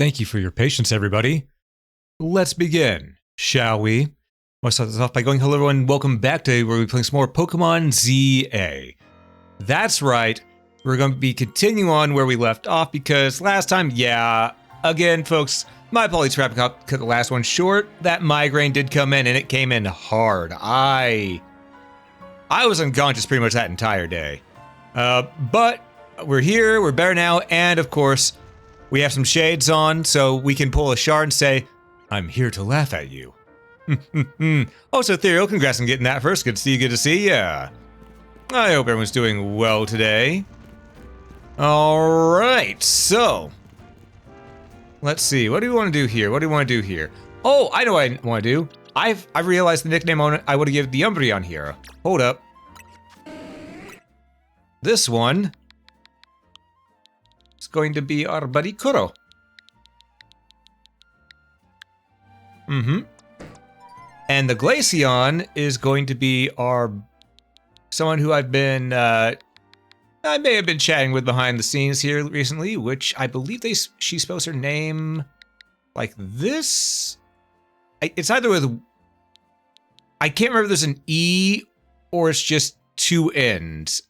Thank you for your patience, everybody. Let's begin, shall we? I'll start this off by going, hello everyone, welcome back to where we're playing some more Pokemon ZA. That's right, we're going to be continuing on where we left off because last time, again folks, my apologies for having cut the last one short. That migraine did come in and it came in hard. I was unconscious pretty much that entire day. But we're here, we're better now, and of course, we have some shades on, so we can pull a shard and say, I'm here to laugh at you. Also, Ethereal, congrats on getting that first. Good to see ya. I hope everyone's doing well today. Alright, so. Let's see, what do we want to do here? Oh, I know what I want to do. I've realized the nickname I would have given the Umbreon here. Hold up. This one is going to be our buddy Kuro. And the Glaceon is going to be someone who I've been, I may have been chatting with behind the scenes here recently, which I believe she spells her name like this. It's either with, I can't remember if there's an E or it's just two N's.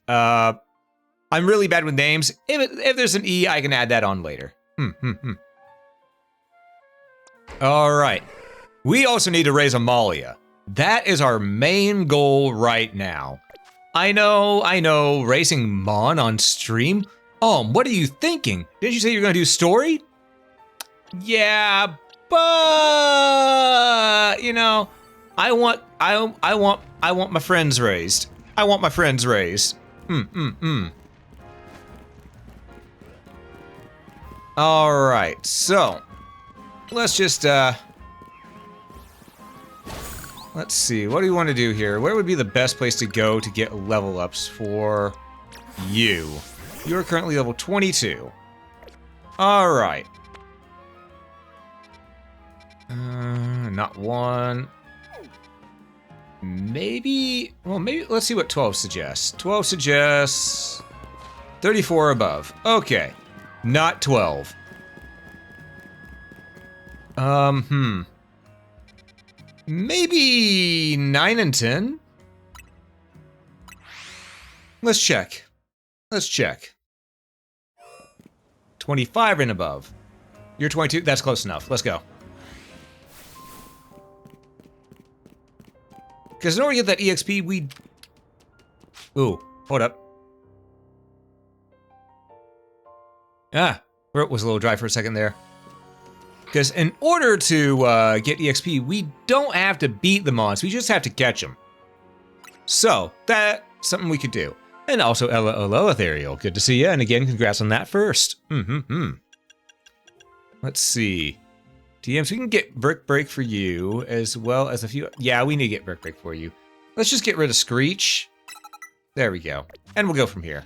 I'm really bad with names. If there's an E, I can add that on later. All right. We also need to raise Amalia. That is our main goal right now. I know, racing Mon on stream? What are you thinking? Didn't you say you're gonna do story? Yeah, but you know, I want my friends raised. All right, so let's just let's see, what do you want to do here? Where would be the best place to go to get level ups for you? You're currently level 22. All right. Not one. Maybe, let's see what 12 suggests. 12 suggests 34 or above. Okay, not 12. Maybe 9 and 10? Let's check. 25 and above. You're 22, that's close enough. Let's go. Because in order to get that EXP, ooh, hold up. It was a little dry for a second there. Because in order to get EXP, we don't have to beat the mons, we just have to catch them. So, that's something we could do. And also, hello, Ethereal, good to see you, and again, congrats on that first. Let's see. TMs, we can get Brick Break for you, as well as a few, yeah, we need to get Brick Break for you. Let's just get rid of Screech. There we go. And we'll go from here.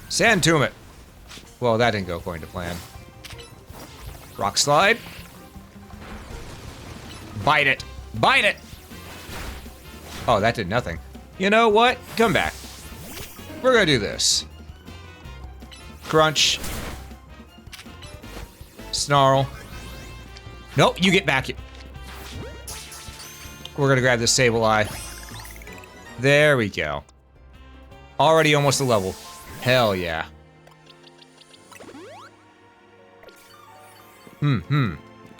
Sand Tomb it. Well, that didn't go according to plan. Rock Slide. Bite it. Bite it! Oh, that did nothing. You know what? Come back. We're gonna do this. Crunch. Snarl. Nope, you get back. We're gonna grab this Sableye. There we go. Already almost a level. Hell yeah.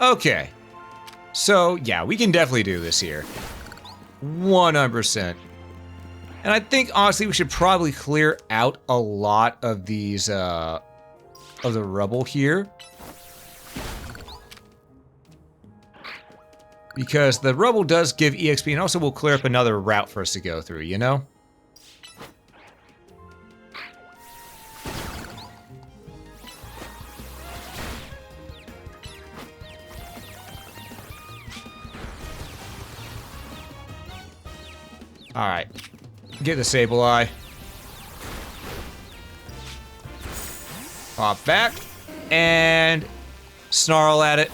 Okay. So, yeah, we can definitely do this here. 100%. And I think, honestly, we should probably clear out a lot of these, of the rubble here. Because the rubble does give EXP, and also will clear up another route for us to go through, you know? Alright. Get the Sableye. Pop back. And snarl at it.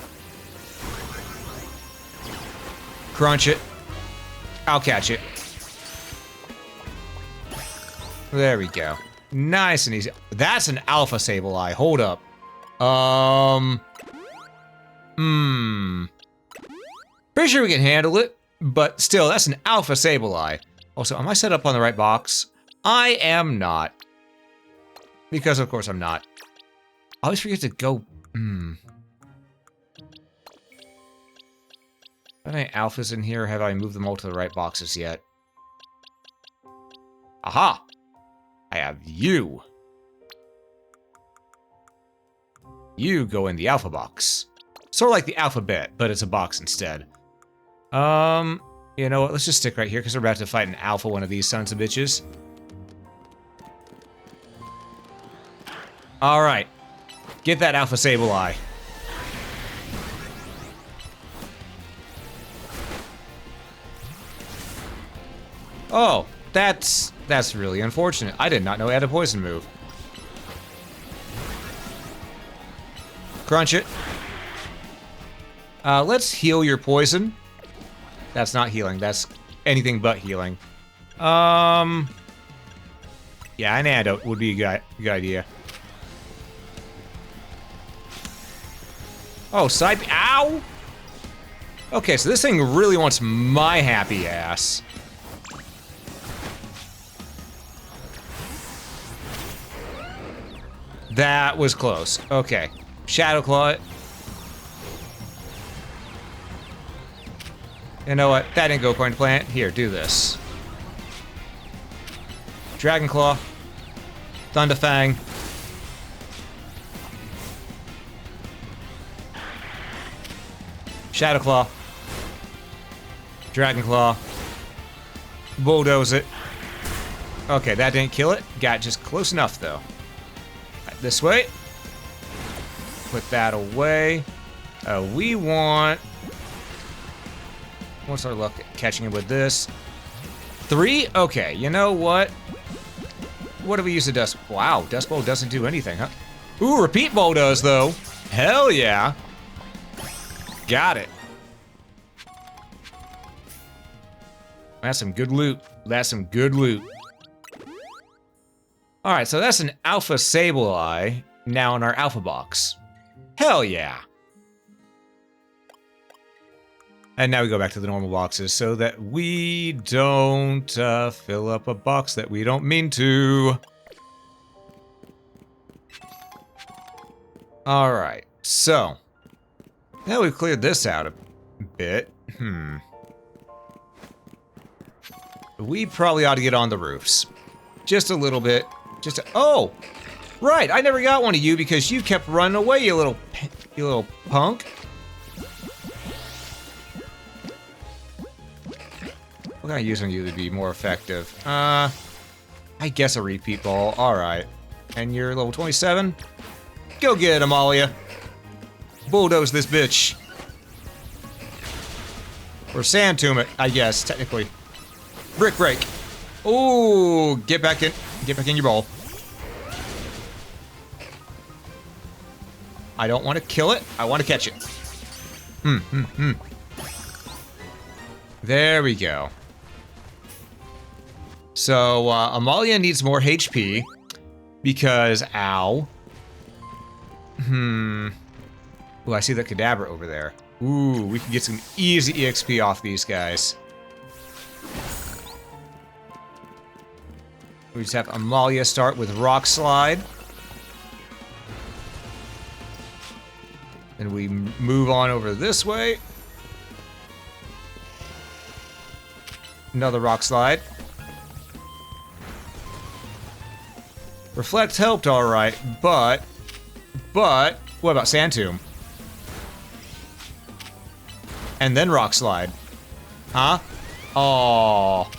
Crunch it. I'll catch it. There we go. Nice and easy. That's an Alpha Sableye. Hold up. Pretty sure we can handle it, but still, that's an Alpha Sableye. Also, am I set up on the right box? I am not. Because, of course, I'm not. I always forget to go... Have any alphas in here, or have I moved them all to the right boxes yet? Aha! I have you. You go in the alpha box. Sort of like the alphabet, but it's a box instead. You know what? Let's just stick right here, because we're about to fight an alpha one of these sons of bitches. Alright. Get that Alpha Sableye. Oh, that's really unfortunate. I did not know he had a poison move. Crunch it. Let's heal your poison. That's not healing. That's anything but healing. Yeah, an antidote would be a good idea. Oh, side... Ow! Okay, so this thing really wants my happy ass. That was close. Okay. Shadow Claw it. You know what? That didn't go according to plan. Here, do this. Dragon Claw. Thunder Fang. Shadow Claw. Dragon Claw. Bulldoze it. Okay, that didn't kill it. Got just close enough, though. Right, this way. Put that away. We want... What's our luck at catching him with this? 3? Okay, you know what? What do we use the Dust... Wow, Dust Bowl doesn't do anything, huh? Ooh, Repeat Bowl does, though. Hell yeah. Got it. That's some good loot. That's some good loot. Alright, so that's an Alpha Sableye now in our Alpha Box. Hell yeah. And now we go back to the normal boxes so that we don't fill up a box that we don't mean to. Alright, so now we've cleared this out a bit. We probably ought to get on the roofs. Just a little bit. Oh! Right, I never got one of you because you kept running away, you little punk. What can I use on you to be more effective? I guess a repeat ball. Alright. And you're level 27? Go get it, Amalia. Bulldoze this bitch. Or sand tomb it, I guess, technically. Brick break. Ooh, get back in your ball. I don't want to kill it. I want to catch it. There we go. So, Amalia needs more HP because, ow. Ooh, I see the Kadabra over there. Ooh, we can get some easy EXP off these guys. We just have Amalia start with Rock Slide. And we move on over this way. Another Rock Slide. Reflect helped alright, but, what about Sand Tomb? And then Rock Slide. Huh? Aww.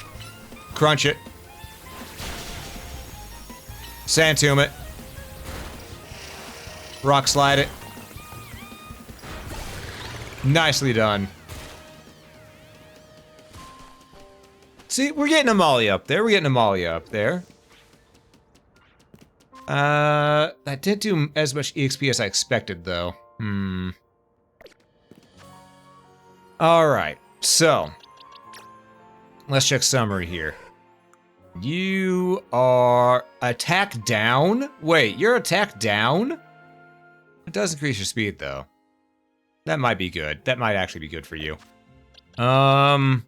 Crunch it. Sand Tomb it. Rock Slide it. Nicely done. See, we're getting Amalia up there. That did do as much EXP as I expected, though. Alright, so. Let's check summary here. You are attack down? Wait, you're attack down? It does increase your speed, though. That might be good. That might actually be good for you. We're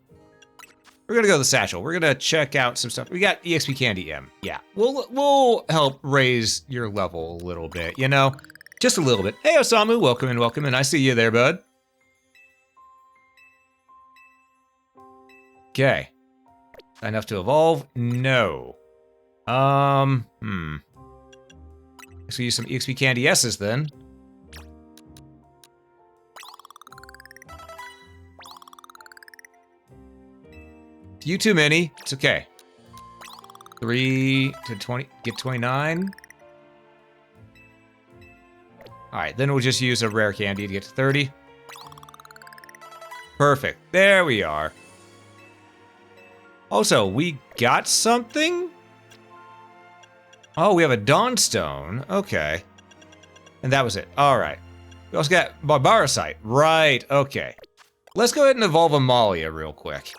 gonna go to the satchel. We're gonna check out some stuff. We got EXP Candy M. Yeah, we'll help raise your level a little bit, you know? Just a little bit. Hey, Osamu, welcome in, welcome in. I see you there, bud. Okay. Enough to evolve? No. Let's use some EXP Candy S's then. You too many. It's okay. 3 to 20. Get 29. Alright, then we'll just use a rare candy to get to 30. Perfect. There we are. Also, we got something? Oh, we have a Dawnstone. Okay. And that was it. Alright. We also got Barbaricite. Right, okay. Let's go ahead and evolve Amalia real quick.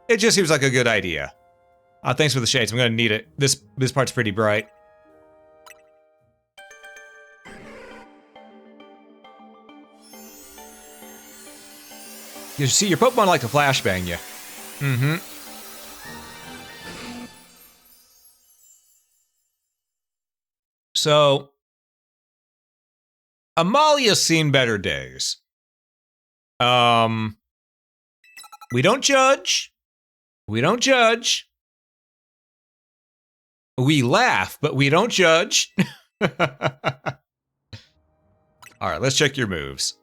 It just seems like a good idea. Thanks for the shades. I'm gonna need it. This part's pretty bright. You see, your Pokemon like to flashbang you. Mm-hmm. So, Amalia's seen better days. We don't judge. We don't judge. We laugh, but we don't judge. Alright, let's check your moves.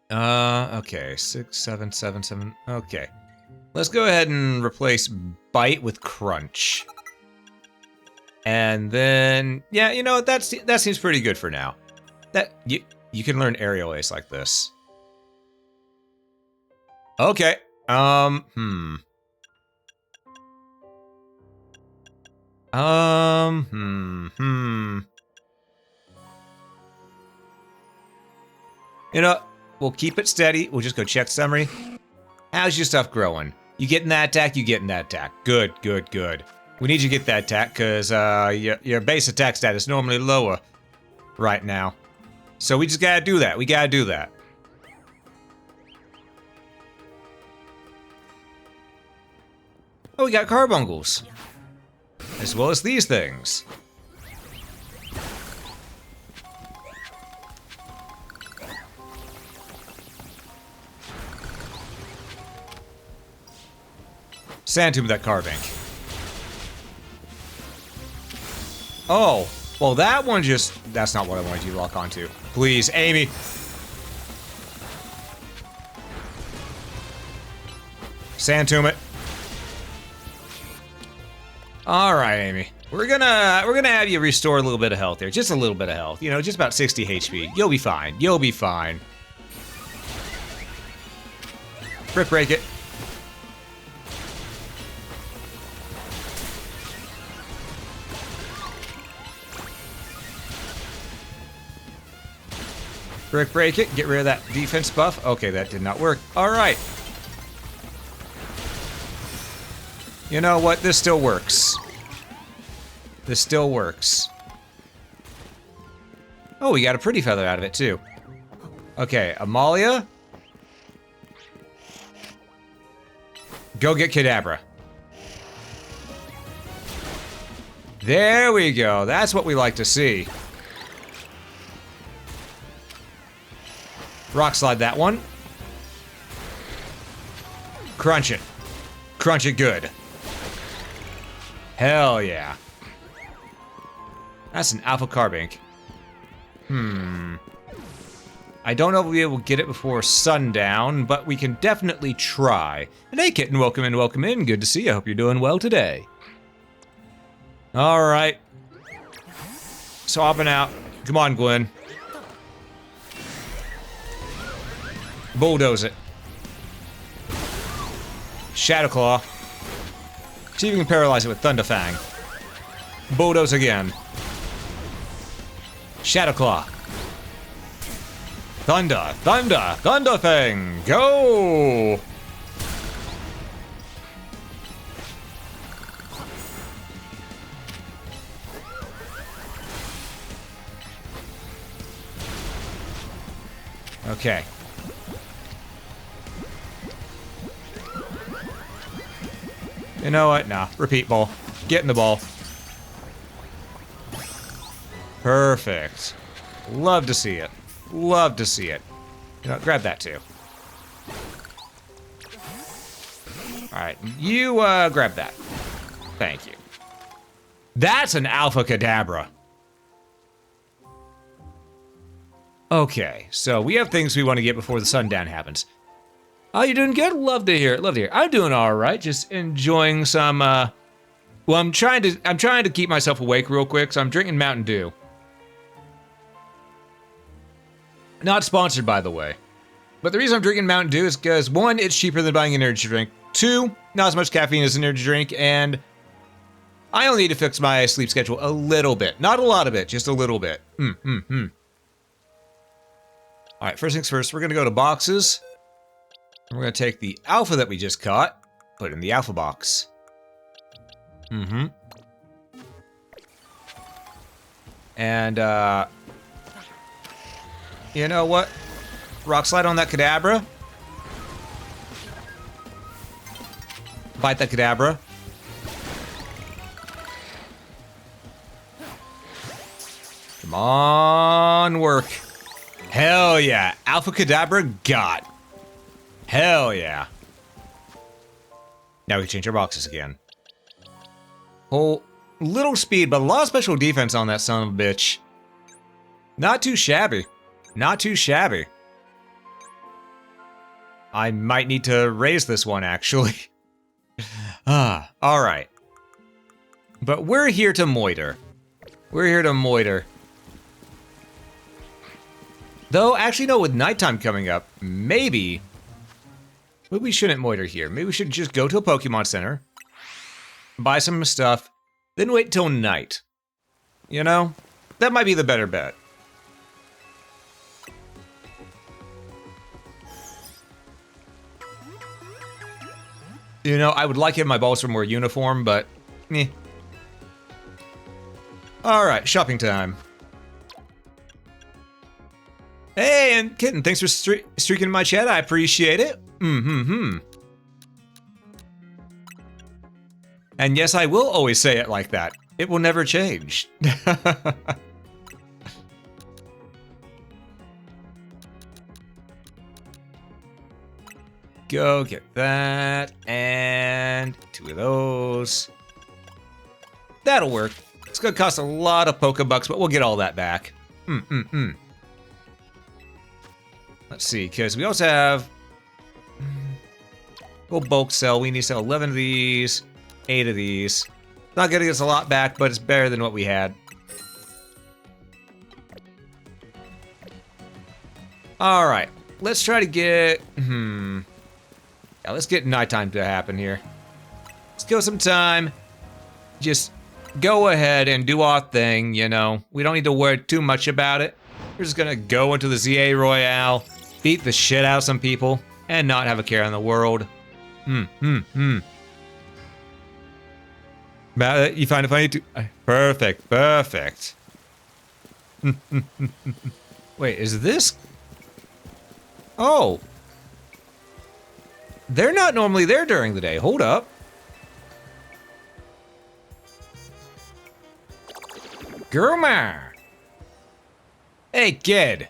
Okay, 6, 7, 7, 7. Okay. Let's go ahead and replace Bite with Crunch. And then, yeah, you know, that seems pretty good for now. You can learn Aerial Ace like this. Okay. You know, we'll keep it steady. We'll just go check summary. How's your stuff growing? You getting that attack? You getting that attack? Good, good, good. We need you to get that attack because your base attack stat is normally lower right now. So we just gotta do that. We gotta do that. Oh, we got Carbuncles. As well as these things. Sand Tomb that Carbank. Oh, well that one just... That's not what I wanted you to lock onto. Please, Amy. Sand Tomb it. All right, Amy. We're gonna have you restore a little bit of health here, just a little bit of health. You know, just about 60 HP. You'll be fine. You'll be fine. Brick break it. Brick break it. Get rid of that defense buff. Okay, that did not work. All right. You know what? This still works. This still works. Oh, we got a pretty feather out of it, too. Okay, Amalia. Go get Kadabra. There we go. That's what we like to see. Rock slide that one. Crunch it. Crunch it good. Hell yeah. That's an Alpha Carbank. I don't know if we'll be able to get it before sundown, but we can definitely try. And hey, Kitten, welcome in, welcome in. Good to see you. I hope you're doing well today. Alright. Swapping out. Come on, Gwen. Bulldoze it. Shadow Claw. See if you can paralyze it with Thunder Fang. Bulldoze again. Shadow Claw. Thunder, Thunder, Thunder Fang, go! Okay. You know what? Nah. Repeat ball. Get in the ball. Perfect. Love to see it. Love to see it. You know, grab that too. Alright, you grab that. Thank you. That's an Alpha Kadabra. Okay, so we have things we want to get before the sundown happens. Oh, you're doing good? Love to hear it, love to hear it. I'm doing alright, just enjoying some, well, I'm trying to keep myself awake real quick, so I'm drinking Mountain Dew. Not sponsored, by the way. But the reason I'm drinking Mountain Dew is because, one, it's cheaper than buying an energy drink. Two, not as much caffeine as an energy drink, and I only need to fix my sleep schedule a little bit. Not a lot of it, just a little bit. Alright, first things first, we're gonna go to boxes. And we're gonna take the alpha that we just caught, put it in the alpha box. And, you know what? Rock slide on that Kadabra. Bite that Kadabra. Come on, work. Hell yeah. Alpha Kadabra got. Hell yeah. Now we can change our boxes again. Whole little speed, but a lot of special defense on that son of a bitch. Not too shabby. Not too shabby. I might need to raise this one, actually. Alright. But we're here to moiter. We're here to moiter. Though, actually, no, with nighttime coming up, maybe we shouldn't moiter here. Maybe we should just go to a Pokemon Center, buy some stuff, then wait till night. You know? That might be the better bet. You know, I would like if my balls were more uniform, but eh. Alright, shopping time. Hey, and Kitten, thanks for streaking my chat. I appreciate it. And yes, I will always say it like that. It will never change. Go get that, and 2 of those. That'll work. It's gonna cost a lot of Pokebucks, but we'll get all that back. Let's see, because we also have... We'll bulk sell. We need to sell 11 of these, 8 of these. Not gonna get us a lot back, but it's better than what we had. Alright, let's try to get... Yeah, let's get nighttime to happen here. Let's kill some time. Just go ahead and do our thing, you know. We don't need to worry too much about it. We're just gonna go into the ZA Royale, beat the shit out of some people, and not have a care in the world. You find it funny too? Perfect, perfect. Wait, is this? Oh. They're not normally there during the day. Hold up. Groomer. Hey, kid.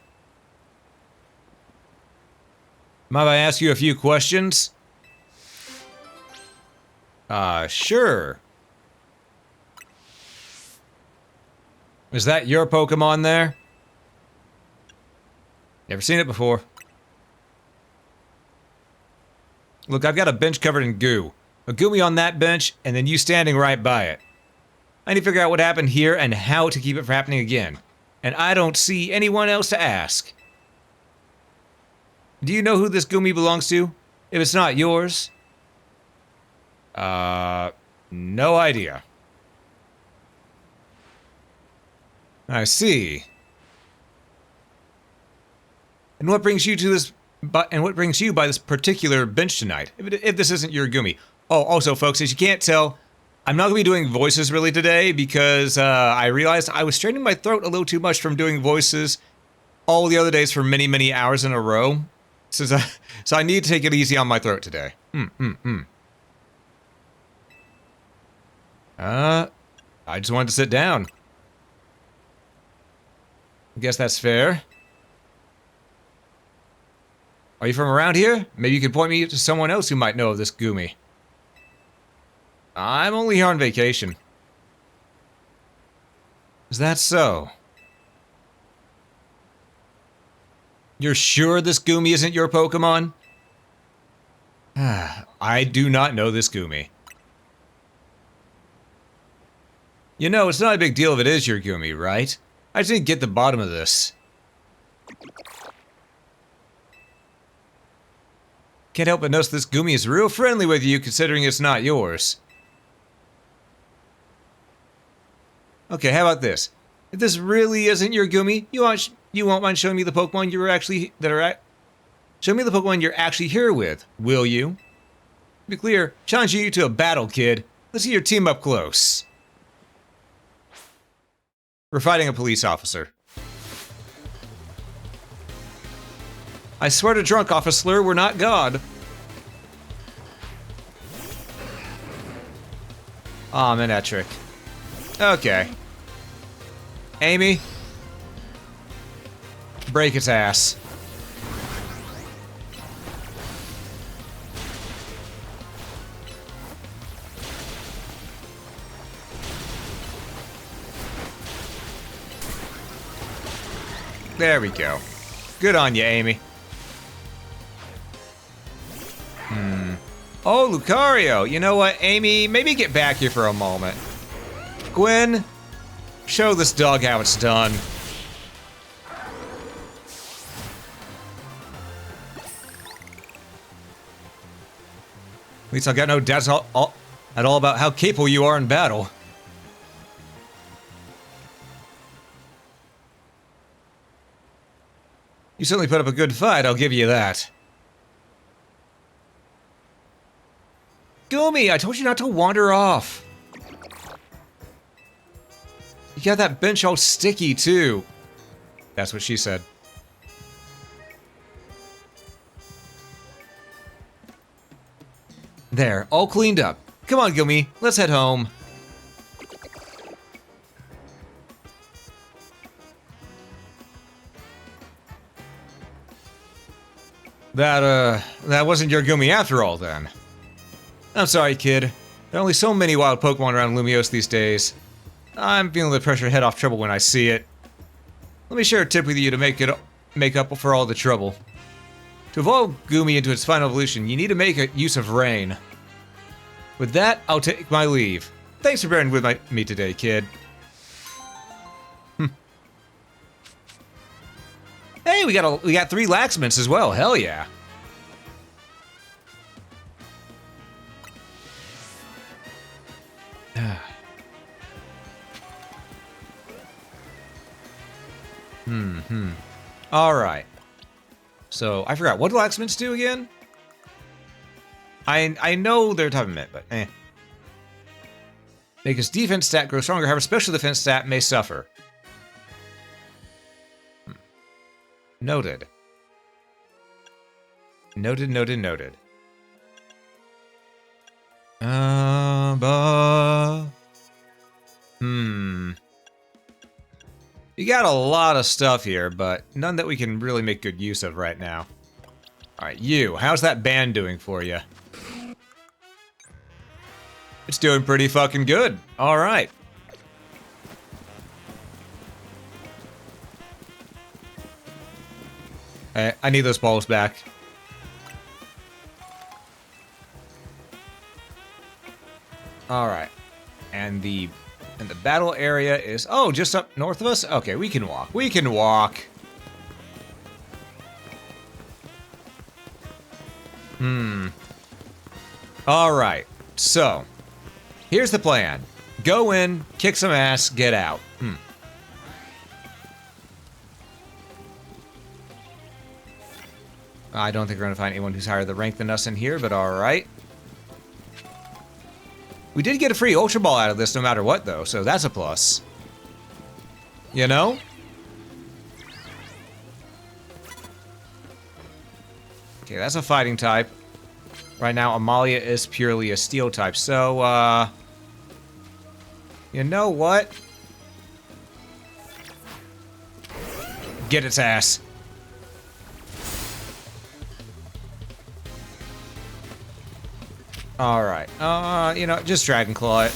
Might I ask you a few questions? Sure. Is that your Pokemon there? Never seen it before. Look, I've got a bench covered in goo. A Goomy on that bench, and then you standing right by it. I need to figure out what happened here and how to keep it from happening again. And I don't see anyone else to ask. Do you know who this Goomy belongs to? If it's not yours? No idea. I see. And what brings you to this... And what brings you by this particular bench tonight, if this isn't your Goomy? Oh, also, folks, as you can't tell, I'm not going to be doing voices really today because I realized I was straining my throat a little too much from doing voices. all the other days for many, many hours in a row. So I need to take it easy on my throat today. I just wanted to sit down. I guess that's fair. Are you from around here? Maybe you could point me to someone else who might know of this Gumi. I'm only here on vacation. Is that so? You're sure this Gumi isn't your Pokemon? I do not know this Gumi. You know, it's not a big deal if it is your Gumi, right? I just didn't get the bottom of this. Can't help but notice this Gumi is real friendly with you, considering it's not yours. Okay, how about this? If this really isn't your Gumi, you won't mind showing me the Pokemon show me the Pokemon you're actually here with, will you? To be clear, challenging you to a battle, kid. Let's see your team up close. We're fighting a police officer. I swear to drunk officer, we're not God. Aw, Manectric. Okay. Amy. Break its ass. There we go. Good on you, Amy. Oh, Lucario. You know what, Amy? Maybe get back here for a moment. Gwen, show this dog how it's done. At least I've got no doubts at all about how capable you are in battle. You certainly put up a good fight, I'll give you that. Gumi, I told you not to wander off. You got that bench all sticky, too. That's what she said. There, all cleaned up. Come on, Gumi, let's head home. That wasn't your Gumi after all, then. I'm sorry, kid. There are only so many wild Pokemon around Lumiose these days. I'm feeling the pressure to head off trouble when I see it. Let me share a tip with you to make up for all the trouble. To evolve Gumi into its final evolution, you need to make use of rain. With that, I'll take my leave. Thanks for bearing with me today, kid. Hey, we got 3 Laxments as well. Hell yeah. All right. So I forgot what do Laxments do again. I know they're type of mint, but eh. Make his defense stat grow stronger. However, special defense stat may suffer. Noted. Noted. You got a lot of stuff here, but none that we can really make good use of right now. Alright, you. How's that band doing for you? It's doing pretty fucking good. Alright. I need those balls back. Alright. And the battle area is... Oh, just up north of us? Okay, we can walk. We can walk. Alright. So, here's the plan. Go in, kick some ass, get out. I don't think we're gonna find anyone who's higher the rank than us in here, but alright. We did get a free Ultra Ball out of this no matter what, though, so that's a plus. You know? Okay, that's a fighting type. Right now, Amalia is purely a steel type. So, you know what? Get its ass. Alright. You know, just Dragon Claw it.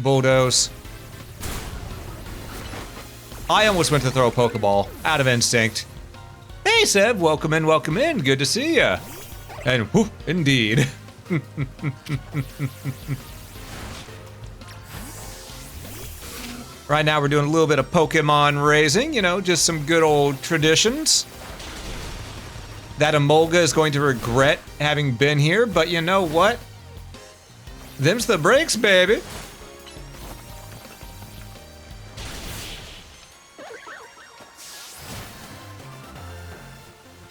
Bulldoze. I almost went to throw a Pokeball out of instinct. Hey, Seb, welcome in, welcome in. Good to see ya. And whoop, indeed. Right now we're doing a little bit of Pokemon raising, you know, just some good old traditions. That Emolga is going to regret having been here, but you know what? Them's the breaks, baby.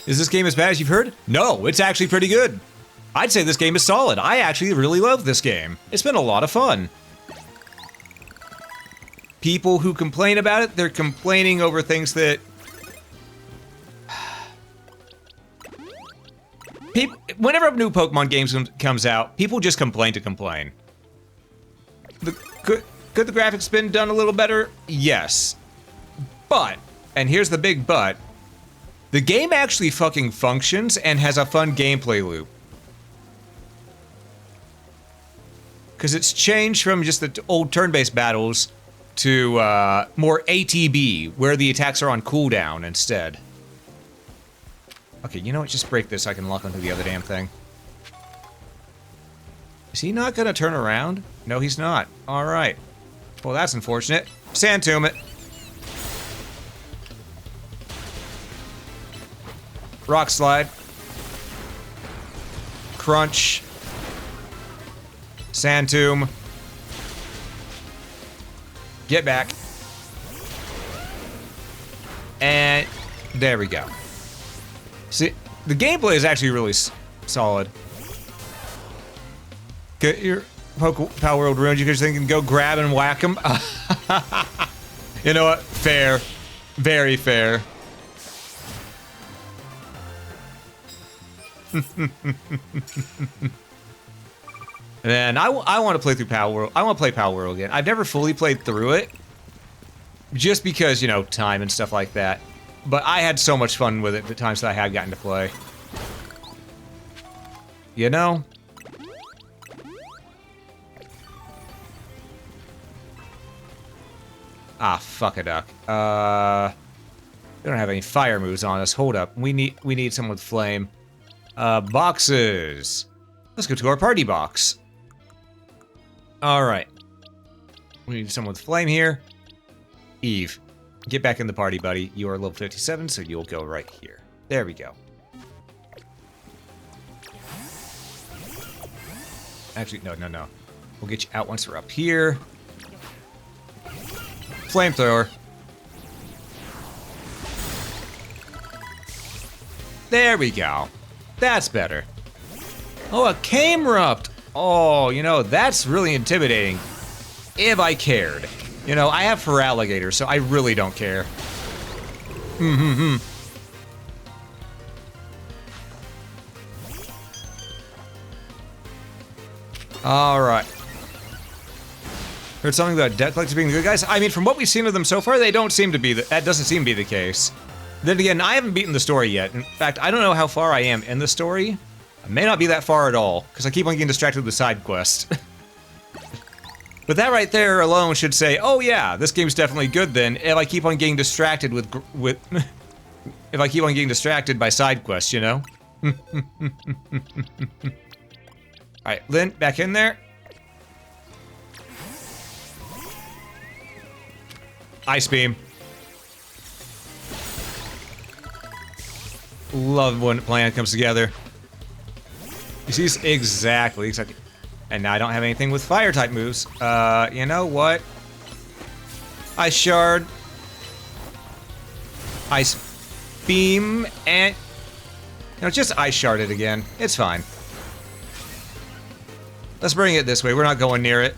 Is this game as bad as you've heard? No, it's actually pretty good. I'd say this game is solid. I actually really love this game. It's been a lot of fun. People who complain about it, they're complaining over things that... Whenever a new Pokemon game comes out, people just complain to complain. Could the graphics been done a little better? Yes. But, and here's the big but, the game actually fucking functions and has a fun gameplay loop. Because it's changed from just the old turn-based battles to more ATB, where the attacks are on cooldown instead. Okay, you know what? Just break this so I can lock onto the other damn thing. Is he not gonna turn around? No, he's not. Alright. Well, that's unfortunate. Sand Tomb it. Rock Slide. Crunch. Sand Tomb. Get back. And there we go. See, the gameplay is actually really solid. Get your Power World ruined. You guys thinking go grab and whack him? You know what? Fair. Very fair. And I want to play through Power World. I want to play Power World again. I've never fully played through it. Just because, you know, time and stuff like that. But I had so much fun with it the times that I had gotten to play. You know? Ah, fuck a duck. We don't have any fire moves on us. Hold up. We need someone with flame. Boxes. Let's go to our party box. Alright. We need someone with flame here. Eve. Get back in the party, buddy. You are level 57, so you'll go right here. There we go. Actually, no. We'll get you out once we're up here. Flamethrower. There we go. That's better. Oh, a Camerupt. Oh, you know, that's really intimidating. If I cared. You know, I have Feraligatr, so I really don't care. Alright. Heard something about debt collectors being the good guys? I mean, from what we've seen of them so far, they don't seem to be that doesn't seem to be the case. Then again, I haven't beaten the story yet. In fact, I don't know how far I am in the story. I may not be that far at all, because I keep on getting distracted with the side quest. But that right there alone should say, oh yeah, this game's definitely good then, if I keep on getting distracted with if I keep on getting distracted by side quests, you know? Alright, Lynn, back in there. Ice Beam. Love when a plan comes together. You see, exactly. And now I don't have anything with fire type moves. You know what? Ice Shard. Ice Beam, and... You know, just Ice Shard it again. It's fine. Let's bring it this way. We're not going near it.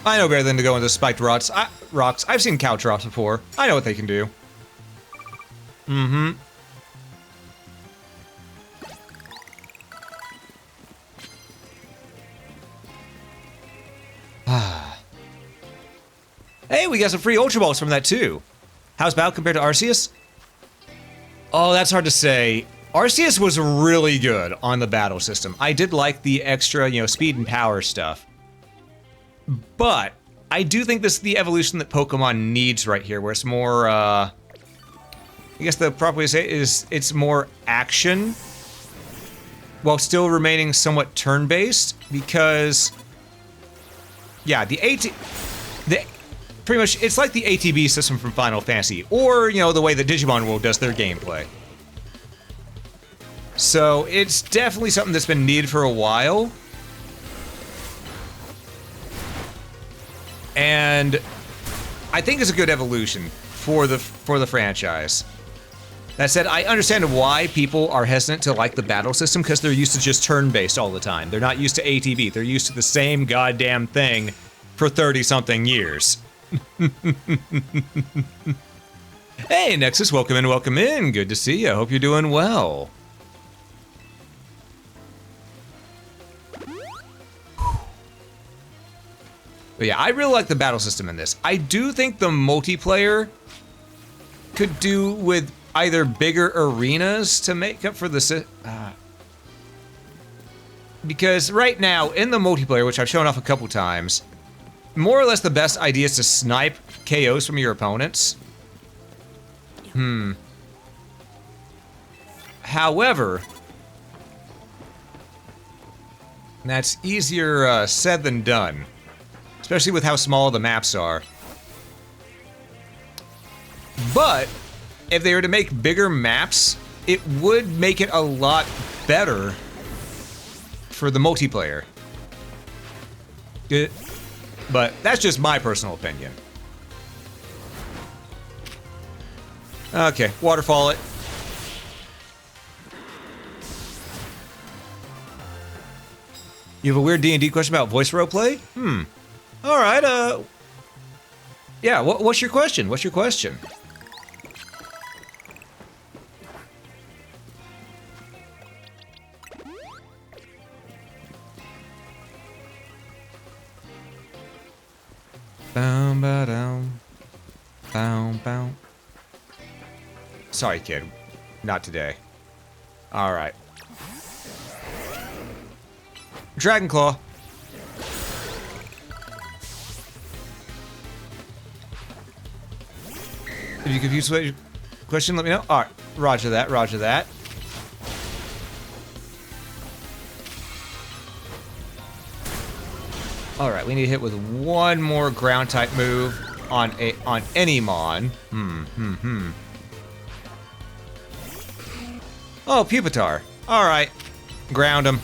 I know better than to go into spiked rocks. I've seen Caltrops before. I know what they can do. Mm-hmm. Hey, we got some free Ultra Balls from that too. How's Battle compared to Arceus? Oh, that's hard to say. Arceus was really good on the battle system. I did like the extra, speed and power stuff. But I do think this is the evolution that Pokemon needs right here, where it's more, I guess the proper way to say it is it's more action while still remaining somewhat turn-based, because, yeah, pretty much, it's like the ATB system from Final Fantasy, or, the way that Digimon World does their gameplay. So, it's definitely something that's been needed for a while. And I think it's a good evolution for the franchise. That said, I understand why people are hesitant to like the battle system, because they're used to just turn-based all the time. They're not used to ATB. They're used to the same goddamn thing for 30-something years. Hey, Nexus, welcome in, welcome in. Good to see you. I hope you're doing well. But yeah, I really like the battle system in this. I do think the multiplayer could do with either bigger arenas to make up for the... because right now, in the multiplayer, which I've shown off a couple times, more or less the best idea is to snipe KOs from your opponents. However, that's easier said than done. Especially with how small the maps are. But if they were to make bigger maps, it would make it a lot better for the multiplayer. But that's just my personal opinion. Okay, waterfall it. You have a weird D&D question about voice roleplay? All right, yeah, what's your question? What's your question? Bow, ba, down. Bow, bow. Sorry, kid. Not today. All right. Dragon Claw. If you're confused with your question, let me know. All right, roger that, roger that. All right, we need to hit with one more ground type move on any mon. Oh, Pupitar. All right, ground him.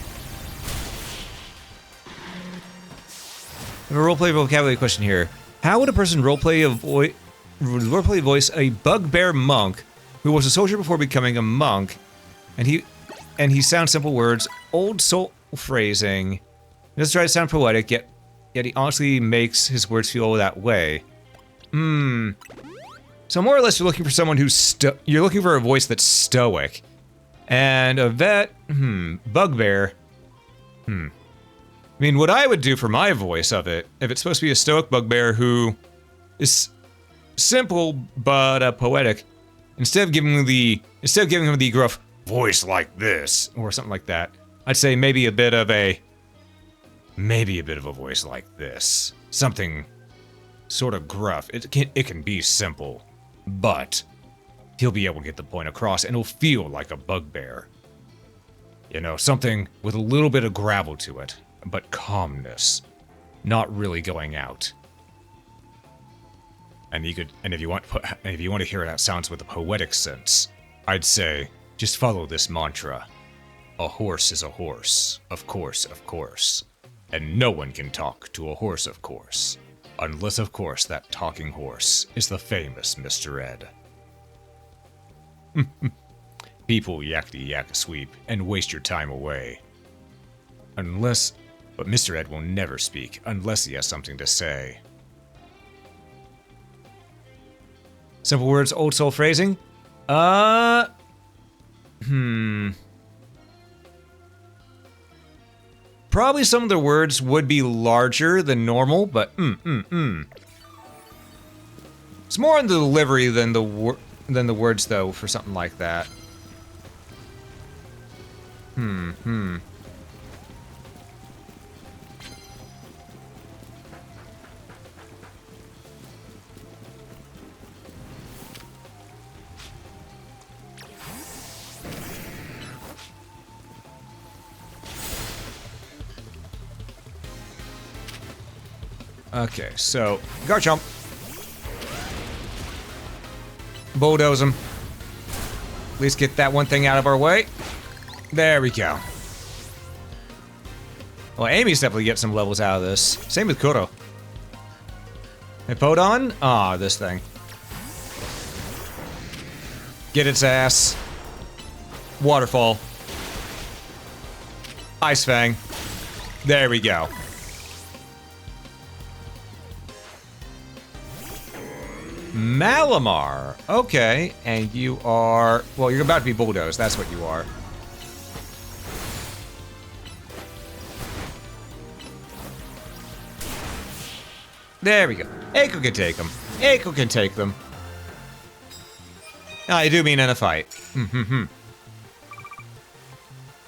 I have a roleplay vocabulary question here. How would a person roleplay voice a bugbear monk who was a soldier before becoming a monk, and he sounds simple words, old soul phrasing, doesn't try to sound poetic, yet he honestly makes his words feel that way. So more or less, you're looking for someone who's you're looking for a voice that's stoic, and a vet. Bugbear. I mean, what I would do for my voice of it, if it's supposed to be a stoic bugbear who is simple but poetic, instead of giving him the gruff voice like this or something like that, I'd say maybe a bit of a voice like this, something sort of gruff. It can be simple, but he'll be able to get the point across, and it'll feel like a bugbear. You know, something with a little bit of gravel to it, but calmness, not really going out. And if you want to hear how it sounds with a poetic sense, I'd say just follow this mantra: a horse is a horse, of course, and no one can talk to a horse, of course, unless of course that talking horse is the famous Mr. Ed. People yakety-yak sweep and waste your time away. But Mr. Ed will never speak unless he has something to say. Simple words, old soul phrasing? Probably some of the words would be larger than normal, but It's more on the delivery than the words, though, for something like that. Okay, so Garchomp. Bulldoze him. At least get that one thing out of our way. There we go. Well, Amy's definitely getting some levels out of this. Same with Kuro. Hippowdon? Ah, this thing. Get its ass. Waterfall. Ice Fang. There we go. Malamar. Okay, and you are... Well, you're about to be bulldozed. That's what you are. There we go. Eiko can take them. Eiko can take them. I do mean in a fight.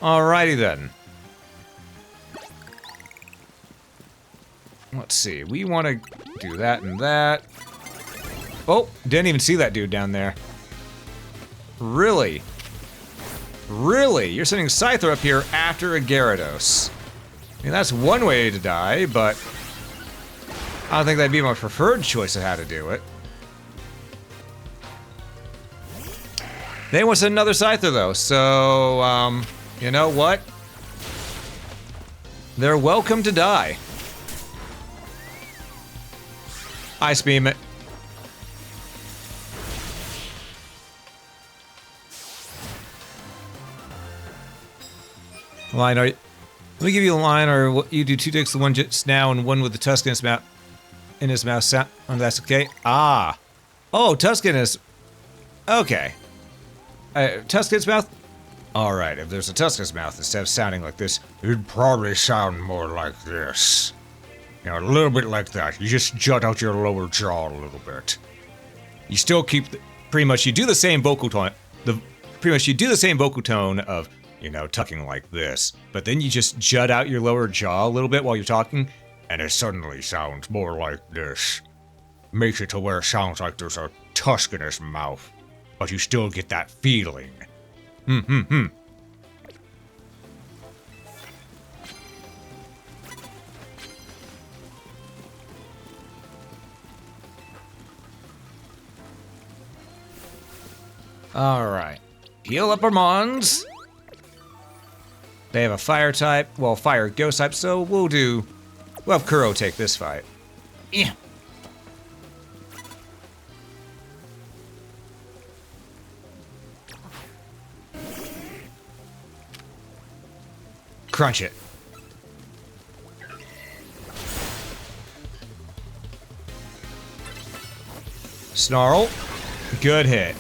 Alrighty then. Let's see. We want to do that and that. Oh, didn't even see that dude down there. Really? Really? You're sending Scyther up here after a Gyarados. I mean, that's one way to die, but I don't think that'd be my preferred choice of how to do it. They want to send another Scyther, though, so, you know what? They're welcome to die. Ice Beam it. Line, let me give you a line, or what you do 2 dicks, the one just now and one with the tusk in his mouth. In his mouth, sound. Oh, that's okay. Ah, oh, tusk in his. Okay, tusk in his mouth. All right, if there's a tusk in his mouth, instead of sounding like this, it'd probably sound more like this. You know, a little bit like that. You just jut out your lower jaw a little bit. You still keep pretty much. You do the same vocal tone. You do the same vocal tone of, you know, talking like this, but then you just jut out your lower jaw a little bit while you're talking, and it suddenly sounds more like this. Makes it to where it sounds like there's a tusk in his mouth, but you still get that feeling. Alright. Heal up our Mons. They have a fire type, well, fire ghost type, so we'll have Kuro take this fight. Yeah. Crunch it. Snarl. Good hit.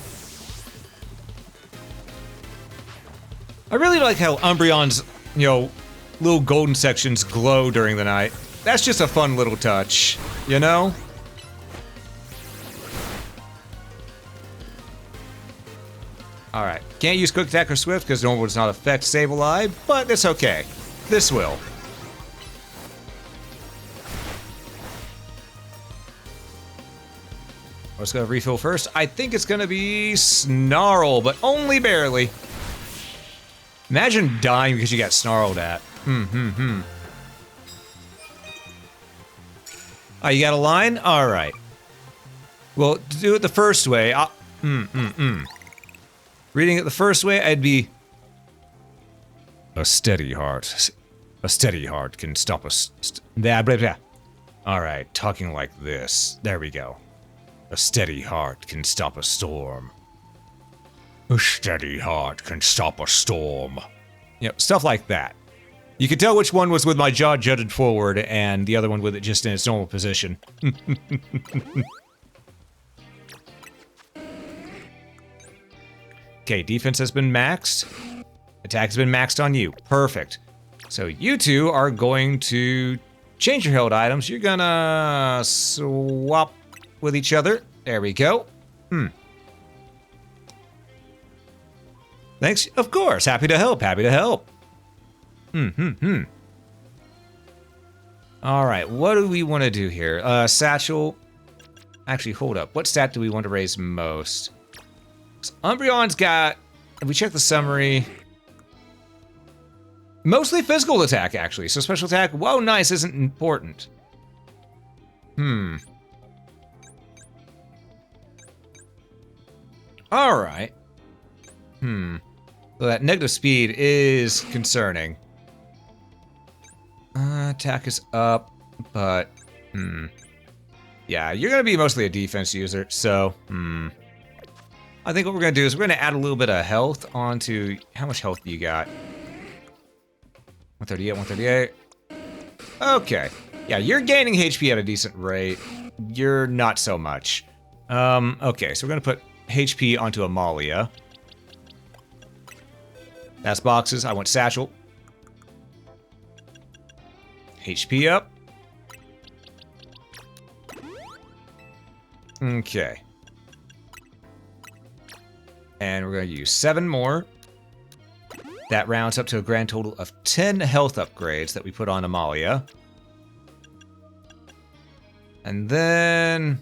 I really like how Umbreon's, you know, little golden sections glow during the night. That's just a fun little touch, you know? Alright, can't use Quick Attack or Swift because normal does not affect Sableye, but it's okay. This will. Let's go refill first. I think it's gonna be Snarl, but only barely. Imagine dying because you got snarled at. Oh, you got a line? Alright. Well, to do it the first way, reading it the first way, I'd be... A steady heart. A steady heart can stop us. Alright, talking like this. There we go. A steady heart can stop a storm. A steady heart can stop a storm. You know, stuff like that. You could tell which one was with my jaw jutted forward and the other one with it just in its normal position. Okay, defense has been maxed. Attack has been maxed on you. Perfect. So you two are going to change your held items. You're gonna swap with each other. There we go. Thanks. Of course. Happy to help. Happy to help. All right. What do we want to do here? Satchel. Actually, hold up. What stat do we want to raise most? So Umbreon's got, if we check the summary, mostly physical attack, actually. So special attack, whoa, nice, isn't important. All right. So that negative speed is concerning. Attack is up, but, yeah, you're gonna be mostly a defense user, so, I think what we're gonna do is we're gonna add a little bit of health onto, how much health do you got? 138, 138. Okay. Yeah, you're gaining HP at a decent rate. You're not so much. Okay, so we're gonna put HP onto Amalia. That's boxes. I want Satchel. HP up. Okay. And we're gonna use 7 more. That rounds up to a grand total of 10 health upgrades that we put on Amalia. And then,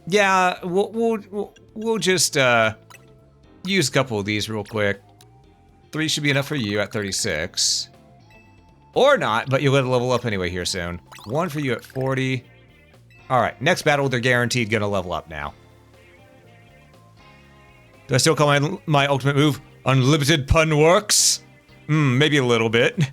yeah, we'll just use a couple of these real quick. 3 should be enough for you at 36. Or not, but you'll get a level up anyway here soon. 1 for you at 40. Alright, next battle, they're guaranteed gonna level up now. Do I still call my ultimate move Unlimited Pun Works? Maybe a little bit.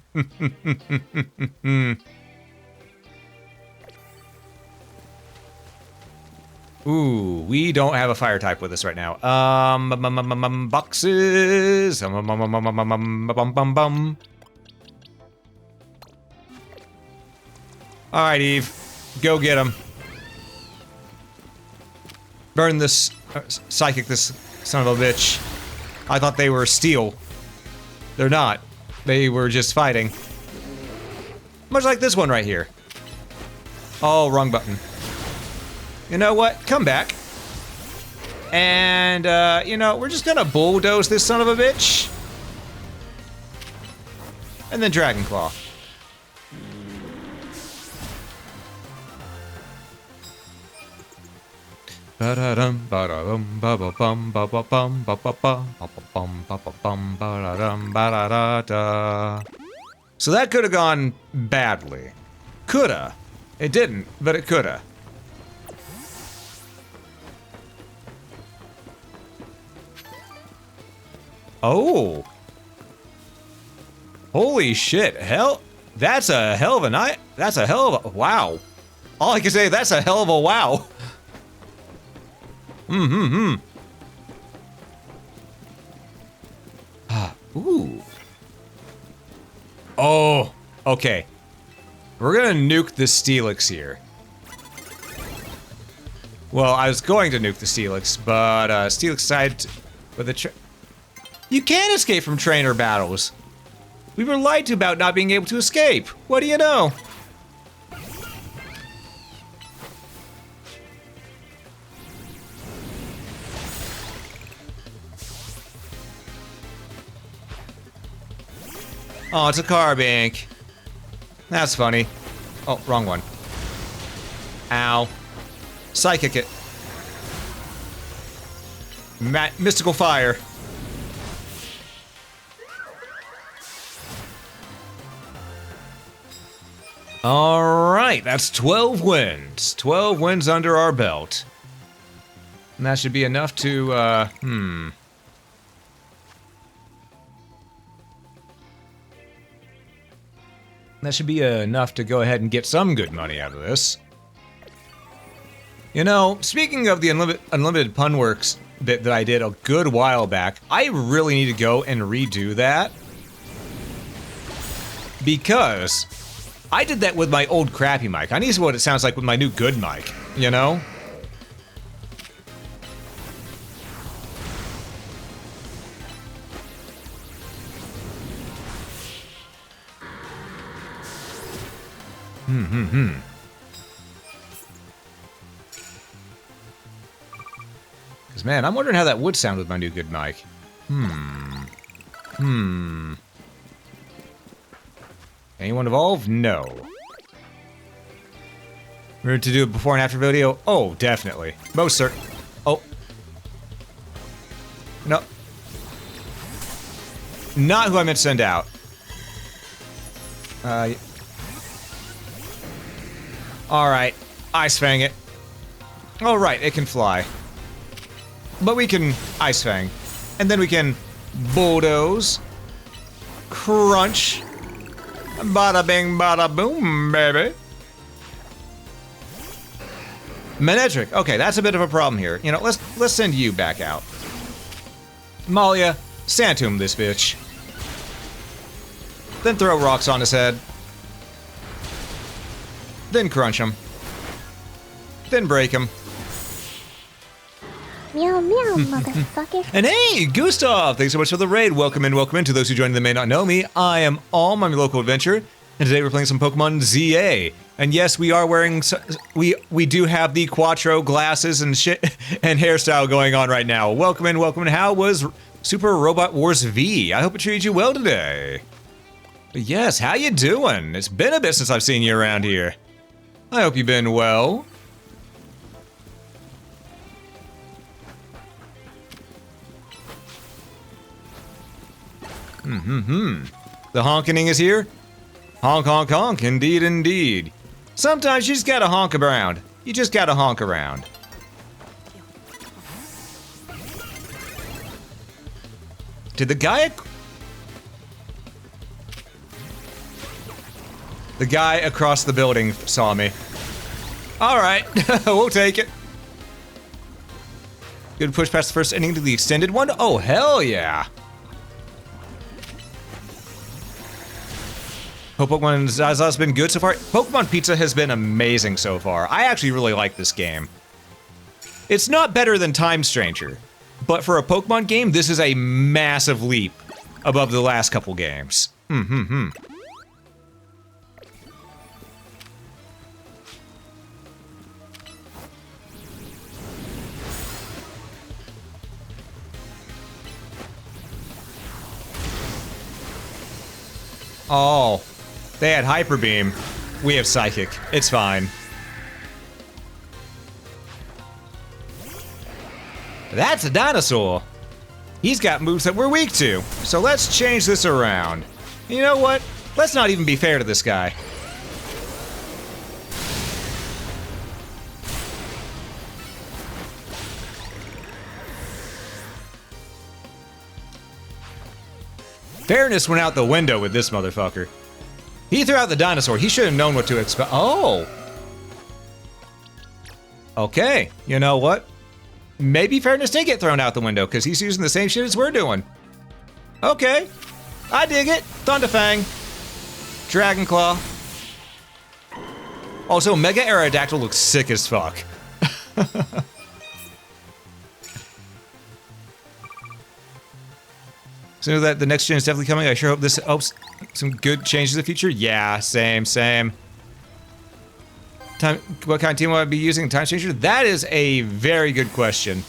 Ooh, we don't have a fire type with us right now. Boxes. Alright, Eve. Go get him. Burn this, psychic this son of a bitch. I thought they were steel. They're not. They were just fighting. Much like this one right here. Oh, wrong button. You know what? Come back. And, you know, we're just gonna bulldoze this son of a bitch. And then Dragon Claw. So that could have gone badly. Coulda. It didn't, but it coulda. Oh. Holy shit. Hell, that's a hell of a night. That's a hell of a wow. All I can say, that's a hell of a wow. Ooh. Oh, okay. We're gonna nuke the Steelix here. Well, I was going to nuke the Steelix, but Steelix decided with the you can escape from trainer battles. We were lied to about not being able to escape. What do you know? Oh, it's a Carbink. That's funny. Oh, wrong one. Ow. Psychic it. Mystical Fire. Alright, that's 12 wins. 12 wins under our belt. And that should be enough to, That should be enough to go ahead and get some good money out of this. You know, speaking of the Unlimited Punworks bit that I did a good while back, I really need to go and redo that. Because I did that with my old crappy mic. I need to see what it sounds like with my new good mic, you know? Because, man, I'm wondering how that would sound with my new good mic. Anyone evolve? No. We're to do a before and after video? Oh, definitely. Most certain. Oh. No. Not who I meant to send out. Alright. Ice Fang it. Alright, it can fly. But we can Ice Fang. And then we can bulldoze. Crunch. Bada bing, bada boom, baby. Manedric. Okay, that's a bit of a problem here. You know, let's send you back out. Malia, Santum this bitch. Then throw rocks on his head. Then crunch him. Then break him. Meow meow, motherfucker. And hey, Gustav! Thanks so much for the raid. Welcome in, welcome in. To those who joined that may not know me, I am Alm, I'm your local adventurer, and today we're playing some Pokemon ZA. And yes, we are wearing, we do have the Quattro glasses and shit and hairstyle going on right now. Welcome in, welcome in. How was Super Robot Wars V? I hope it treated you well today. But yes, how you doing? It's been a bit since I've seen you around here. I hope you've been well. The honking is here. Honk, honk, honk. Indeed, indeed. Sometimes you just gotta honk around. You just gotta honk around. Did the guy... The guy across the building saw me. Alright, we'll take it. Good push past the first inning to the extended one? Oh, hell yeah. Hope Pokemon Zaza's been good so far. Pokemon Pizza has been amazing so far. I actually really like this game. It's not better than Time Stranger, but for a Pokemon game, this is a massive leap above the last couple games. Oh. They had Hyper Beam. We have Psychic. It's fine. That's a dinosaur. He's got moves that we're weak to. So let's change this around. You know what? Let's not even be fair to this guy. Fairness went out the window with this motherfucker. He threw out the dinosaur. He should have known what to expect. Oh. Okay. You know what? Maybe fairness did get thrown out the window because he's using the same shit as we're doing. Okay. I dig it. Thunderfang. Dragon Claw. Also, Mega Aerodactyl looks sick as fuck. So that the next gen is definitely coming. I sure hope this helps some good changes in the future. Yeah, same. Time, what kind of team will I be using in Time Changer? That is a very good question.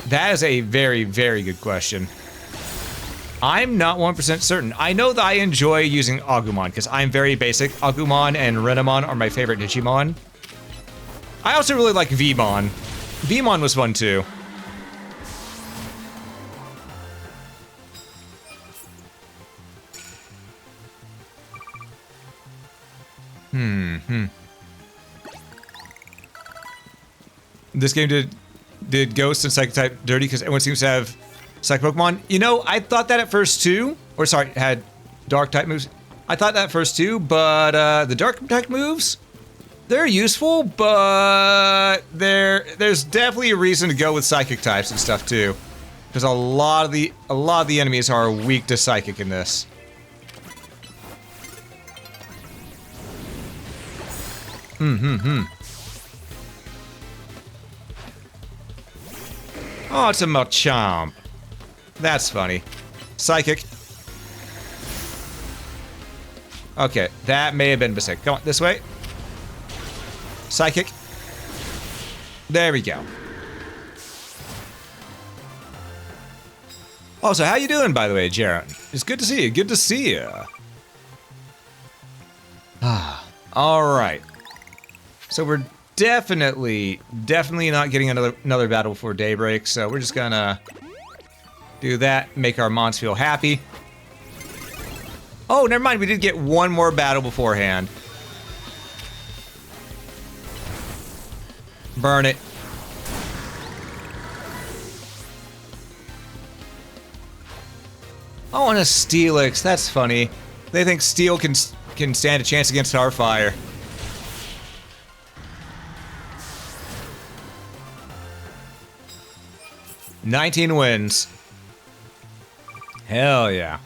That is a very, very good question. I'm not 1% certain. I know that I enjoy using Agumon because I'm very basic. Agumon and Renamon are my favorite Digimon. I also really like Vmon. Vmon was fun too. This game did Ghost and Psychic type dirty because everyone seems to have Psychic Pokemon. You know, I thought that at first too. Or sorry, had Dark type moves. I thought that at first too, but the Dark type moves, they're useful, but there's definitely a reason to go with Psychic types and stuff too. Because a lot of the enemies are weak to Psychic in this. Oh, it's a Machamp. That's funny. Psychic. Okay, that may have been a mistake. Come on, this way. Psychic. There we go. Oh, so how you doing, by the way, Jaron? It's good to see you. Good to see you. Ah, all right. So we're definitely not getting another battle before daybreak. So we're just gonna do that, make our mons feel happy. Oh, never mind. We did get one more battle beforehand. Burn it. Oh, and a Steelix. That's funny. They think Steel can stand a chance against our fire. "19 wins. Hell yeah.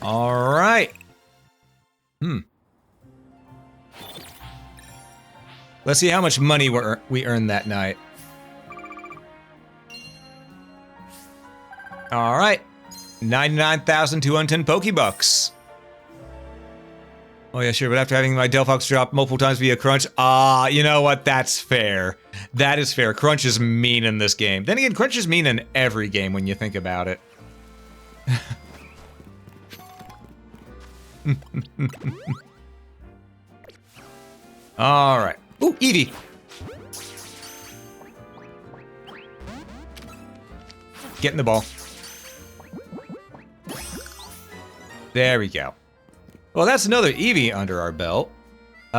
All right. Let's see how much money we earned that night. All right. 99,210 Pokebucks. Oh yeah, sure, but after having my Delphox drop multiple times via Crunch, you know what? That's fair. That is fair. Crunch is mean in this game. Then again, Crunch is mean in every game when you think about it. All right. Ooh, Eevee. Getting the ball. There we go. Well, that's another Eevee under our belt. We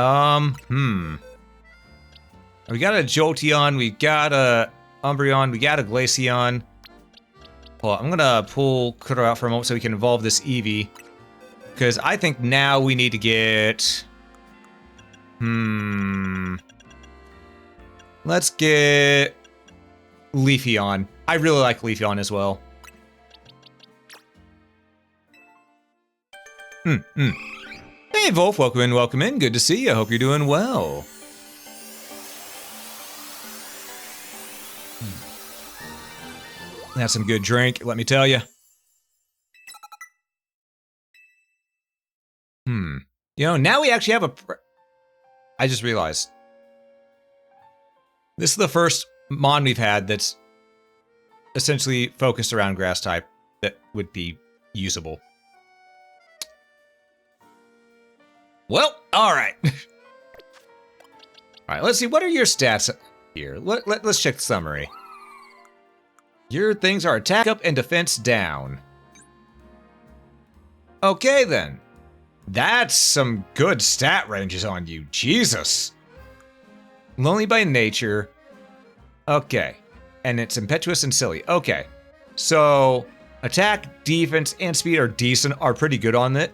got a Jolteon, we got a Umbreon, we got a Glaceon. Well, I'm gonna pull Kudo out for a moment so we can evolve this Eevee. Because I think now we need to get... Let's get... Leafeon. I really like Leafeon as well. Hey, Wolf, welcome in, welcome in. Good to see you. Hope you're doing well. That's some good drink, let me tell you. You know, now we actually have a... I just realized. This is the first Mon we've had that's essentially focused around grass type that would be usable. Well, alright. Alright, let's see, what are your stats here? Let's check the summary. Your things are attack up and defense down. Okay then. That's some good stat ranges on you, Jesus. Lonely by nature. Okay. And it's impetuous and silly. Okay. So, attack, defense, and speed are decent, are pretty good on it.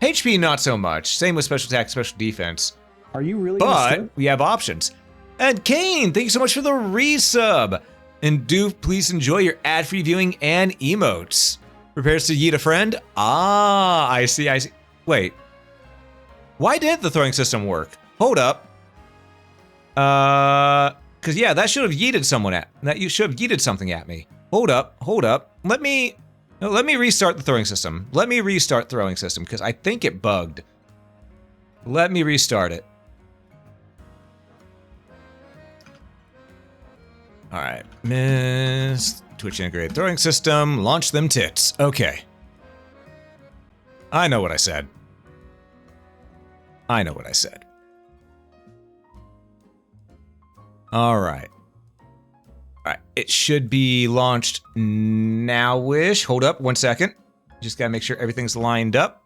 HP, not so much. Same with special attack, special defense. Are you really? But we have options. And Kane, thank you so much for the resub. And do please enjoy your ad-free viewing and emotes. Prepares to yeet a friend? Ah, I see. Wait. Why did the throwing system work? Hold up. Cause yeah, that should have yeeted someone at. That you should have yeeted something at me. Hold up. Let me restart the throwing system. Let me restart throwing system, because I think it bugged. Let me restart it. Alright. Miss Twitch integrated throwing system. Launch them tits. Okay. I know what I said. Alright. Alright. It should be launched now-ish. Hold up 1 second. Just gotta make sure everything's lined up.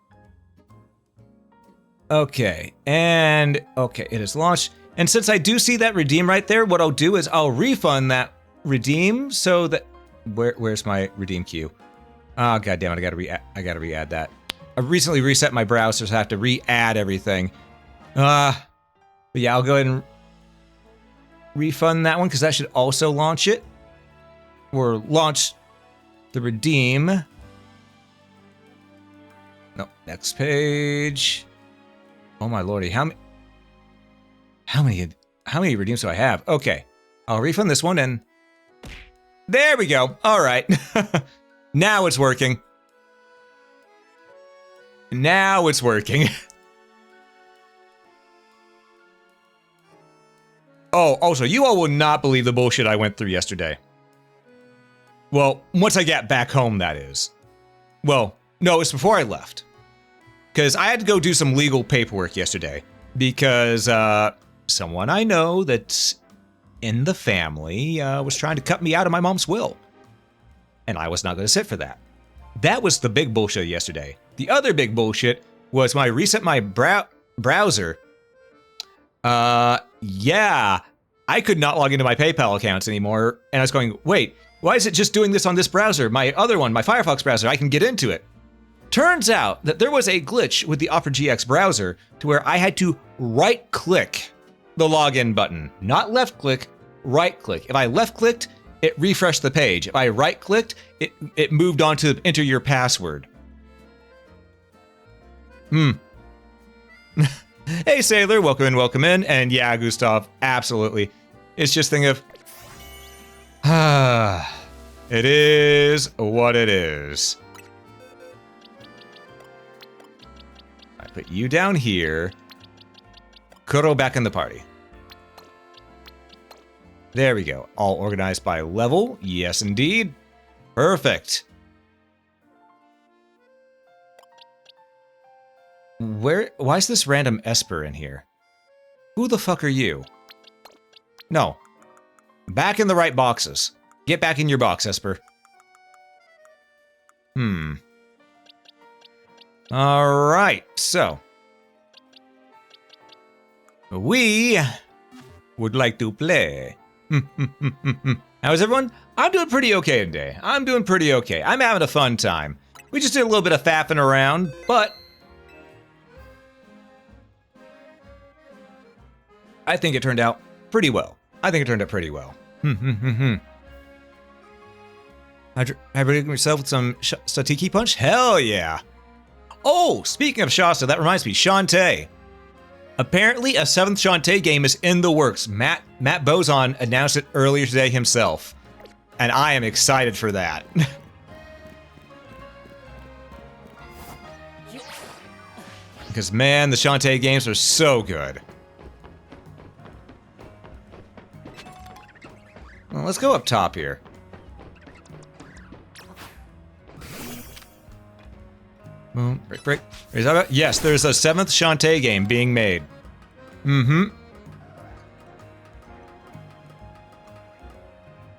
Okay. And okay, it is launched. And since I do see that redeem right there, what I'll do is I'll refund that redeem so that... Where's my redeem queue? Oh, god damn it, I gotta re-add that. I recently reset my browser, so I have to re-add everything. But yeah, I'll go ahead and refund that one, because that should also launch it. Or launch the redeem. No, next page. Oh my lordy, how many redeems do I have? Okay, I'll refund this one and there we go. All right, now it's working. Now it's working. Oh, also, you all will not believe the bullshit I went through yesterday. Well, once I got back home, that is. Well, no, it's before I left. Because I had to go do some legal paperwork yesterday. Because someone I know that's in the family was trying to cut me out of my mom's will. And I was not going to sit for that. That was the big bullshit yesterday. The other big bullshit was when I reset my browser. Yeah, I could not log into my PayPal accounts anymore. And I was going, wait, why is it just doing this on this browser? My other one, my Firefox browser, I can get into it. Turns out that there was a glitch with the Opera GX browser to where I had to right-click the login button. Not left-click, right-click. If I left-clicked, it refreshed the page. If I right-clicked, it moved on to enter your password. Hey, Sailor, welcome in. And yeah, Gustav, absolutely. It's just thing of, it is what it is. I put you down here. Kuro back in the party. There we go. All organized by level. Yes, indeed. Perfect. Why is this random Esper in here? Who the fuck are you? No. Back in the right boxes. Get back in your box, Esper. Alright, so. We would like to play. How's everyone? I'm doing pretty okay today. I'm doing pretty okay. I'm having a fun time. We just did a little bit of faffing around, but I think it turned out pretty well. Have you yourself with some Satiki Punch? Hell yeah. Oh, speaking of Shasta, that reminds me, Shantae. Apparently, a 7th Shantae game is in the works. Matt Bozon announced it earlier today himself. And I am excited for that. Because, man, the Shantae games are so good. Well, let's go up top here. Boom, break. Is that yes, there's a 7th Shantae game being made.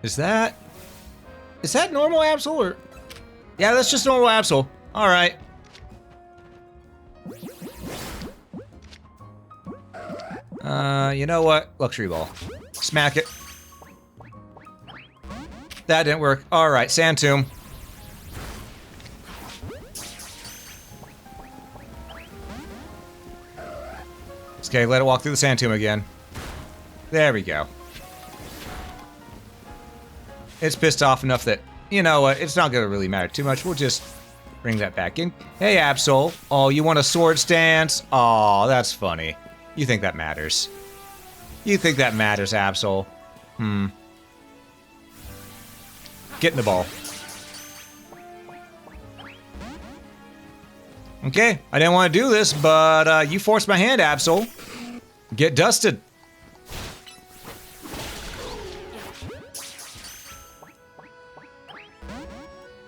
Is that normal Absol or? Yeah, that's just normal Absol. All right. You know what? Luxury ball. Smack it. That didn't work. All right, Sand Tomb. Okay, let it walk through the Sand Tomb again. There we go. It's pissed off enough that, you know what, it's not gonna really matter too much. We'll just bring that back in. Hey, Absol. Oh, you want a sword stance? Oh, that's funny. You think that matters. You think that matters, Absol. Get in the ball. Okay, I didn't want to do this, but you forced my hand, Absol. Get dusted.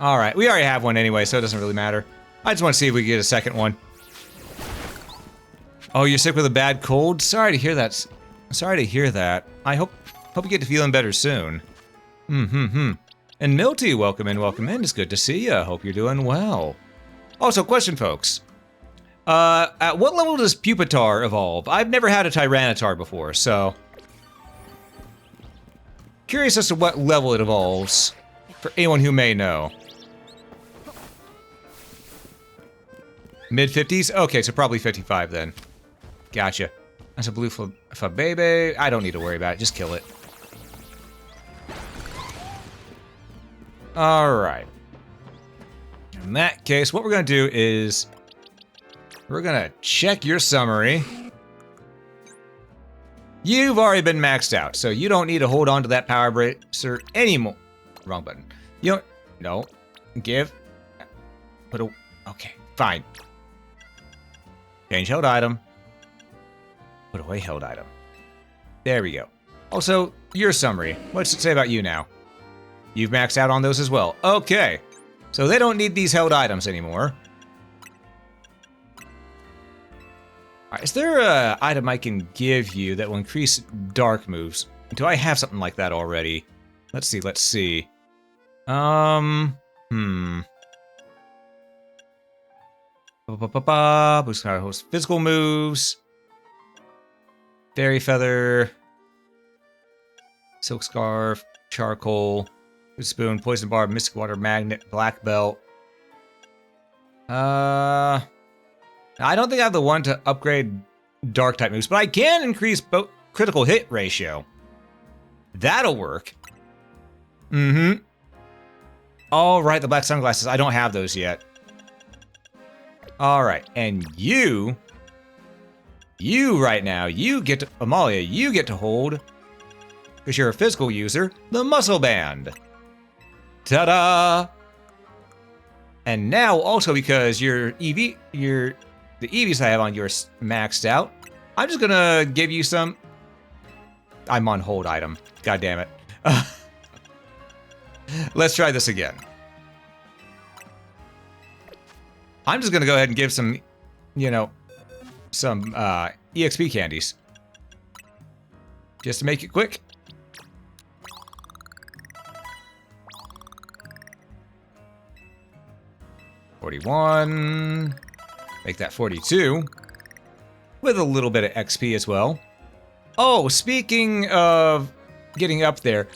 Alright, we already have one anyway, so it doesn't really matter. I just want to see if we can get a second one. Oh, you're sick with a bad cold? Sorry to hear that. Sorry to hear that. I hope you get to feeling better soon. And Milty, welcome in. It's good to see ya. Hope you're doing well. Also, question, folks. At what level does Pupitar evolve? I've never had a Tyranitar before, so curious as to what level it evolves, for anyone who may know. Mid-50s? Okay, so probably 55 then. Gotcha. That's a blue for baby. I don't need to worry about it, just kill it. Alright. In that case, what we're gonna do is we're gonna check your summary. You've already been maxed out, so you don't need to hold on to that power bracer anymore. Wrong button. You don't, no. Give. Okay, fine. Change held item. Put away held item. There we go. Also, your summary. What's it say about you now? You've maxed out on those as well. Okay. So they don't need these held items anymore. Alright, is there an item I can give you that will increase dark moves? Do I have something like that already? Let's see, let's see. Boost host physical moves. Fairy feather. Silk scarf. Charcoal. Spoon. Poison barb. Mystic water. Magnet. Black belt. I don't think I have the one to upgrade dark type moves, but I can increase critical hit ratio. That'll work. All right, the black sunglasses. I don't have those yet. All right, and you right now, you get to, Amalia, you get to hold, because you're a physical user, the muscle band. Ta-da! And now, also because the EVs I have on yours maxed out, I'm just gonna give you some. I'm on hold item. God damn it. Let's try this again. I'm just gonna go ahead and give some, some EXP candies. Just to make it quick. $41. Make that 42. With a little bit of XP as well. Oh, speaking of getting up there.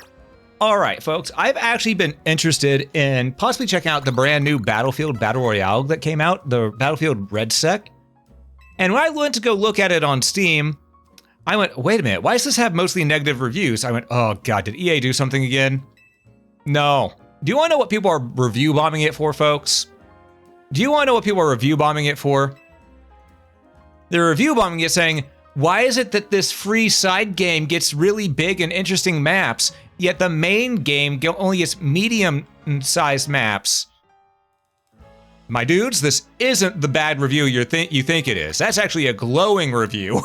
Alright, folks, I've actually been interested in possibly checking out the brand new Battlefield Battle Royale that came out, the Battlefield Red Sec. And when I went to go look at it on Steam, I went, wait a minute, why does this have mostly negative reviews? I went, oh god, did EA do something again? No. Do you want to know what people are review bombing it for, folks? Do you want to know what people are review bombing it for? They're review bombing it saying, why is it that this free side game gets really big and interesting maps, yet the main game only gets medium-sized maps? My dudes, this isn't the bad review you think it is. That's actually a glowing review.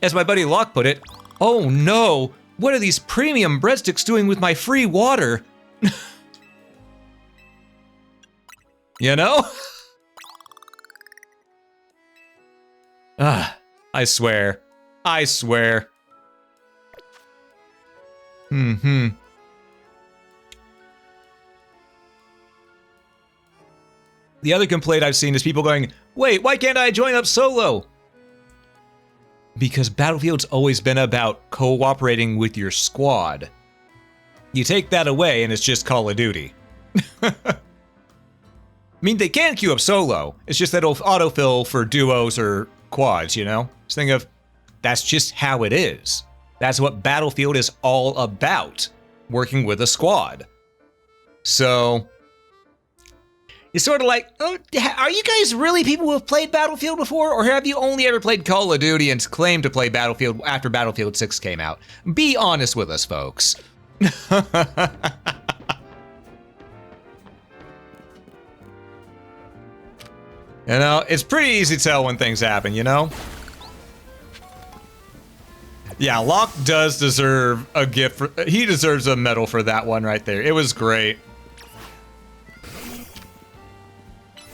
As my buddy Locke put it, oh no, what are these premium breadsticks doing with my free water? You know? I swear. I swear. The other complaint I've seen is people going, wait, why can't I join up solo? Because Battlefield's always been about cooperating with your squad. You take that away and it's just Call of Duty. I mean, they can queue up solo. It's just that it'll autofill for duos or quads, you know? Just think of, that's just how it is. That's what Battlefield is all about. Working with a squad. So, it's sort of like, oh, are you guys really people who have played Battlefield before? Or have you only ever played Call of Duty and claimed to play Battlefield after Battlefield 6 came out? Be honest with us, folks. You know, it's pretty easy to tell when things happen, you know? Yeah, Locke does deserve a gift. He deserves a medal for that one right there. It was great.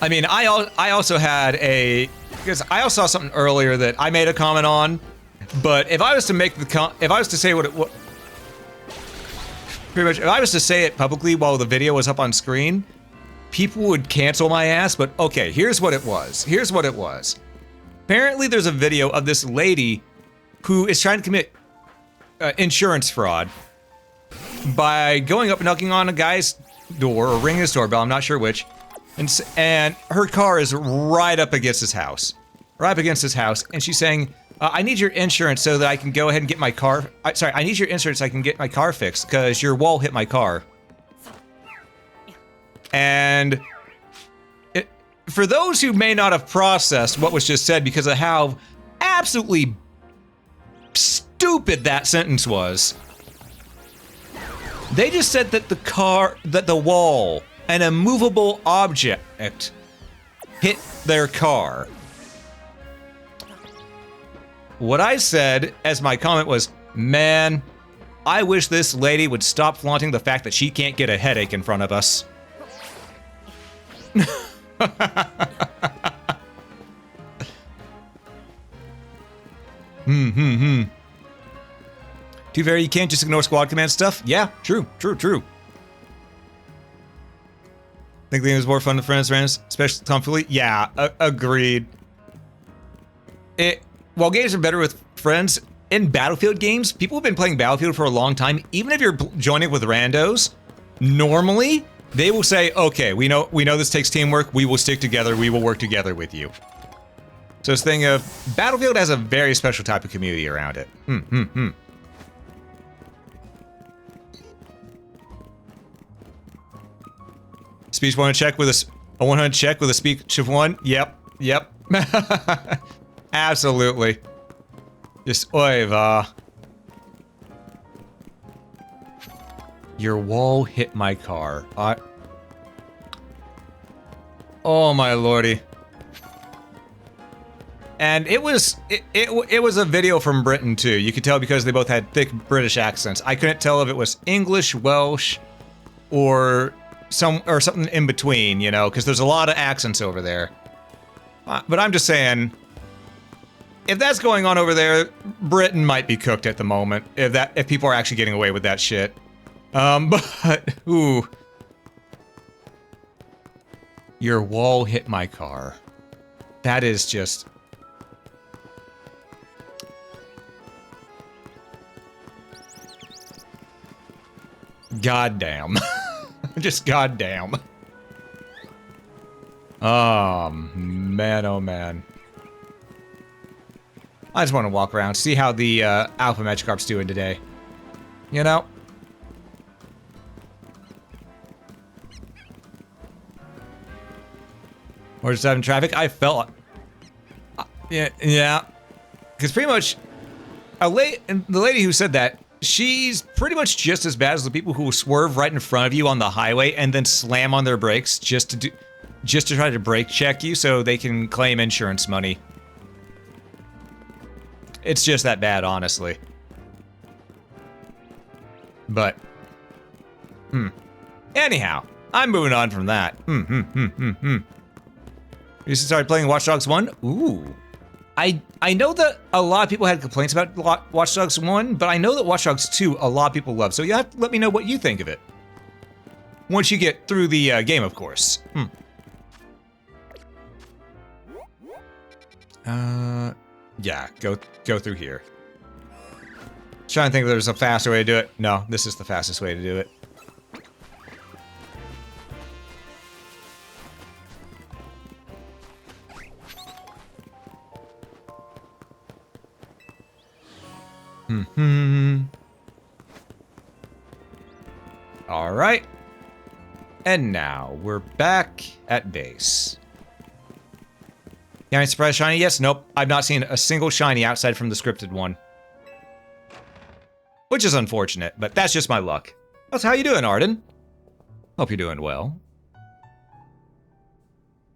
I mean, I also had a... Because I also saw something earlier that I made a comment on. But if I was to make the... If I was to say what... Pretty much, if I was to say it publicly while the video was up on screen... People would cancel my ass, but okay, here's what it was. Here's what it was. Apparently there's a video of this lady who is trying to commit insurance fraud by going up and knocking on a guy's door or ringing his doorbell, I'm not sure which, and her car is right up against his house. Right up against his house, and she's saying, I need your insurance so that I can go ahead and get my car, I need your insurance so I can get my car fixed, because your wall hit my car. And for those who may not have processed what was just said because of how absolutely stupid that sentence was, they just said that the wall, an immovable object, hit their car. What I said as my comment was, man, I wish this lady would stop flaunting the fact that she can't get a headache in front of us. Too very, you can't just ignore squad command stuff? Yeah, true. Think the game is more fun with friends, especially comfortably? Yeah, agreed. While games are better with friends, in Battlefield games, people have been playing Battlefield for a long time. Even if you're joining with randos, normally they will say, okay, we know this takes teamwork, we will stick together, we will work together with you. So this thing of Battlefield has a very special type of community around it. Speech 1 check with a 100 check with a speech of 1. Yep. Absolutely. Just oiva. Your wall hit my car. Oh my lordy. And it was a video from Britain too. You could tell because they both had thick British accents. I couldn't tell if it was English, Welsh, or something in between, you know, because there's a lot of accents over there. But I'm just saying, if that's going on over there, Britain might be cooked at the moment. If people are actually getting away with that shit. But ooh, your wall hit my car. That is just. Goddamn. Just goddamn. Oh, man, oh, man. I just want to walk around, see how the Alpha Magikarp's doing today. You know? We're just having traffic. I felt... yeah. Because pretty much... the lady who said that, she's pretty much just as bad as the people who swerve right in front of you on the highway and then slam on their brakes just to try to brake check you so they can claim insurance money. It's just that bad, honestly. But, anyhow, I'm moving on from that. You started playing Watch Dogs 1? Ooh. I know that a lot of people had complaints about Watch Dogs 1, but I know that Watch Dogs 2 a lot of people love, so you have to let me know what you think of it. Once you get through the game, of course. Yeah, go through here. Trying to think if there's a faster way to do it. No, this is the fastest way to do it. All right. And now we're back at base. Yeah, any surprise shiny? Yes, nope. I've not seen a single shiny outside from the scripted one. Which is unfortunate, but that's just my luck. That's how you doing, Arden? Hope you're doing well.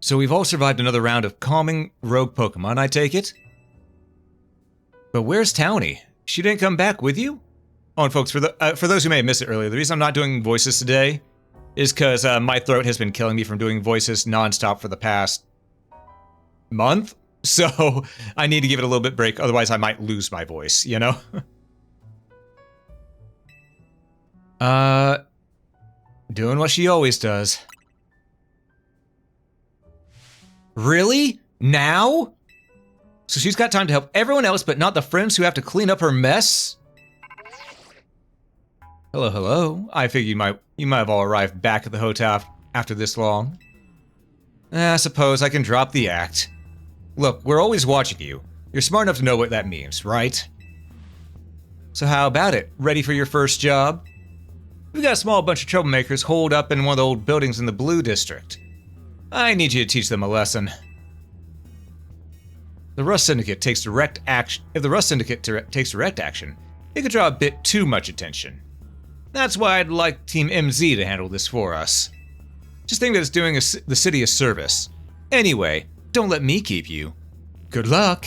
So we've all survived another round of calming rogue Pokemon, I take it? But where's Townie? She didn't come back with you? Oh, and folks, for those who may have missed it earlier, the reason I'm not doing voices today is because my throat has been killing me from doing voices nonstop for the past month. So I need to give it a little bit break, otherwise I might lose my voice, you know? Doing what she always does. Really? Now? So she's got time to help everyone else, but not the friends who have to clean up her mess? Hello, hello. I figure you might have all arrived back at the hotel after this long. I suppose I can drop the act. Look, we're always watching you. You're smart enough to know what that means, right? So how about it? Ready for your first job? We've got a small bunch of troublemakers holed up in one of the old buildings in the Blue District. I need you to teach them a lesson. The Rust Syndicate takes direct action. If the Rust Syndicate takes direct action, it could draw a bit too much attention. That's why I'd like Team MZ to handle this for us. Just think that it's doing the city a service. Anyway, don't let me keep you. Good luck.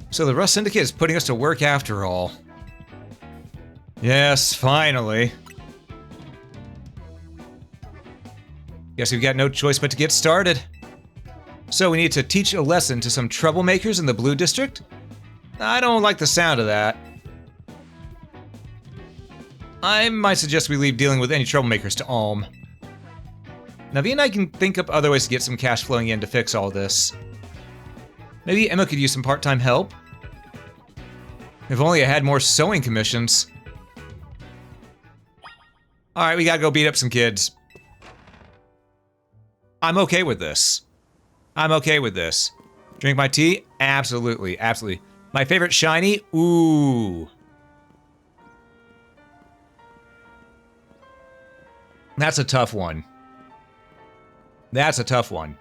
So the Rust Syndicate is putting us to work after all. Yes, finally. Guess we've got no choice but to get started. So we need to teach a lesson to some troublemakers in the Blue District? I don't like the sound of that. I might suggest we leave dealing with any troublemakers to Alm. Navi and I can think up other ways to get some cash flowing in to fix all this. Maybe Emma could use some part-time help? If only I had more sewing commissions. Alright, we gotta go beat up some kids. I'm okay with this. I'm okay with this. Drink my tea? Absolutely, absolutely. My favorite shiny? Ooh. That's a tough one. That's a tough one.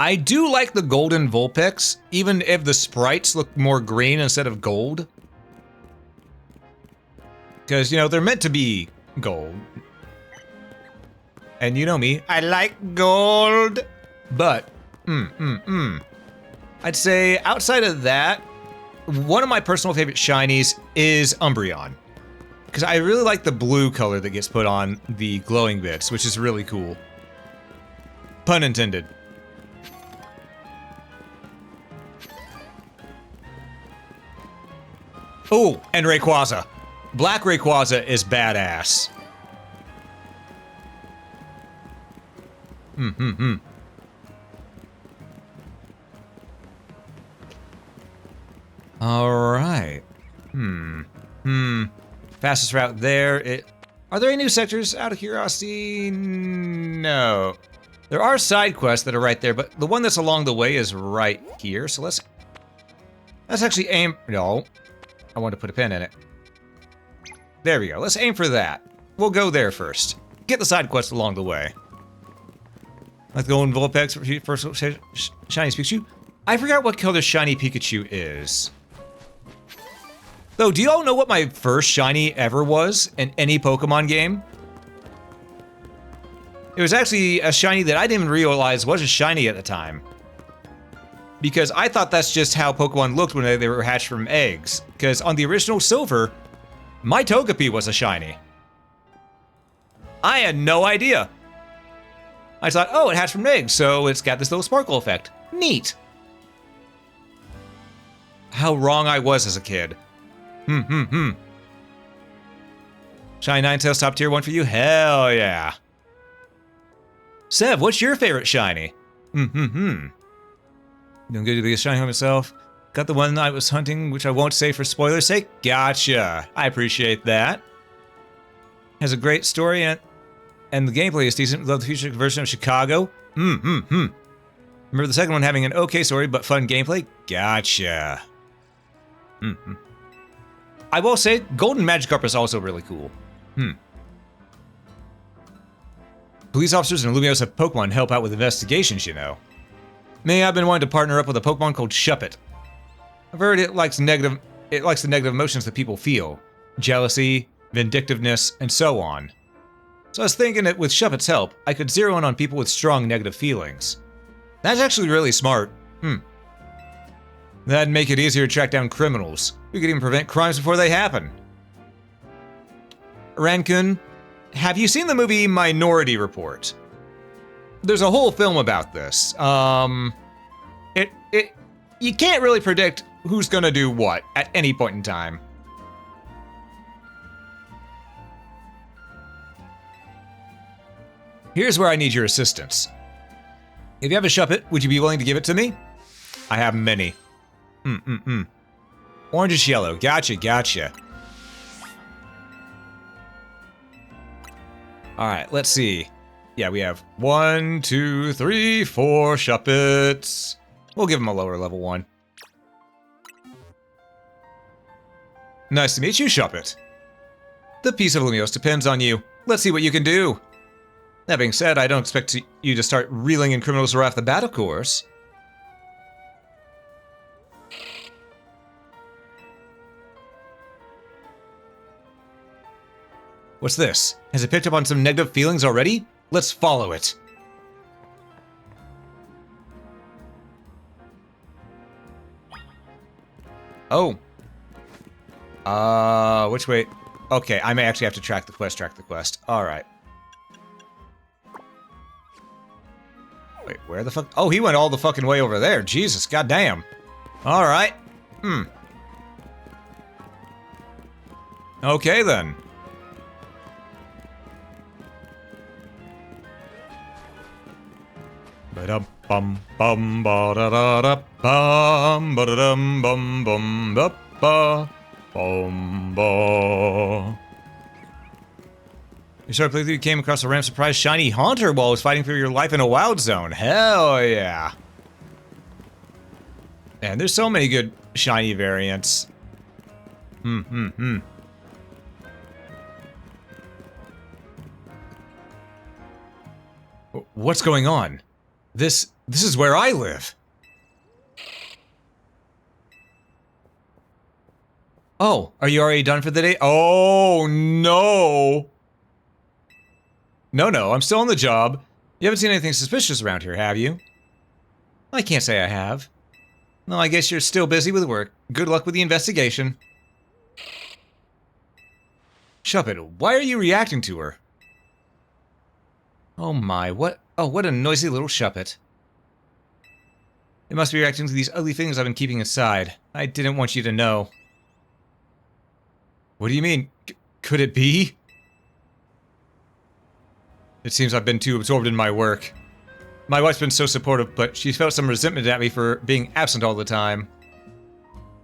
I do like the golden Vulpix, even if the sprites look more green instead of gold. Because, you know, they're meant to be gold. And you know me, I like gold. But, I'd say outside of that, one of my personal favorite shinies is Umbreon. Because I really like the blue color that gets put on the glowing bits, which is really cool. Pun intended. Oh, and Rayquaza. Black Rayquaza is badass. Alright. Fastest route there. Are there any new sectors out of curiosity? No. There are side quests that are right there, but the one that's along the way is right here. So let's actually aim. No. I want to put a pin in it. There we go. Let's aim for that. We'll go there first. Get the side quest along the way. Like the golden Vulpix, first shiny Pikachu. I forgot what color shiny Pikachu is. Though, do you all know what my first shiny ever was in any Pokemon game? It was actually a shiny that I didn't even realize was a shiny at the time. Because I thought that's just how Pokemon looked when they were hatched from eggs. Because on the original Silver, my Togepi was a shiny. I had no idea. I thought, oh, it hatched from eggs, so it's got this little sparkle effect. Neat. How wrong I was as a kid. Shiny Ninetales top tier 1 for you? Hell yeah. Sev, what's your favorite shiny? Don't go to the biggest shiny home itself. Got the one I was hunting, which I won't say for spoiler's sake. Gotcha. I appreciate that. Has a great story and the gameplay is decent. Love the future version of Chicago. Remember the second one having an okay story but fun gameplay? Gotcha. I will say, Golden Magikarp is also really cool. Police officers and Lumiose have Pokemon help out with investigations, you know. Me, I've been wanting to partner up with a Pokemon called Shuppet. I've heard it likes the negative emotions that people feel. Jealousy, vindictiveness, and so on. So I was thinking that with Shuppet's help, I could zero in on people with strong negative feelings. That's actually really smart. That'd make it easier to track down criminals. We could even prevent crimes before they happen. Rankun, have you seen the movie Minority Report? There's a whole film about this. You can't really predict who's gonna do what at any point in time. Here's where I need your assistance. If you have a Shuppet, would you be willing to give it to me? I have many. Orangish yellow. Gotcha. Alright, let's see. Yeah, we have 1, 2, 3, 4 Shuppets. We'll give him a lower level one. Nice to meet you, Shuppet. The peace of Lumiose depends on you. Let's see what you can do. That being said, I don't expect you to start reeling in criminals right off the bat, of course. What's this? Has it picked up on some negative feelings already? Let's follow it. Oh. Which way? Okay, I may actually have to track the quest. Alright. Wait, where the fuck? Oh, he went all the fucking way over there. Jesus, goddamn. Alright. Okay, then. Ba-dum bum ba da da da bum ba da dum bum bum ba ba bum ba. You started playing through, you came across a random surprise shiny Haunter while it was fighting for your life in a wild zone. Hell yeah. And there's so many good shiny variants. What's going on? This is where I live. Oh, are you already done for the day? Oh, no. No, I'm still on the job. You haven't seen anything suspicious around here, have you? I can't say I have. No, I guess you're still busy with work. Good luck with the investigation. Shuppet, why are you reacting to her? Oh my, what a noisy little Shuppet. It must be reacting to these ugly things I've been keeping inside. I didn't want you to know. What do you mean? Could it be? It seems I've been too absorbed in my work. My wife's been so supportive, but she's felt some resentment at me for being absent all the time.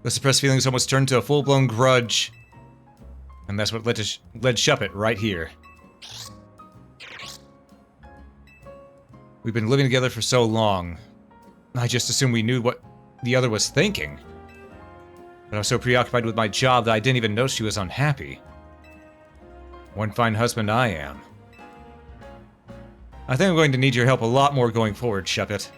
The suppressed feelings almost turned to a full-blown grudge. And that's what led Shuppet right here. We've been living together for so long. I just assumed we knew what the other was thinking. But I was so preoccupied with my job that I didn't even notice she was unhappy. One fine husband I am. I think I'm going to need your help a lot more going forward, Shuppet.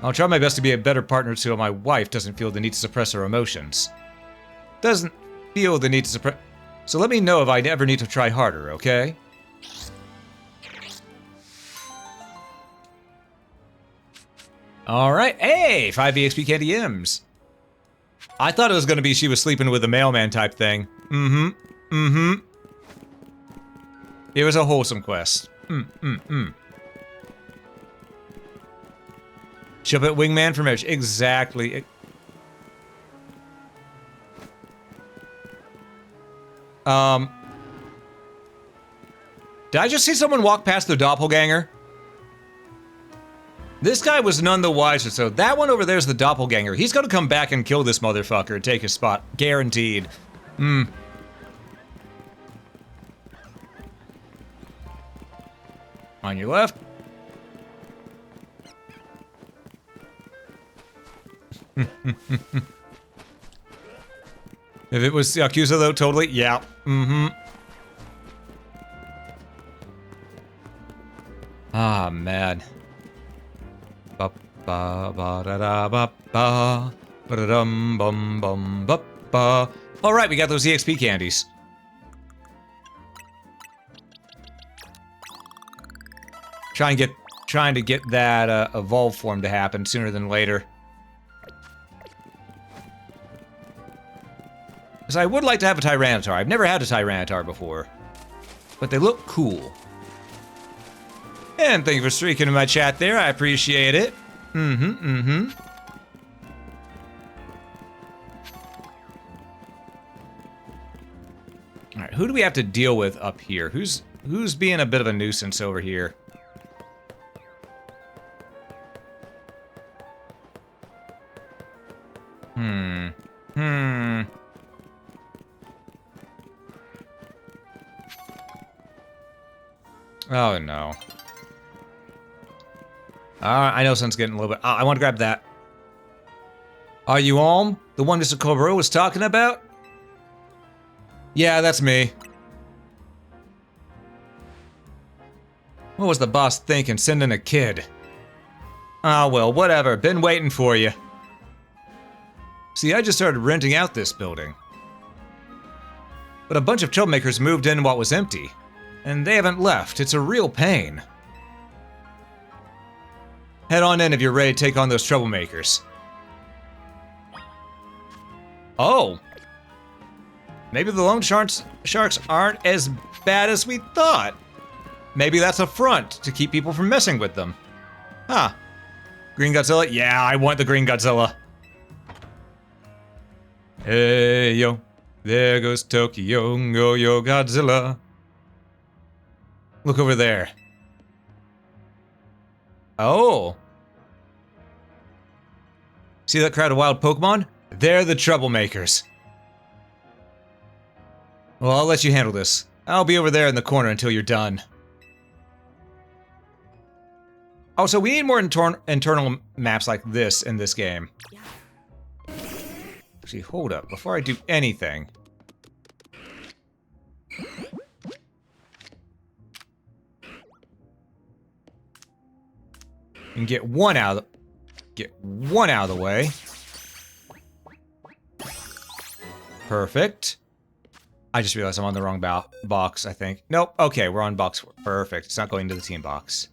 I'll try my best to be a better partner so my wife doesn't feel the need to suppress her emotions. Doesn't feel the need to suppress... So let me know if I ever need to try harder, okay? Alright, hey! 5 EXP Candy M's. I thought it was gonna be she was sleeping with a mailman type thing. It was a wholesome quest. Shuppet wingman for marriage. Exactly. Did I just see someone walk past the doppelganger? This guy was none the wiser, so that one over there's the doppelganger. He's gonna come back and kill this motherfucker and take his spot. Guaranteed. On your left. If it was Yakuza though, totally, yeah. Ah, man. Ba ba ba da da ba ba ba da dum bum bum ba ba. All right, we got those EXP candies. Trying to get that evolve form to happen sooner than later. Because I would like to have a Tyranitar. I've never had a Tyranitar before, but they look cool. And thank you for streaking in my chat there. I appreciate it. Alright, who do we have to deal with up here? Who's being a bit of a nuisance over here? Oh no. I know sun's getting a little bit... I want to grab that. Are you on? The one Mr. Cobra was talking about? Yeah, that's me. What was the boss thinking, sending a kid? Ah, well, whatever. Been waiting for you. See, I just started renting out this building. But a bunch of troublemakers moved in what was empty. And they haven't left. It's a real pain. Head on in if you're ready to take on those troublemakers. Oh! Maybe the loan sharks aren't as bad as we thought. Maybe that's a front to keep people from messing with them. Huh. Green Godzilla? Yeah, I want the Green Godzilla. Hey, yo. There goes Tokyo, yo, Godzilla. Look over there. Oh. See that crowd of wild Pokemon? They're the troublemakers. Well, I'll let you handle this. I'll be over there in the corner until you're done. Also, we need more internal maps like this in this game. Actually, hold up. Before I do anything. And get one out of the way. Perfect. I just realized I'm on the wrong box, I think. Nope. Okay, we're on box 4. Perfect. It's not going to the team box.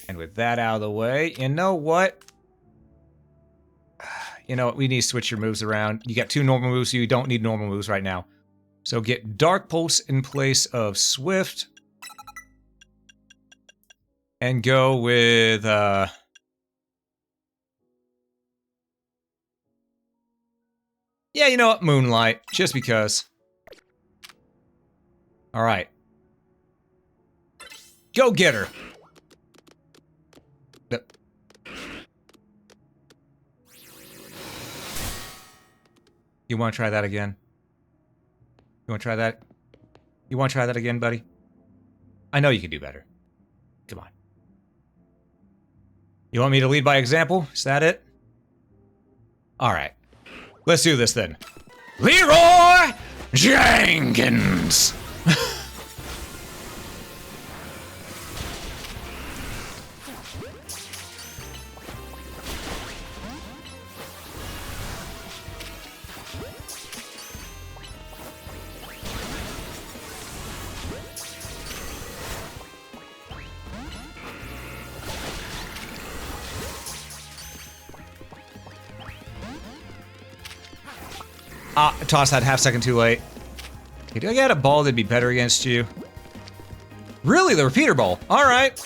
And with that out of the way, you know what? You know what? We need to switch your moves around. You got 2 normal moves, so you don't need normal moves right now. So get Dark Pulse in place of Swift. And go with, yeah, you know what? Moonlight. Just because. Alright. Go get her! You want to try that again? You want to try that? You want to try that again, buddy? I know you can do better. Come on. You want me to lead by example? Is that it? Alright. Let's do this then. Leroy Jenkins! Toss that half second too late. Okay, do I get a ball that'd be better against you? Really? The repeater ball? Alright.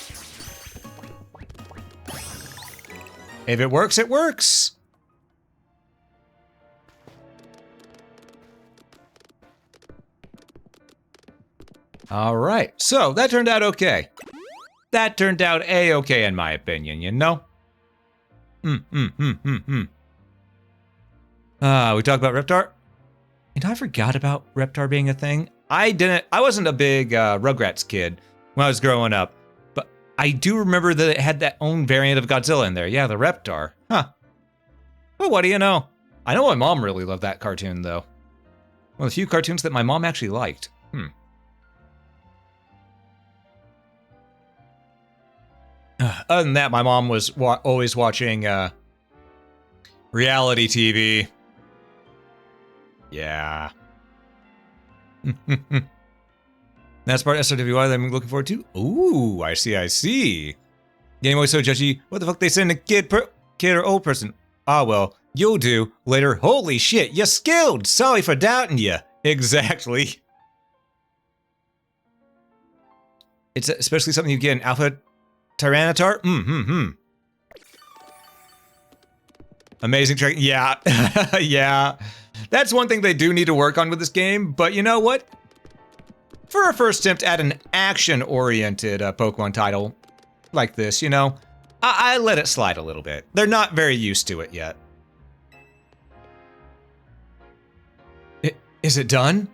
If it works, it works. Alright, so that turned out okay. That turned out A-okay in my opinion, you know? We talked about Reptar. And I forgot about Reptar being a thing. I wasn't a big Rugrats kid when I was growing up. But I do remember that it had that own variant of Godzilla in there. Yeah, the Reptar. Huh. Well, what do you know? I know my mom really loved that cartoon, though. One of the few cartoons that my mom actually liked. Other than that, my mom was always watching reality TV. Yeah. That's part of SRWI that I'm looking forward to. Ooh, I see. Game Boy so judgy. What the fuck they send a kid or old person? Ah, well, you'll do later. Holy shit, you're skilled. Sorry for doubting you. Exactly. It's especially something you get in Alpha Tyranitar. Amazing trick. Yeah. Yeah. That's one thing they do need to work on with this game, but you know what? For a first attempt at an action-oriented Pokemon title like this, you know, I let it slide a little bit. They're not very used to it yet. Is it done?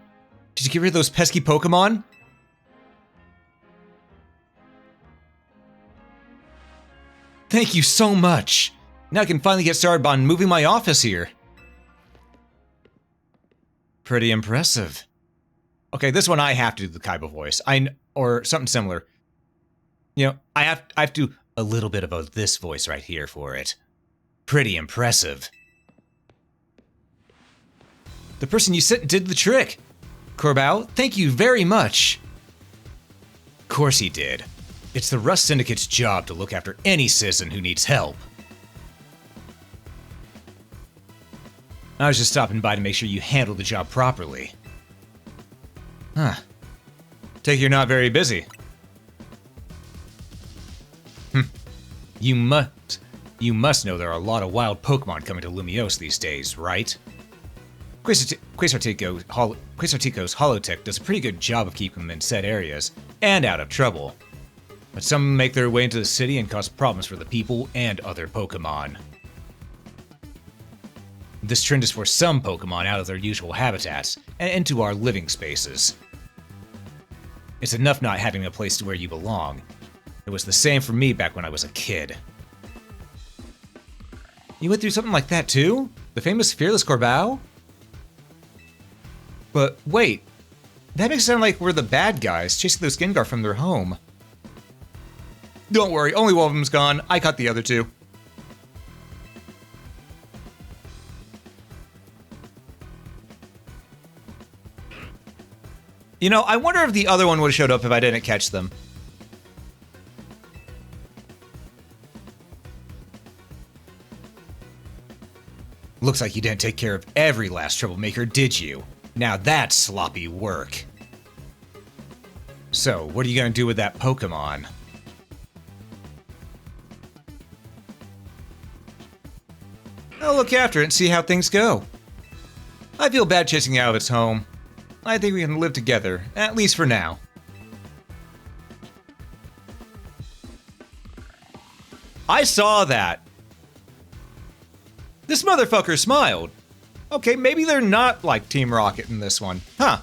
Did you get rid of those pesky Pokemon? Thank you so much. Now I can finally get started on moving my office here. Pretty impressive. Okay, this one I have to do the Kaiba voice. Or something similar. You know, I have to do a little bit of this voice right here for it. Pretty impressive. The person you sent did the trick. Corbao, thank you very much. Of course he did. It's the Rust Syndicate's job to look after any citizen who needs help. I was just stopping by to make sure you handled the job properly. Huh. Take you're not very busy. You must know there are a lot of wild Pokemon coming to Lumiose these days, right? Quasartico's Holotech does a pretty good job of keeping them in said areas, and out of trouble. But some make their way into the city and cause problems for the people and other Pokemon. This trend is for some Pokemon out of their usual habitats, and into our living spaces. It's enough not having a place to where you belong. It was the same for me back when I was a kid. You went through something like that too? The famous Fearless Corbao? But wait, that makes it sound like we're the bad guys chasing those Gengar from their home. Don't worry, only one of them's gone. I caught the other two. You know, I wonder if the other one would have showed up if I didn't catch them. Looks like you didn't take care of every last troublemaker, did you? Now that's sloppy work. So, what are you gonna do with that Pokemon? I'll look after it and see how things go. I feel bad chasing it out of its home. I think we can live together, at least for now. I saw that. This motherfucker smiled. Okay, maybe they're not like Team Rocket in this one. Huh.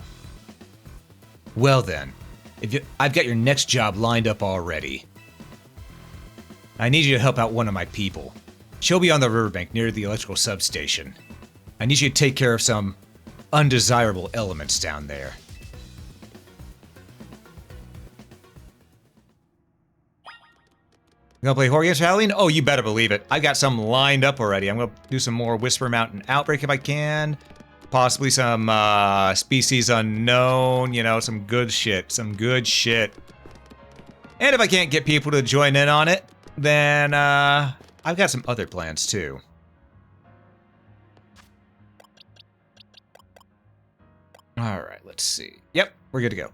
Well then, I've got your next job lined up already. I need you to help out one of my people. She'll be on the riverbank near the electrical substation. I need you to take care of some undesirable elements down there. You gonna play horror games for Halloween? Oh, you better believe it. I got some lined up already. I'm gonna do some more Whisper Mountain Outbreak if I can. Possibly some Species Unknown, you know, some good shit. Some good shit. And if I can't get people to join in on it, then I've got some other plans too. Alright, let's see. Yep, we're good to go.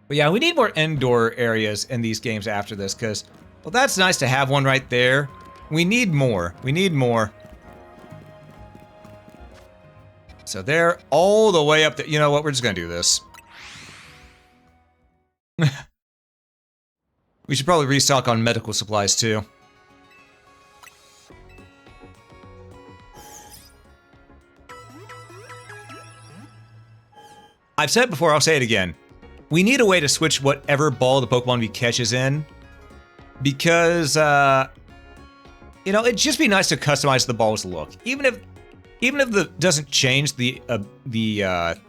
But yeah, we need more indoor areas in these games after this, because, well, that's nice to have one right there. We need more. We need more. So they're all the way up there. You know what? We're just going to do this. We should probably restock on medical supplies, too. I've said it before, I'll say it again. We need a way to switch whatever ball the Pokemon we catch is in. Because, you know, it'd just be nice to customize the ball's look. Even if it doesn't change the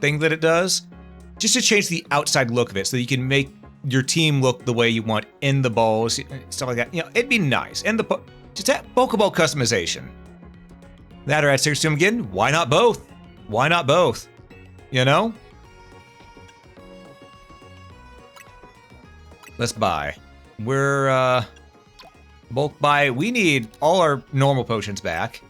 thing that it does, just to change the outside look of it so you can make your team look the way you want in the balls, stuff like that. You know, it'd be nice. And just that Pokeball customization. That or add stickers to them again? Why not both? Why not both? You know? Let's buy. We're, bulk buy. We need all our normal potions back.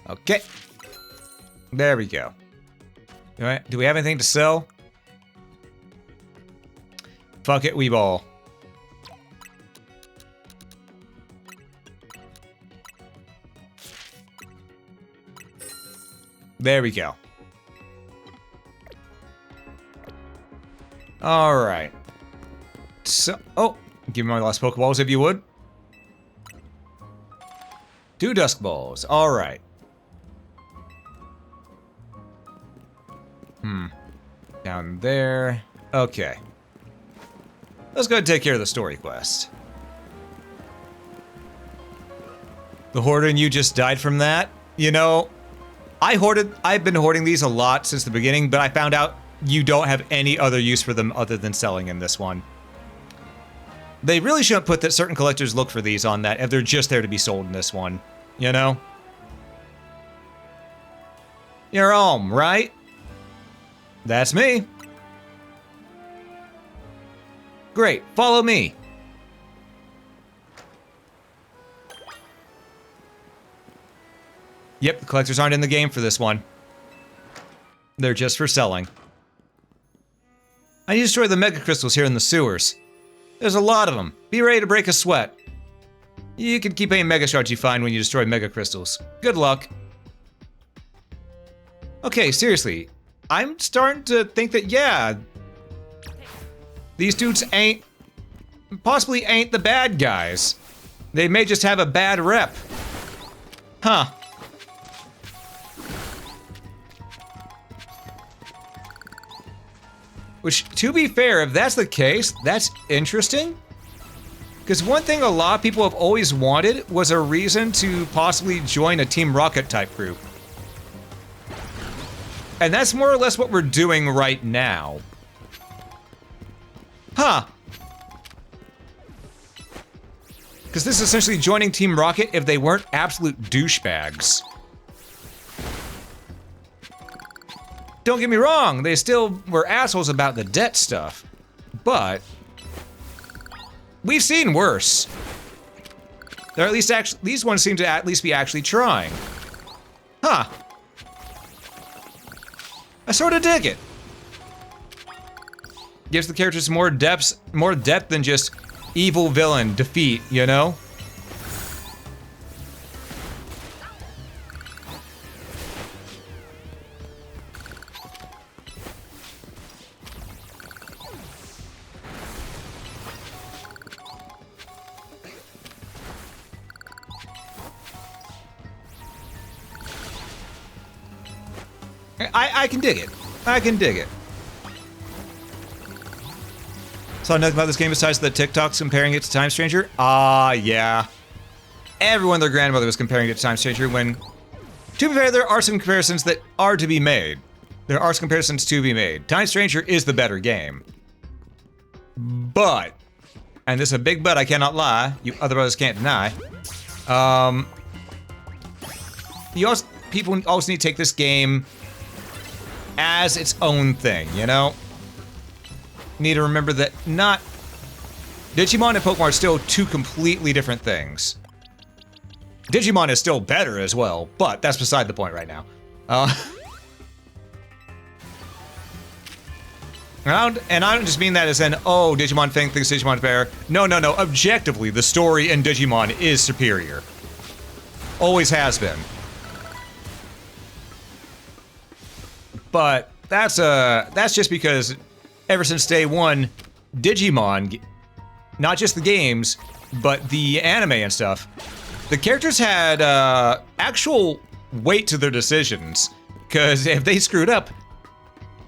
Okay. There we go. Do we have anything to sell? Fuck it, we ball. There we go. Alright. So, oh, give me my last Pokeballs if you would. 2 Dusk Balls, alright. Down there. Okay. Let's go ahead and take care of the story quest. The hoarder and you just died from that? You know, I've been hoarding these a lot since the beginning, but I found out you don't have any other use for them other than selling in this one. They really shouldn't put that certain collectors look for these on that if they're just there to be sold in this one. You know? You're home, right? That's me. Great, follow me. Yep, the collectors aren't in the game for this one. They're just for selling. I need to destroy the mega crystals here in the sewers. There's a lot of them. Be ready to break a sweat. You can keep any mega shards you find when you destroy mega crystals. Good luck. Okay, seriously. I'm starting to think that, yeah, these dudes possibly ain't the bad guys. They may just have a bad rep. Huh. Which, to be fair, if that's the case, that's interesting. Because one thing a lot of people have always wanted was a reason to possibly join a Team Rocket type group. And that's more or less what we're doing right now. Huh. Because this is essentially joining Team Rocket if they weren't absolute douchebags. Don't get me wrong, they still were assholes about the debt stuff. But we've seen worse. They're at least these ones seem to at least be actually trying. Huh. I sort of dig it. Gives the characters more depth than just evil villain defeat, you know? I can dig it. I can dig it. Saw nothing about this game besides the TikToks comparing it to Time Stranger? Ah, yeah. Everyone and their grandmother was comparing it to Time Stranger when, to be fair, there are some comparisons that are to be made. There are some comparisons to be made. Time Stranger is the better game. But, and this is a big but I cannot lie, you other brothers can't deny, people also need to take this game as its own thing, you know? You need to remember that Digimon and Pokemon are still two completely different things. Digimon is still better as well, but that's beside the point right now. And I don't just mean that as in, oh, Digimon thinks Digimon's better. No, no, no. Objectively, the story in Digimon is superior. Always has been. But that's just because ever since day one, Digimon, not just the games, but the anime and stuff, the characters had actual weight to their decisions. Because if they screwed up,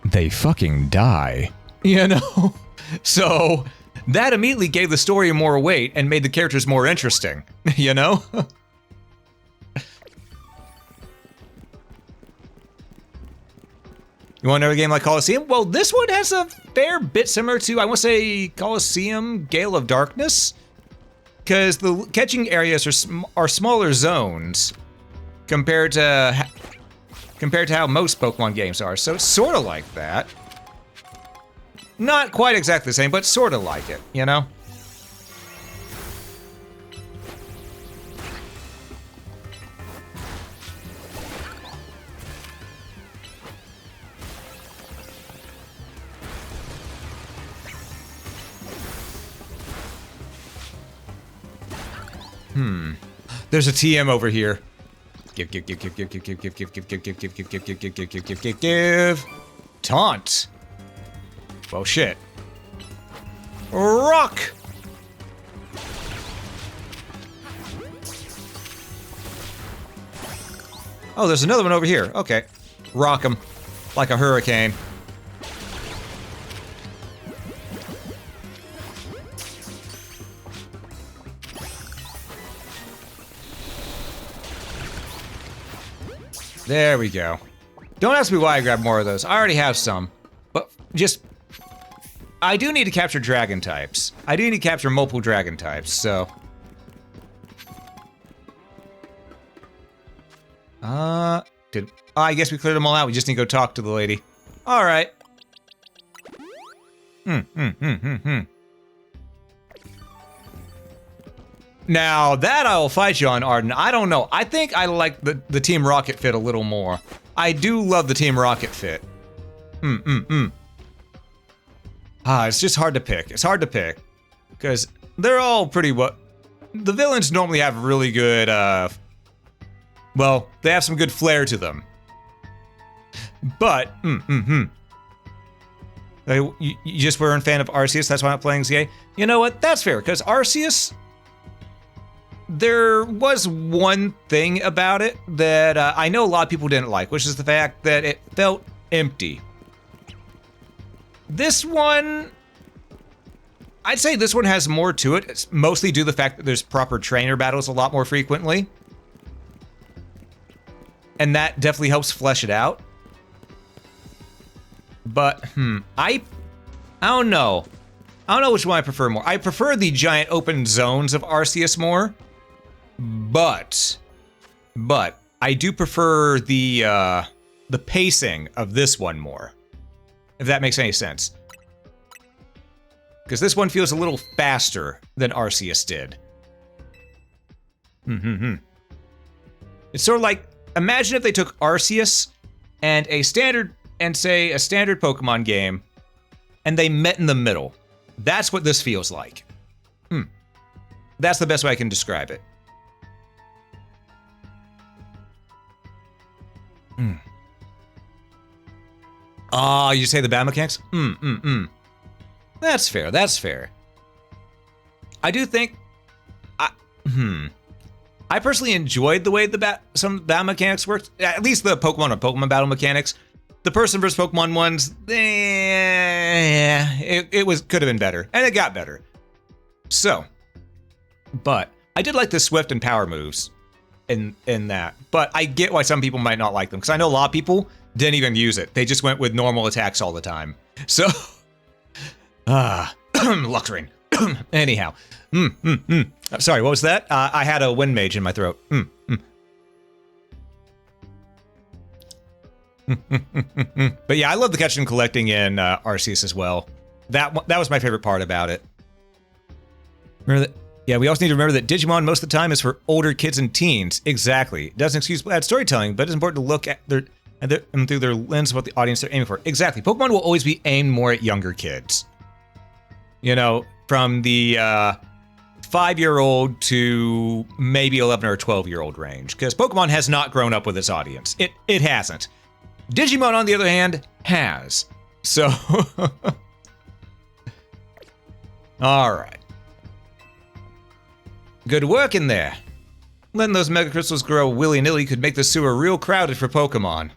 they fucking die. You know? So that immediately gave the story more weight and made the characters more interesting. You know? You want another game like Colosseum? Well, this one has a fair bit similar to, I want to say, Colosseum Gale of Darkness. Because the catching areas are smaller zones compared to how most Pokemon games are. So it's sort of like that. Not quite exactly the same, but sort of like it, you know? There's a TM over here. Give. Taunt. Well, shit. Rock. Oh, there's another one over here. Okay. Rock him. Like a hurricane. There we go. Don't ask me why I grabbed more of those. I already have some. But just... I do need to capture dragon types. I do need to capture multiple dragon types, so... I guess we cleared them all out. We just need to go talk to the lady. Alright. Now, that I will fight you on, Arden. I don't know. I think I like the Team Rocket fit a little more. I do love the Team Rocket fit. It's just hard to pick. It's hard to pick. Because they're all pretty what... The villains normally have really good, well, they have some good flair to them. But, you just weren't a fan of Arceus, that's why I'm not playing ZA? You know what, that's fair, because Arceus... There was one thing about it that I know a lot of people didn't like, which is the fact that it felt empty. This one... I'd say this one has more to it. It's mostly due to the fact that there's proper trainer battles a lot more frequently. And that definitely helps flesh it out. But, I don't know. I don't know which one I prefer more. I prefer the giant open zones of Arceus more. But I do prefer the pacing of this one more. If that makes any sense. Because this one feels a little faster than Arceus did. It's sort of like, imagine if they took Arceus and say a standard Pokemon game, and they met in the middle. That's what this feels like. That's the best way I can describe it. You say the battle mechanics? That's fair, that's fair. I do think... I personally enjoyed the way some battle mechanics worked. At least the Pokemon battle mechanics. The person versus Pokemon ones, it could have been better, and it got better. So, but I did like the Swift and Power moves in that. But I get why some people might not like them, because I know a lot of people didn't even use it. They just went with normal attacks all the time. So, Luxrain. Anyhow, sorry, what was that? I had a wind mage in my throat. But yeah, I love the catching and collecting in Arceus as well. That was my favorite part about it. Remember that? Yeah, we also need to remember that Digimon most of the time is for older kids and teens. Exactly. It doesn't excuse bad storytelling, but it's important to look at them through their lens of what the audience they're aiming for. Exactly. Pokemon will always be aimed more at younger kids. You know, from the 5-year-old to maybe 11 or 12-year-old range, because Pokemon has not grown up with its audience. It hasn't. Digimon, on the other hand, has. So, all right. Good work in there. Letting those Mega Crystals grow willy-nilly could make the sewer real crowded for Pokemon.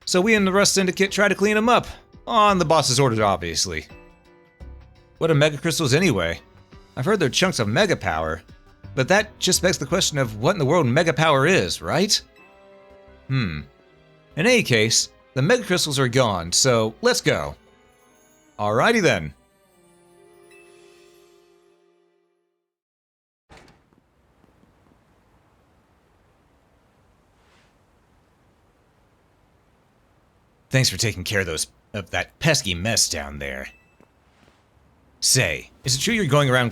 So we and the Rust Syndicate try to clean them up. On the boss's orders, obviously. What are Mega Crystals anyway? I've heard they're chunks of Mega Power, but that just begs the question of what in the world Mega Power is, right? In any case, the Mega Crystals are gone, so let's go. Alrighty then. Thanks for taking care of that pesky mess down there. Say, is it true you're going around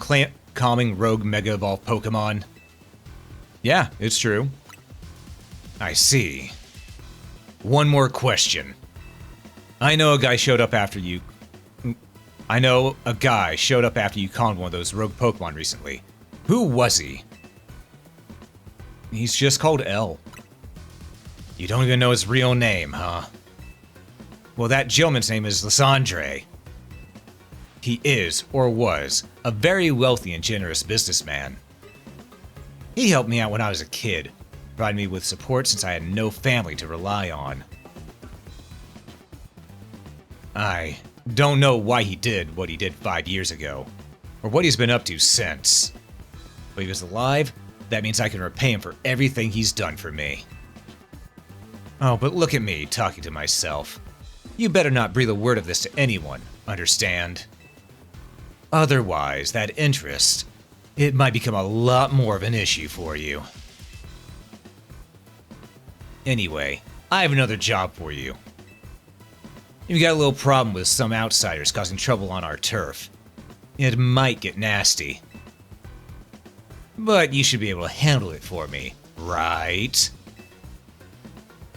calming rogue Mega Evolved Pokemon? Yeah, it's true. I see. One more question. I know a guy showed up after you calmed one of those rogue Pokemon recently. Who was he? He's just called L. You don't even know his real name, huh? Well, that gentleman's name is Lysandre. He is, or was, a very wealthy and generous businessman. He helped me out when I was a kid, provided me with support since I had no family to rely on. I don't know why he did what he did 5 years ago, or what he's been up to since. But he was alive, that means I can repay him for everything he's done for me. Oh, but look at me, talking to myself. You better not breathe a word of this to anyone, understand? Otherwise, that interest, it might become a lot more of an issue for you. Anyway, I have another job for you. You've got a little problem with some outsiders causing trouble on our turf. It might get nasty. But you should be able to handle it for me, right?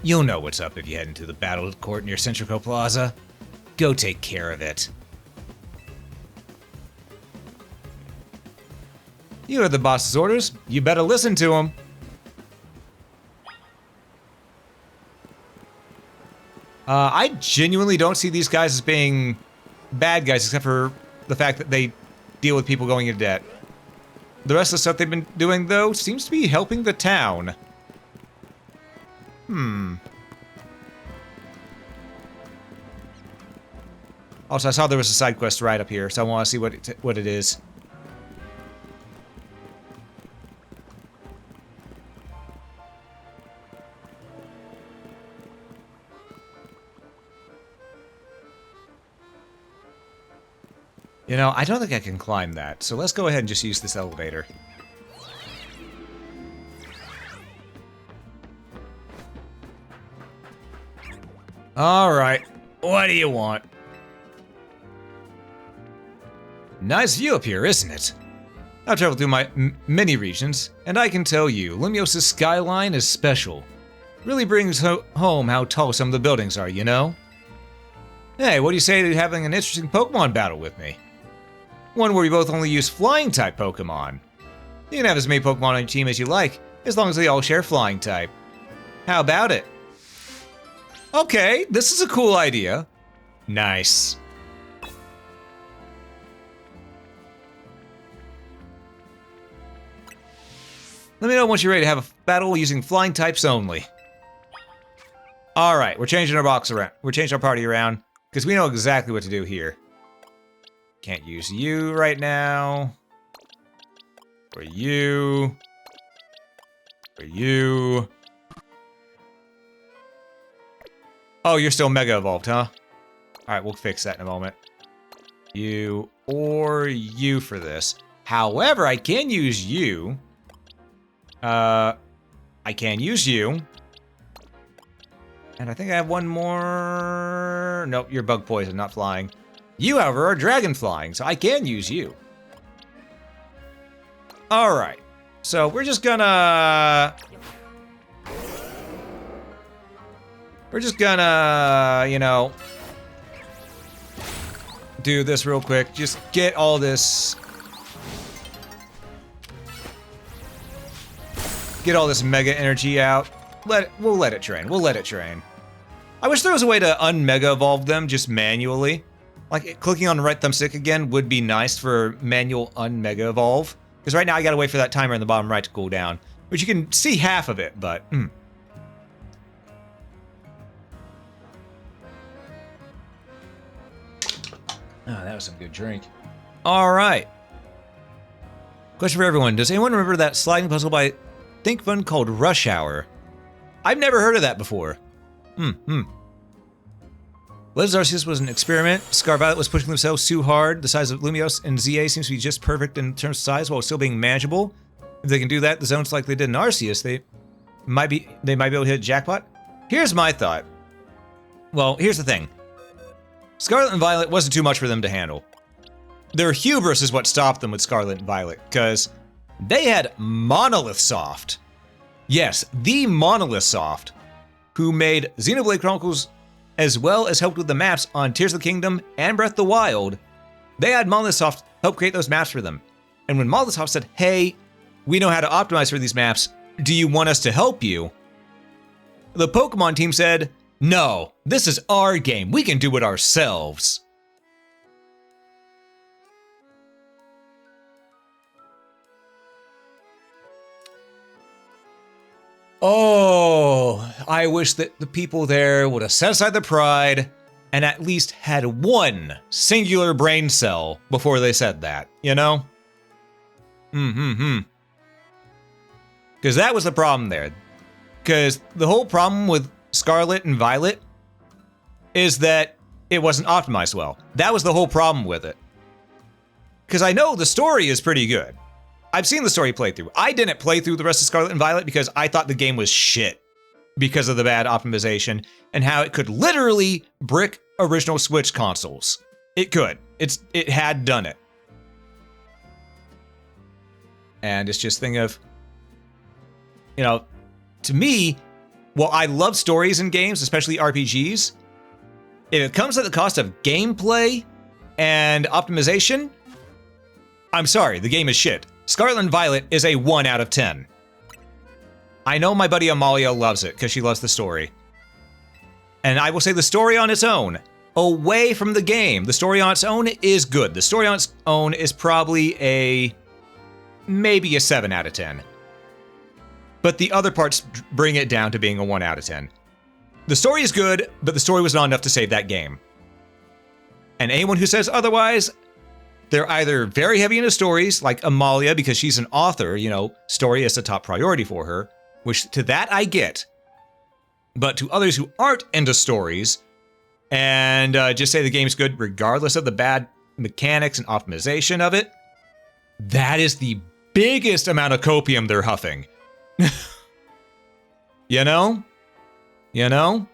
You'll know what's up if you head into the battle court near Centrico Plaza. Go take care of it. You heard the boss's orders. You better listen to him. I genuinely don't see these guys as being bad guys, except for the fact that they deal with people going into debt. The rest of the stuff they've been doing, though, seems to be helping the town. Also, I saw there was a side quest right up here, so I want to see what it is. You know, I don't think I can climb that, so let's go ahead and just use this elevator. Alright, what do you want? Nice view up here, isn't it? I've traveled through my many regions, and I can tell you, Lumios' skyline is special. Really brings home how tall some of the buildings are, you know? Hey, what do you say to having an interesting Pokemon battle with me? One where we both only use flying-type Pokemon. You can have as many Pokemon on your team as you like, as long as they all share flying-type. How about it? Okay, this is a cool idea. Nice. Let me know once you're ready to have a battle using flying types only. Alright, we're changing our box around. We're changing our party around, because we know exactly what to do here. Can't use you right now. For you. For you. Oh, you're still Mega Evolved, huh? Alright, we'll fix that in a moment. You or you for this. However, I can use you. I can use you. And I think I have one more. Nope, you're bug poison, not flying. You, however, are dragon flying, so I can use you. Alright. So we're just gonna... you know... do this real quick. Just get all this... get all this mega energy out. We'll let it train. We'll let it train. I wish there was a way to un-mega evolve them just manually. Like, clicking on the right thumbstick again would be nice for manual un-mega evolve. Because right now I gotta wait for that timer in the bottom right to cool down. Which you can see half of it, but... Oh, that was some good drink. Alright. Question for everyone. Does anyone remember that sliding puzzle by Think Fun called Rush Hour? I've never heard of that before. Legends Arceus was an experiment. Scarlet was pushing themselves too hard. The size of Lumios and ZA seems to be just perfect in terms of size while still being manageable. If they can do that, the zones like they did in Arceus, they might be able to hit jackpot. Here's my thought. Well, here's the thing. Scarlet and Violet wasn't too much for them to handle. Their hubris is what stopped them with Scarlet and Violet, because they had Monolith Soft. Yes, the Monolith Soft, who made Xenoblade Chronicles as well as helped with the maps on Tears of the Kingdom and Breath of the Wild. They had Monolith Soft help create those maps for them. And when Monolith Soft said, hey, we know how to optimize for these maps, do you want us to help you? The Pokemon team said, no, this is our game, we can do it ourselves. Oh, I wish that the people there would have set aside their pride and at least had one singular brain cell before they said that, you know? Because that was the problem there. Because the whole problem with Scarlet and Violet is that it wasn't optimized well. That was the whole problem with it. Because I know the story is pretty good. I've seen the story playthrough. I didn't play through the rest of Scarlet and Violet because I thought the game was shit because of the bad optimization and how it could literally brick original Switch consoles. It could. It had done it. And it's just a thing of, you know, to me, well, I love stories in games, especially RPGs. If it comes at the cost of gameplay and optimization, I'm sorry, the game is shit. Scarlet and Violet is a 1 out of 10. I know my buddy Amalia loves it because she loves the story. And I will say the story on its own, away from the game, the story on its own is good. The story on its own is probably maybe a 7 out of 10. But the other parts bring it down to being a 1 out of 10. The story is good, but the story was not enough to save that game. And anyone who says otherwise, they're either very heavy into stories, like Amalia, because she's an author, you know, story is a top priority for her, which to that I get. But to others who aren't into stories, and just say the game's good regardless of the bad mechanics and optimization of it, that is the biggest amount of copium they're huffing. You know? You know?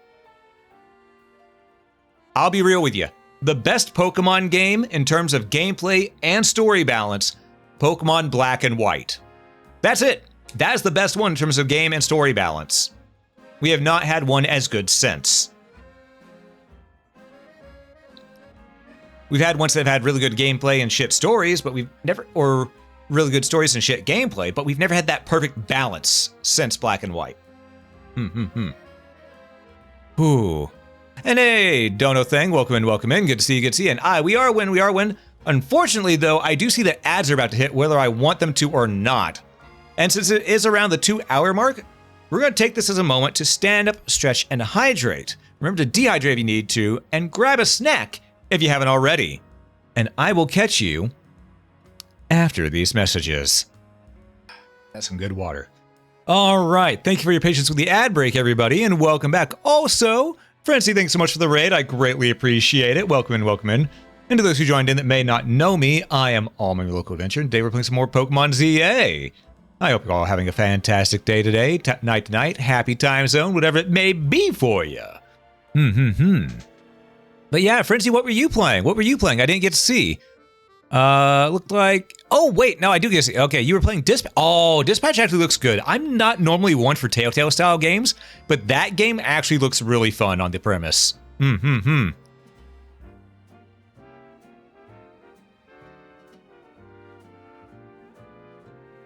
I'll be real with you. The best Pokemon game in terms of gameplay and story balance, Pokemon Black and White. That's it. That's the best one in terms of game and story balance. We have not had one as good since. We've had ones that have had really good gameplay and shit stories, but we've never, or really good stories and shit gameplay, but we've never had that perfect balance since Black and White. Ooh. And hey, Dono Thing, welcome in, good to see you, good to see you. And we are win. Unfortunately, though, I do see that ads are about to hit whether I want them to or not. And since it is around the 2-hour mark, we're going to take this as a moment to stand up, stretch, and hydrate. Remember to dehydrate if you need to, and grab a snack if you haven't already. And I will catch you after these messages. That's some good water. All right, thank you for your patience with the ad break, everybody, and welcome back. Also, Frenzy, thanks so much for the raid. I greatly appreciate it. Welcome in. And to those who joined in that may not know me, I am Almond, your local adventure, and today we're playing some more Pokemon ZA. I hope you're all having a fantastic day today, night to night, happy time zone, whatever it may be for you. But yeah, Frenzy, what were you playing? I didn't get to see. Looked like... Oh, wait, no, I do get to see. Okay, you were playing Dispatch. Oh, Dispatch actually looks good. I'm not normally one for Telltale style games, but that game actually looks really fun on the premise.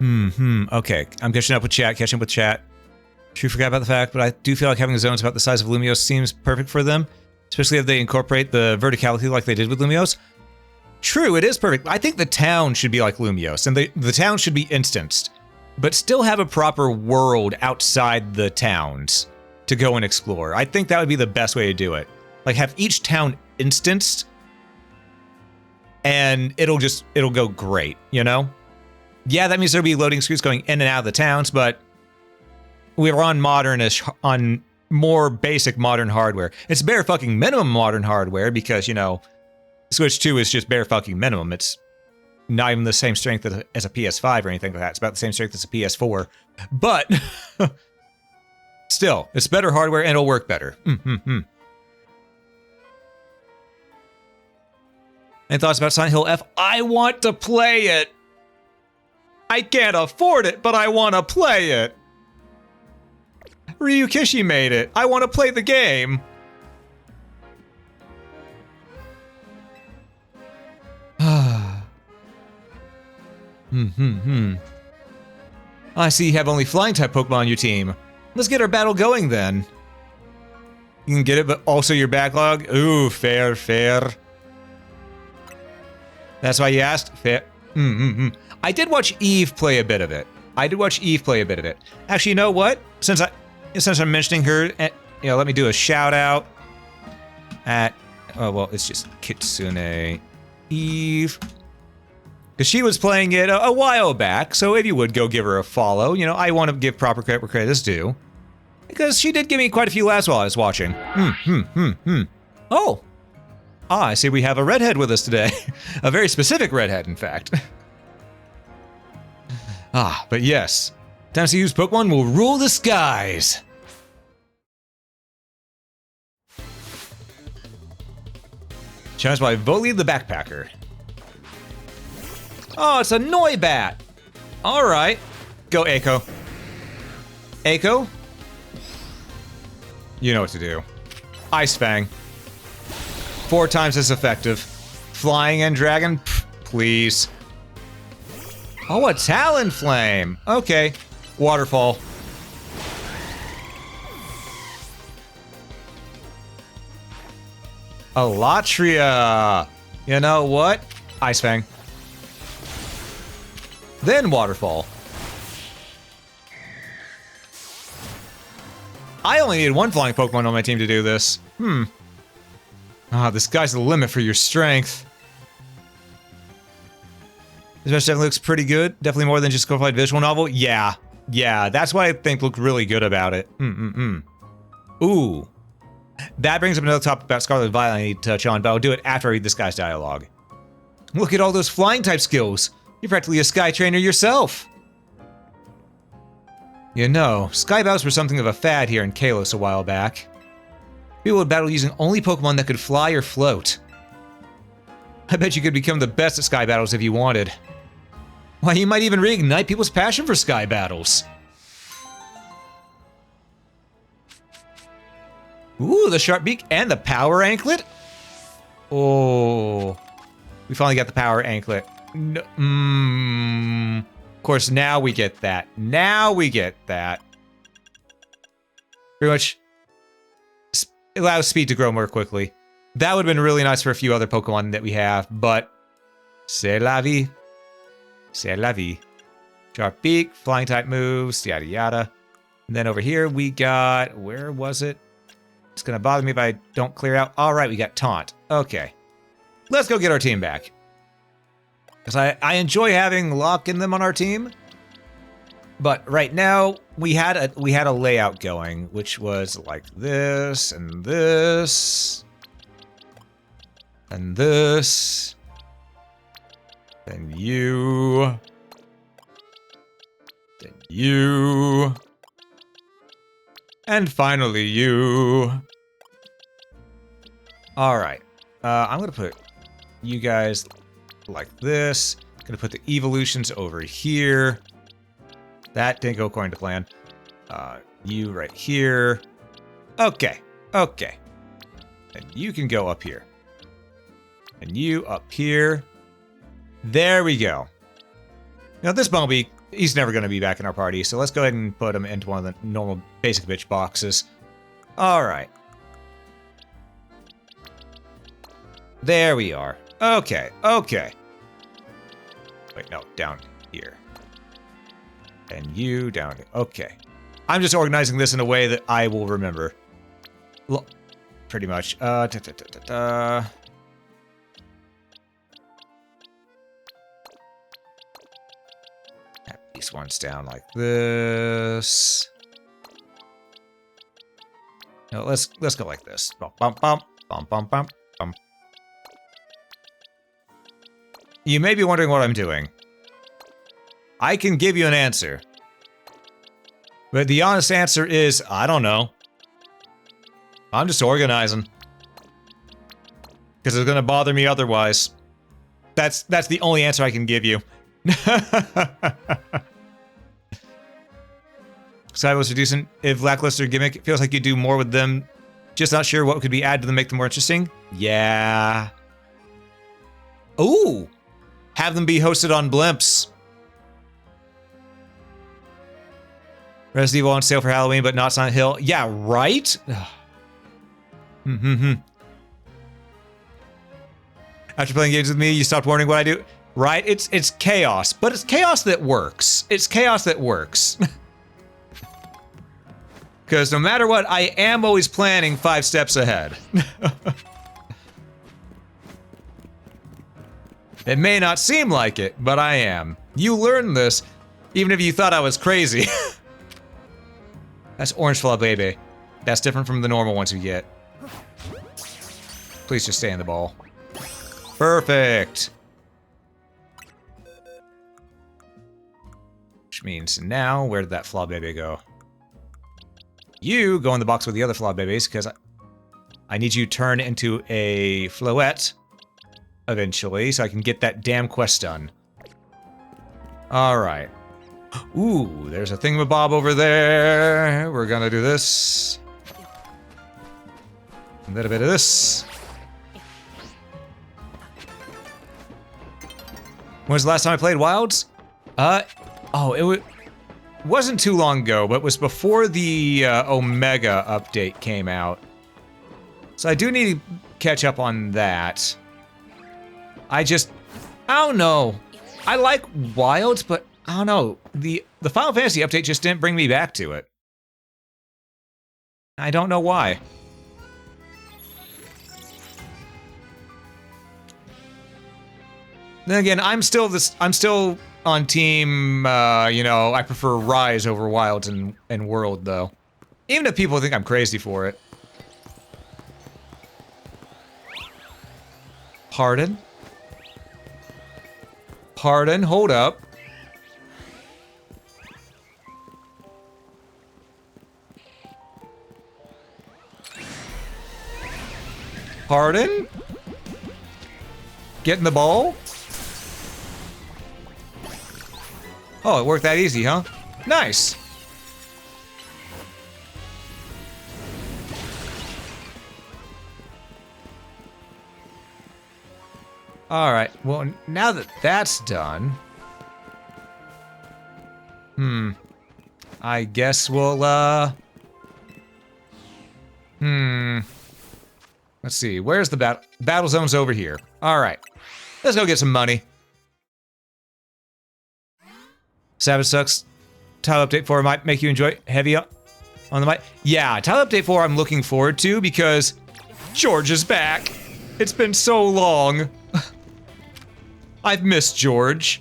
Okay, I'm catching up with chat. True, forgot about the fact, but I do feel like having zones about the size of Lumiose seems perfect for them, especially if they incorporate the verticality like they did with Lumiose. True, it is perfect. I think the town should be like Lumiose, and the town should be instanced, but still have a proper world outside the towns to go and explore. I think that would be the best way to do it. Like, have each town instanced, and it'll go great, you know? Yeah, that means there'll be loading screens going in and out of the towns, but we're on on more basic modern hardware. It's bare fucking minimum modern hardware because, you know, Switch 2 is just bare fucking minimum. It's not even the same strength as a PS5 or anything like that. It's about the same strength as a PS4. But still, it's better hardware and it'll work better. Any thoughts about Silent Hill F? I want to play it. I can't afford it, but I want to play it. Ryukishi made it. I want to play the game. I see you have only flying type Pokemon on your team. Let's get our battle going then. You can get it, but also your backlog? Ooh, fair. That's why you asked? Fair. I did watch Eve play a bit of it. Actually, you know what? Since I'm mentioning her, let me do a shout out at, it's just Kitsune Eve. Because she was playing it a while back, so if you would go give her a follow, I want to give proper credit where credit is due. Because she did give me quite a few laughs while I was watching. Oh! Ah, I see we have a redhead with us today. A very specific redhead, in fact. Ah, but yes. Time to use Pokemon will rule the skies! Challenged by Voli the Backpacker. Oh, it's a Noibat! Alright. Go, Echo. Echo? You know what to do. Ice Fang. 4 times as effective. Flying and Dragon? Pff, please. Oh, a Talonflame! Okay. Waterfall. Alatria! You know what? Ice Fang. Then Waterfall. I only need 1 flying Pokemon on my team to do this. Ah, the sky's the limit for your strength. This match definitely looks pretty good. Definitely more than just a glorified visual novel. Yeah. Yeah, that's what I think looked really good about it. Ooh. That brings up another topic about Scarlet Violet I need to touch on, but I'll do it after I read this guy's dialogue. Look at all those flying type skills. You're practically a sky trainer yourself. You know, sky battles were something of a fad here in Kalos a while back. People would battle using only Pokemon that could fly or float. I bet you could become the best at sky battles if you wanted. Why, you might even reignite people's passion for sky battles. Ooh, the sharp beak and the power anklet? Oh, we finally got the power anklet. Of course, now we get that. Now we get that. Pretty much allows speed to grow more quickly. That would have been really nice for a few other Pokemon that we have, but c'est la vie. C'est la vie. Sharp beak, flying type moves, yada yada. And then over here we got, where was it? It's gonna bother me if I don't clear out. All right, we got Taunt. Okay. Let's go get our team back. Because I enjoy having Locke in them on our team. But right now, we had a layout going, which was like this, and this, and this, then you, then you, and finally you. All right, I'm gonna put you guys like this. Gonna put the evolutions over here. That didn't go according to plan. You right here. Okay, okay. And you can go up here. And you up here. There we go. Now this Bumblebee, he's never going to be back in our party, so let's go ahead and put him into one of the normal basic bitch boxes. Alright. There we are. Okay, okay. Wait, no, down here. And you down here. Okay. I'm just organizing this in a way that I will remember. Pretty much. These ones down like this. No, let's go like this. Bump, bump, bump, bump, bump, bump, bump. You may be wondering what I'm doing. I can give you an answer. But the honest answer is, I don't know. I'm just organizing. Because it's gonna bother me otherwise. That's the only answer I can give you. Cyber's decent. If lackluster gimmick, it feels like you do more with them. Just not sure what could be added to them make them more interesting. Yeah. Ooh! Have them be hosted on blimps. Resident Evil on sale for Halloween, but not Silent Hill. Yeah, right? After playing games with me, you stopped wondering what I do. Right? It's chaos, but it's chaos that works. It's chaos that works. Because no matter what, I am always planning 5 steps ahead. It may not seem like it, but I am. You learned this, even if you thought I was crazy. That's orange fly baby. That's different from the normal ones we get. Please just stay in the ball. Perfect. Which means now, where did that flaw baby go? You go in the box with the other flaw babies, because I need you to turn into a floette eventually, so I can get that damn quest done. Alright. Ooh, there's a thingamabob over there. We're gonna do this. A little bit of this. When was the last time I played Wilds? Oh, it wasn't too long ago, but it was before the Omega update came out. So I do need to catch up on that. I don't know. I like Wilds, but I don't know. The Final Fantasy update just didn't bring me back to it. I don't know why. Then again, I'm still on team, you know, I prefer Rise over Wilds and World, though. Even if people think I'm crazy for it. Pardon? Pardon? Hold up. Pardon? Getting the ball? Oh, it worked that easy, huh? Nice! Alright, well, now that that's done... I guess we'll, let's see, where's the battle zone's over here. Alright, let's go get some money. Savage Sucks. Tile Update 4 might make you enjoy heavy on the mic. Yeah, Tile Update 4 I'm looking forward to because George is back. It's been so long. I've missed George.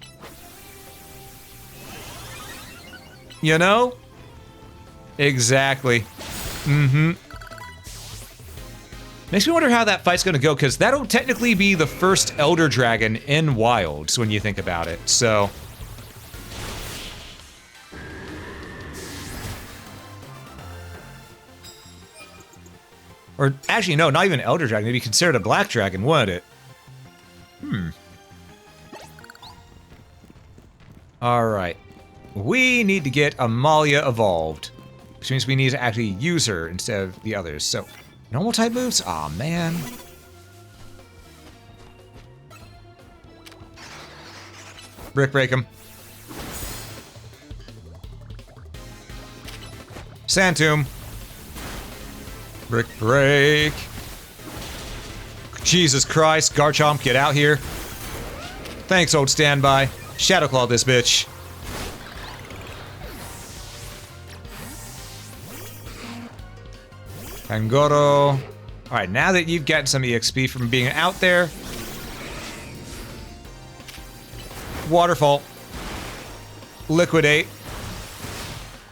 You know? Exactly. Makes me wonder how that fight's gonna go, because that'll technically be the first Elder Dragon in Wilds when you think about it, so... Or, actually, no, not even Elder Dragon. It'd be considered a Black Dragon, wouldn't it? Alright. We need to get Amalia evolved. Which means we need to actually use her instead of the others. So, normal type moves? Aw, man. Brick break him. Sand Tomb. Brick break. Jesus Christ, Garchomp, get out here. Thanks, old standby. Shadow Claw this bitch. Kangoro. Alright, now that you've gotten some EXP from being out there. Waterfall. Liquidate.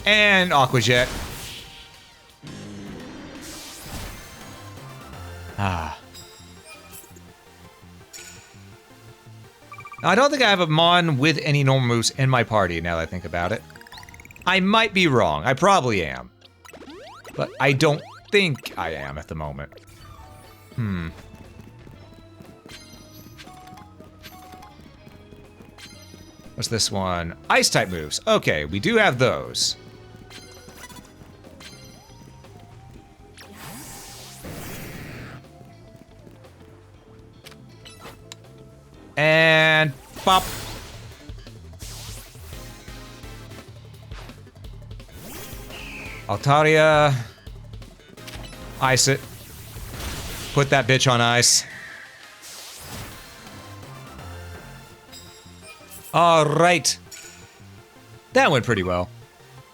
And Aqua Jet. Ah. Now, I don't think I have a Mon with any normal moves in my party, now that I think about it. I might be wrong. I probably am. But I don't think I am at the moment. What's this one? Ice-type moves. Okay, we do have those. And pop. Altaria. Ice it. Put that bitch on ice. Alright. That went pretty well.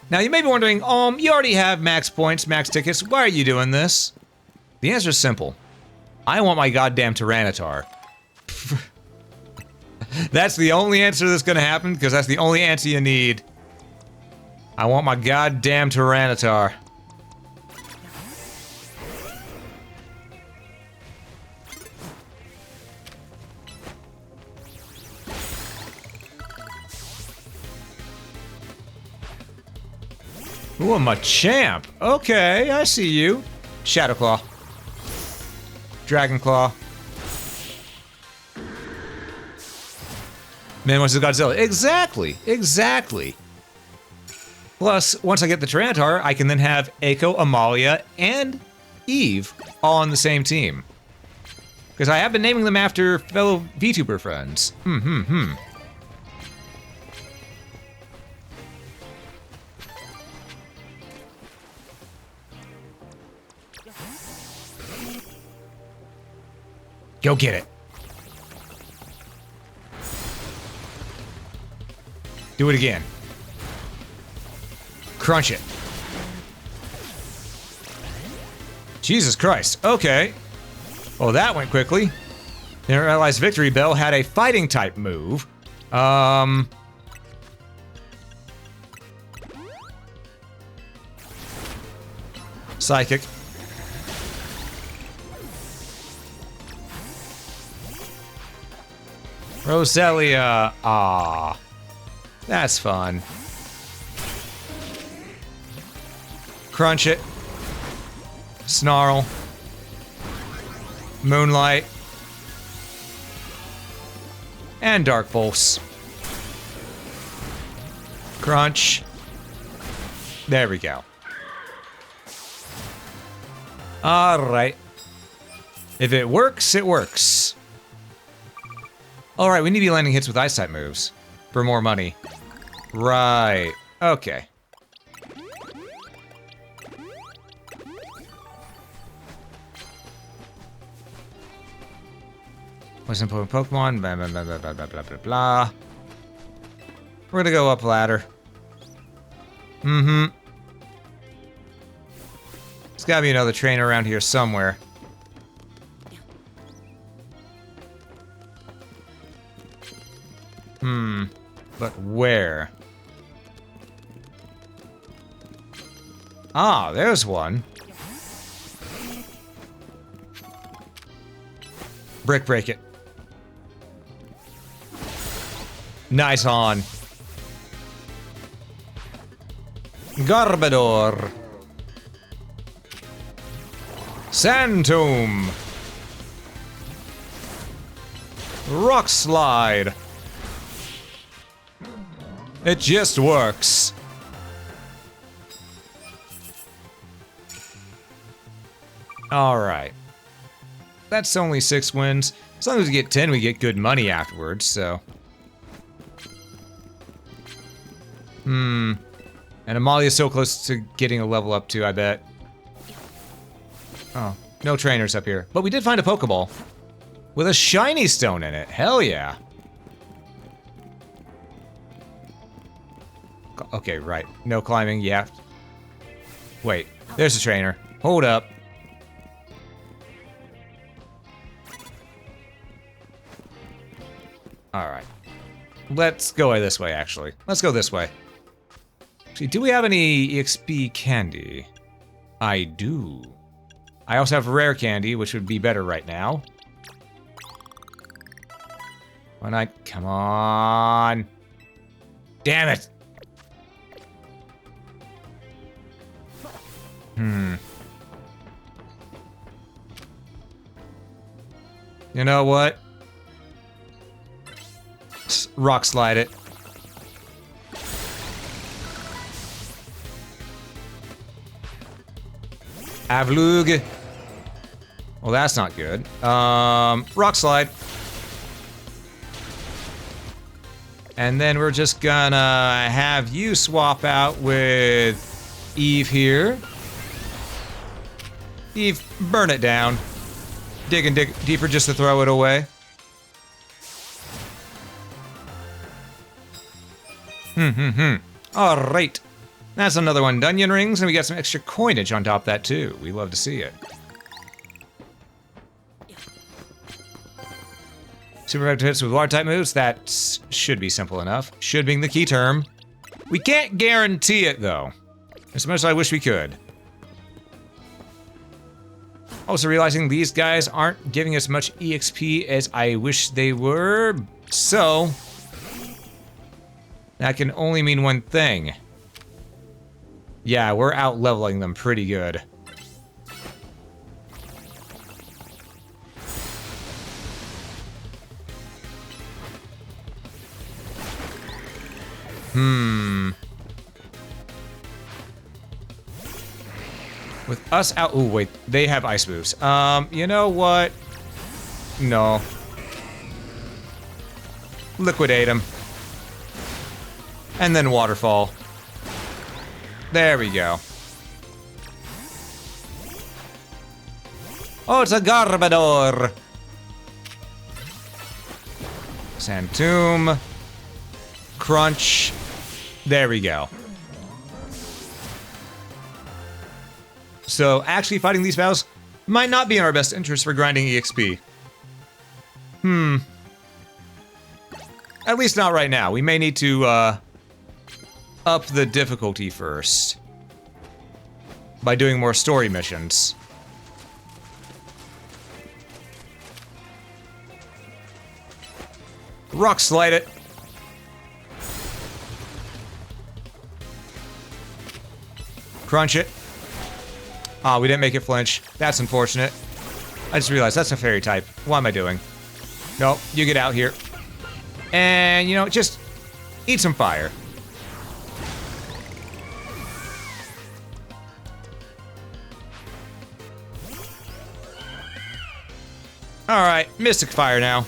Now you may be wondering, you already have max points, max tickets. Why are you doing this? The answer is simple. I want my goddamn Tyranitar. That's the only answer that's gonna happen, because that's the only answer you need. I want my goddamn Tyranitar. Ooh, I'm a champ. Okay, I see you. Shadow Claw. Dragon Claw. Man versus Godzilla. Exactly. Exactly. Plus, once I get the Tyranitar, I can then have Eiko, Amalia, and Eve all on the same team. Because I have been naming them after fellow VTuber friends. Go get it. Do it again. Crunch it. Jesus Christ. Okay. Well, that went quickly. Didn't realize Victory Bell had a fighting type move. Psychic. Roselia. Ah. That's fun. Crunch it. Snarl. Moonlight. And Dark Pulse. Crunch. There we go. Alright. If it works, it works. Alright, we need to be landing hits with Ice-type moves. For more money. Right. Okay. What's important Pokemon? Blah, blah, blah, blah, blah, blah, blah, blah, blah. We're gonna go up ladder. There's gotta be another trainer around here somewhere. But where? Ah, there's one. Brick break it. Nice on. Garbodor. Sandtomb. Rock Slide. It just works. Alright. That's only 6 wins. As long as we get 10, we get good money afterwards, so. And Amalia's so close to getting a level up too, I bet. Oh, no trainers up here. But we did find a Pokeball. With a shiny stone in it. Hell yeah. Okay, right. No climbing, yeah. Wait, there's a trainer. Hold up. Alright. Let's go this way, actually. Let's go this way. See, do we have any EXP candy? I do. I also have rare candy, which would be better right now. Why not? Come on. Damn it. You know what? Rock slide it. Avlug. Well, that's not good. Rock slide. And then we're just gonna have you swap out with Eve here. Eve, burn it down. Dig and dig deeper just to throw it away. Alright. That's another one. Dungeon rings, and we got some extra coinage on top of that, too. We love to see it. Super effective hits with water-type moves. That should be simple enough. Should being the key term. We can't guarantee it, though. As much as I wish we could. Also realizing these guys aren't giving us much EXP as I wish they were, so that can only mean one thing. Yeah, we're out leveling them pretty good. With us out... Ooh, wait. They have ice moves. You know what? No. Liquidate him. And then waterfall. There we go. Oh, it's a Garbodor! Sand Tomb. Crunch. There we go. So, actually fighting these battles might not be in our best interest for grinding EXP. At least not right now. We may need to, up the difficulty first. By doing more story missions. Rock slide it. Crunch it. Ah, we didn't make it flinch. That's unfortunate. I just realized that's a fairy type. What am I doing? Nope, you get out here. And, you know, just eat some fire. Alright, Mystic Fire now.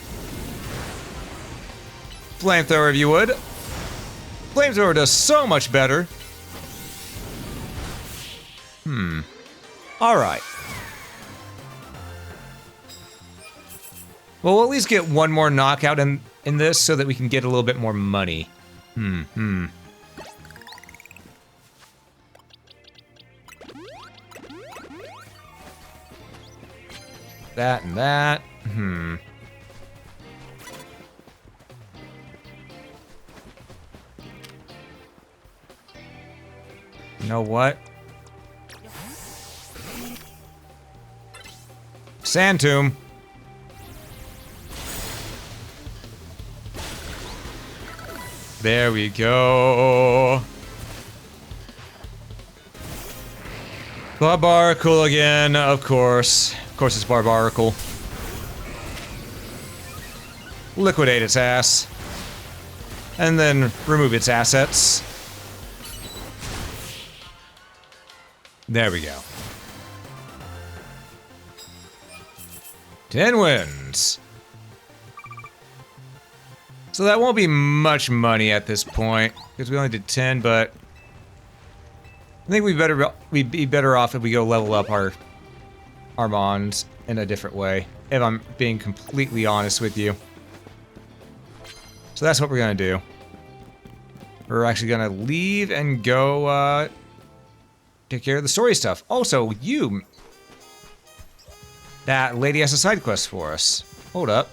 Flamethrower if you would. Flamethrower does so much better. Alright. Well, we'll at least get one more knockout in this so that we can get a little bit more money. That and that. You know what? Sand Tomb. There we go. Barbaracle again, of course. Of course it's Barbaracle. Liquidate its ass. And then remove its assets. There we go. 10 wins. So that won't be much money at this point, because we only did 10, but I think we'd be better off if we go level up our Mons in a different way, if I'm being completely honest with you. So that's what we're gonna do. We're actually gonna leave and go take care of the story stuff. Also, that lady has a side quest for us. Hold up.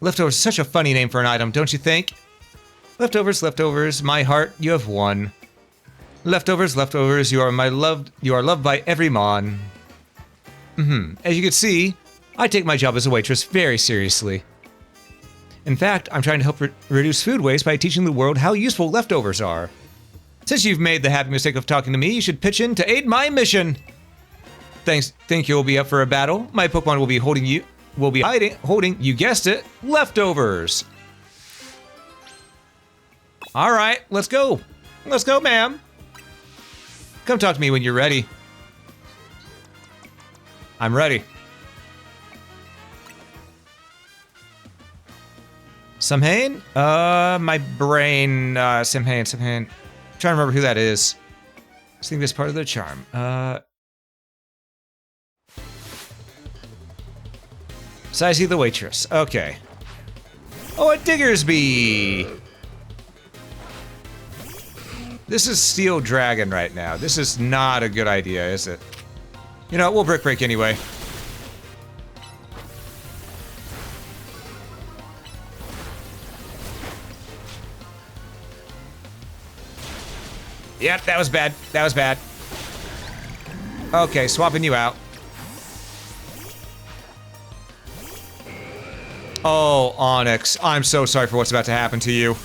Leftovers is such a funny name for an item, don't you think? Leftovers, leftovers, my heart, you have won. Leftovers, leftovers, you are loved by every Mon. As you can see, I take my job as a waitress very seriously. In fact, I'm trying to help reduce food waste by teaching the world how useful leftovers are. Since you've made the happy mistake of talking to me, you should pitch in to aid my mission. Think you'll be up for a battle? My Pokemon will be holding, you guessed it, leftovers. All right, let's go. Let's go, ma'am. Come talk to me when you're ready. I'm ready. Samhain? My brain, Samhain. I'm trying to remember who that is. I think that's part of the charm. Sizey the waitress. Okay. Oh, a Diggersby! This is Steel Dragon right now. This is not a good idea, is it? You know, we'll Brick Break anyway. Yep, that was bad. That was bad. Okay, swapping you out. Oh, Onyx, I'm so sorry for what's about to happen to you.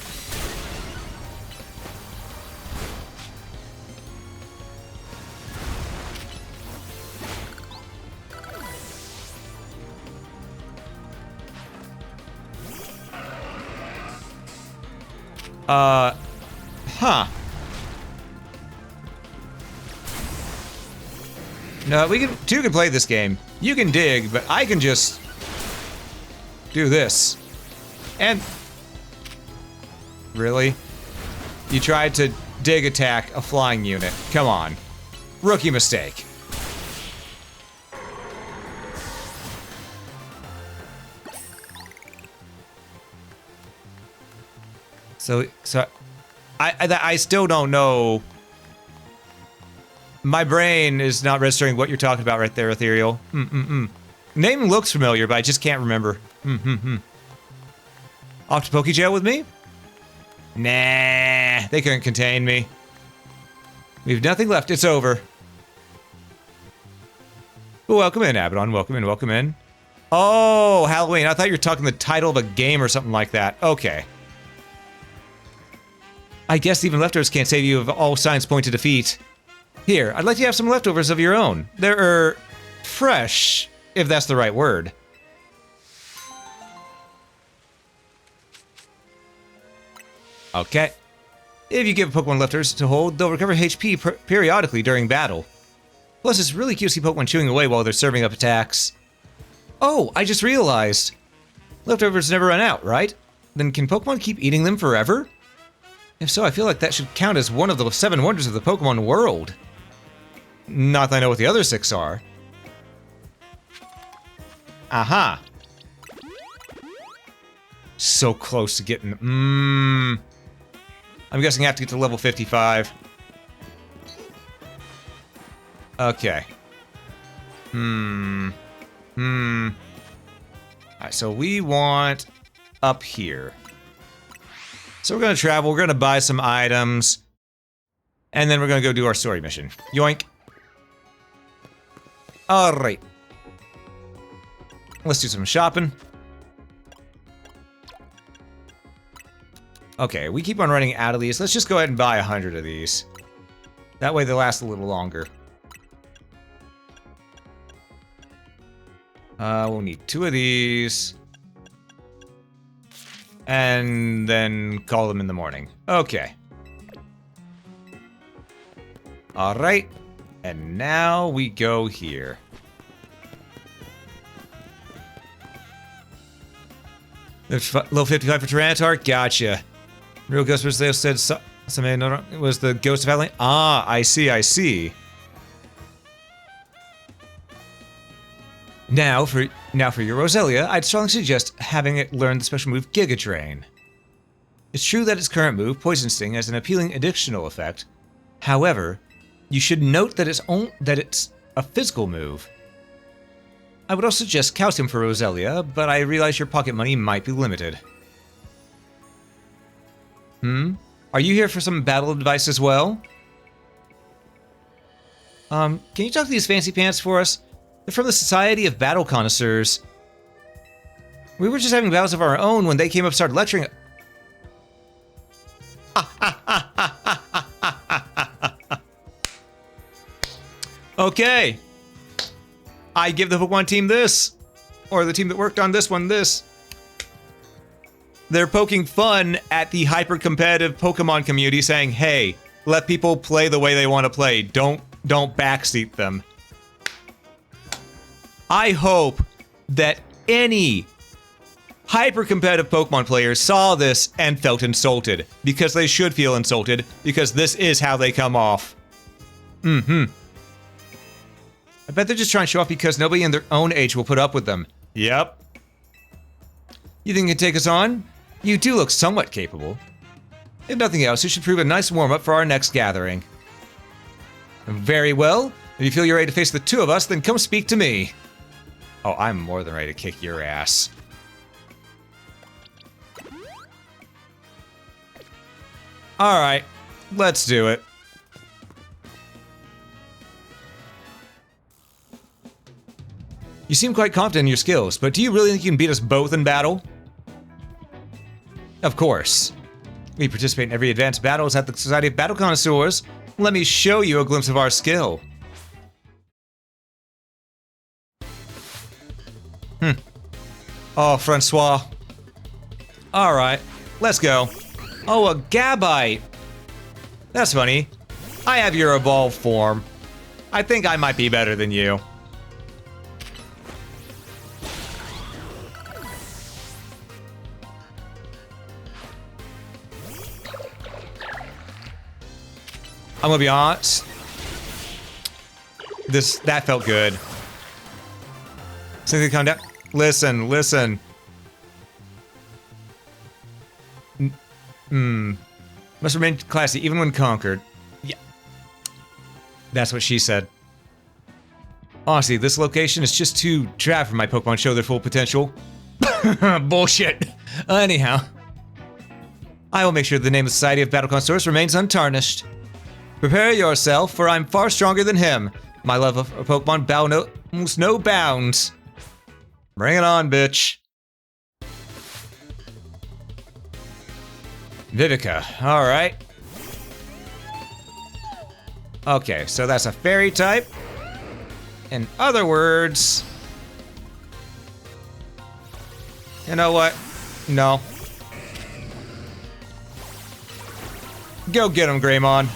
Huh. No, two can play this game. You can dig, but I can just do this. And really? You tried to dig attack a flying unit. Come on. Rookie mistake. So I still don't know. My brain is not registering what you're talking about right there, Ethereal. Name looks familiar, but I just can't remember. Off to Poke Jail with me? Nah, they couldn't contain me. We've nothing left. It's over. Welcome in, Abaddon. Welcome in, welcome in. Oh, Halloween. I thought you were talking the title of a game or something like that. Okay. I guess even leftovers can't save you of all signs point to defeat. Here, I'd like to have some leftovers of your own. They're fresh, if that's the right word. Okay. If you give Pokemon leftovers to hold, they'll recover HP periodically during battle. Plus, it's really cute to see Pokemon chewing away while they're serving up attacks. Oh, I just realized. Leftovers never run out, right? Then can Pokemon keep eating them forever? If so, I feel like that should count as one of the 7 wonders of the Pokemon world. Not that I know what the other 6 are. Aha. So close to getting... I'm guessing I have to get to level 55. Okay. Alright, so we want up here. So we're gonna travel, we're gonna buy some items, and then we're gonna go do our story mission. Yoink. Alright. Let's do some shopping. Okay, we keep on running out of these. Let's just go ahead and buy 100 of these. That way they last a little longer. We'll need 2 of these. And then call them in the morning. Okay. Alright. And now we go here. Level 55 for Tyranitar? Gotcha. Real Ghostbusters said something. No, it was the Ghost of Halloween. Ah, I see, I see. Now for your Roselia, I'd strongly suggest having it learn the special move Giga Drain. It's true that its current move, Poison Sting, has an appealing additional effect. However, you should note that it's a physical move. I would also suggest Calcium for Roselia, but I realize your pocket money might be limited. Are you here for some battle advice as well? Can you talk to these fancy pants for us? They're from the Society of Battle Connoisseurs. We were just having battles of our own when they came up and started lecturing. Okay. I give the Pokemon team this. Or the team that worked on this one this. They're poking fun at the hyper-competitive Pokemon community saying, hey, let people play the way they want to play. Don't backseat them. I hope that any hyper-competitive Pokemon players saw this and felt insulted. Because they should feel insulted, because this is how they come off. I bet they're just trying to show off because nobody in their own age will put up with them. Yep. You think you can take us on? You do look somewhat capable. If nothing else, you should prove a nice warm-up for our next gathering. Very well. If you feel you're ready to face the 2 of us, then come speak to me. Oh, I'm more than ready to kick your ass. Alright, let's do it. You seem quite confident in your skills, but do you really think you can beat us both in battle? Of course. We participate in every advanced battles at the Society of Battle Connoisseurs. Let me show you a glimpse of our skill. Oh, Francois. Alright, let's go. Oh, a Gabite. That's funny. I have your evolved form. I think I might be better than you. I'm gonna be honest. That felt good. Something calm down. Listen. Must remain classy even when conquered. Yeah. That's what she said. Honestly, this location is just too dry for my Pokemon to show their full potential. Bullshit. Anyhow. I will make sure the name of the Society of Battle Connoisseurs remains untarnished. Prepare yourself, for I'm far stronger than him. My love of Pokemon knows no bounds. Bring it on, bitch. Vivica, alright. Okay, so that's a fairy type. In other words... You know what? No. Go get him, Greymon.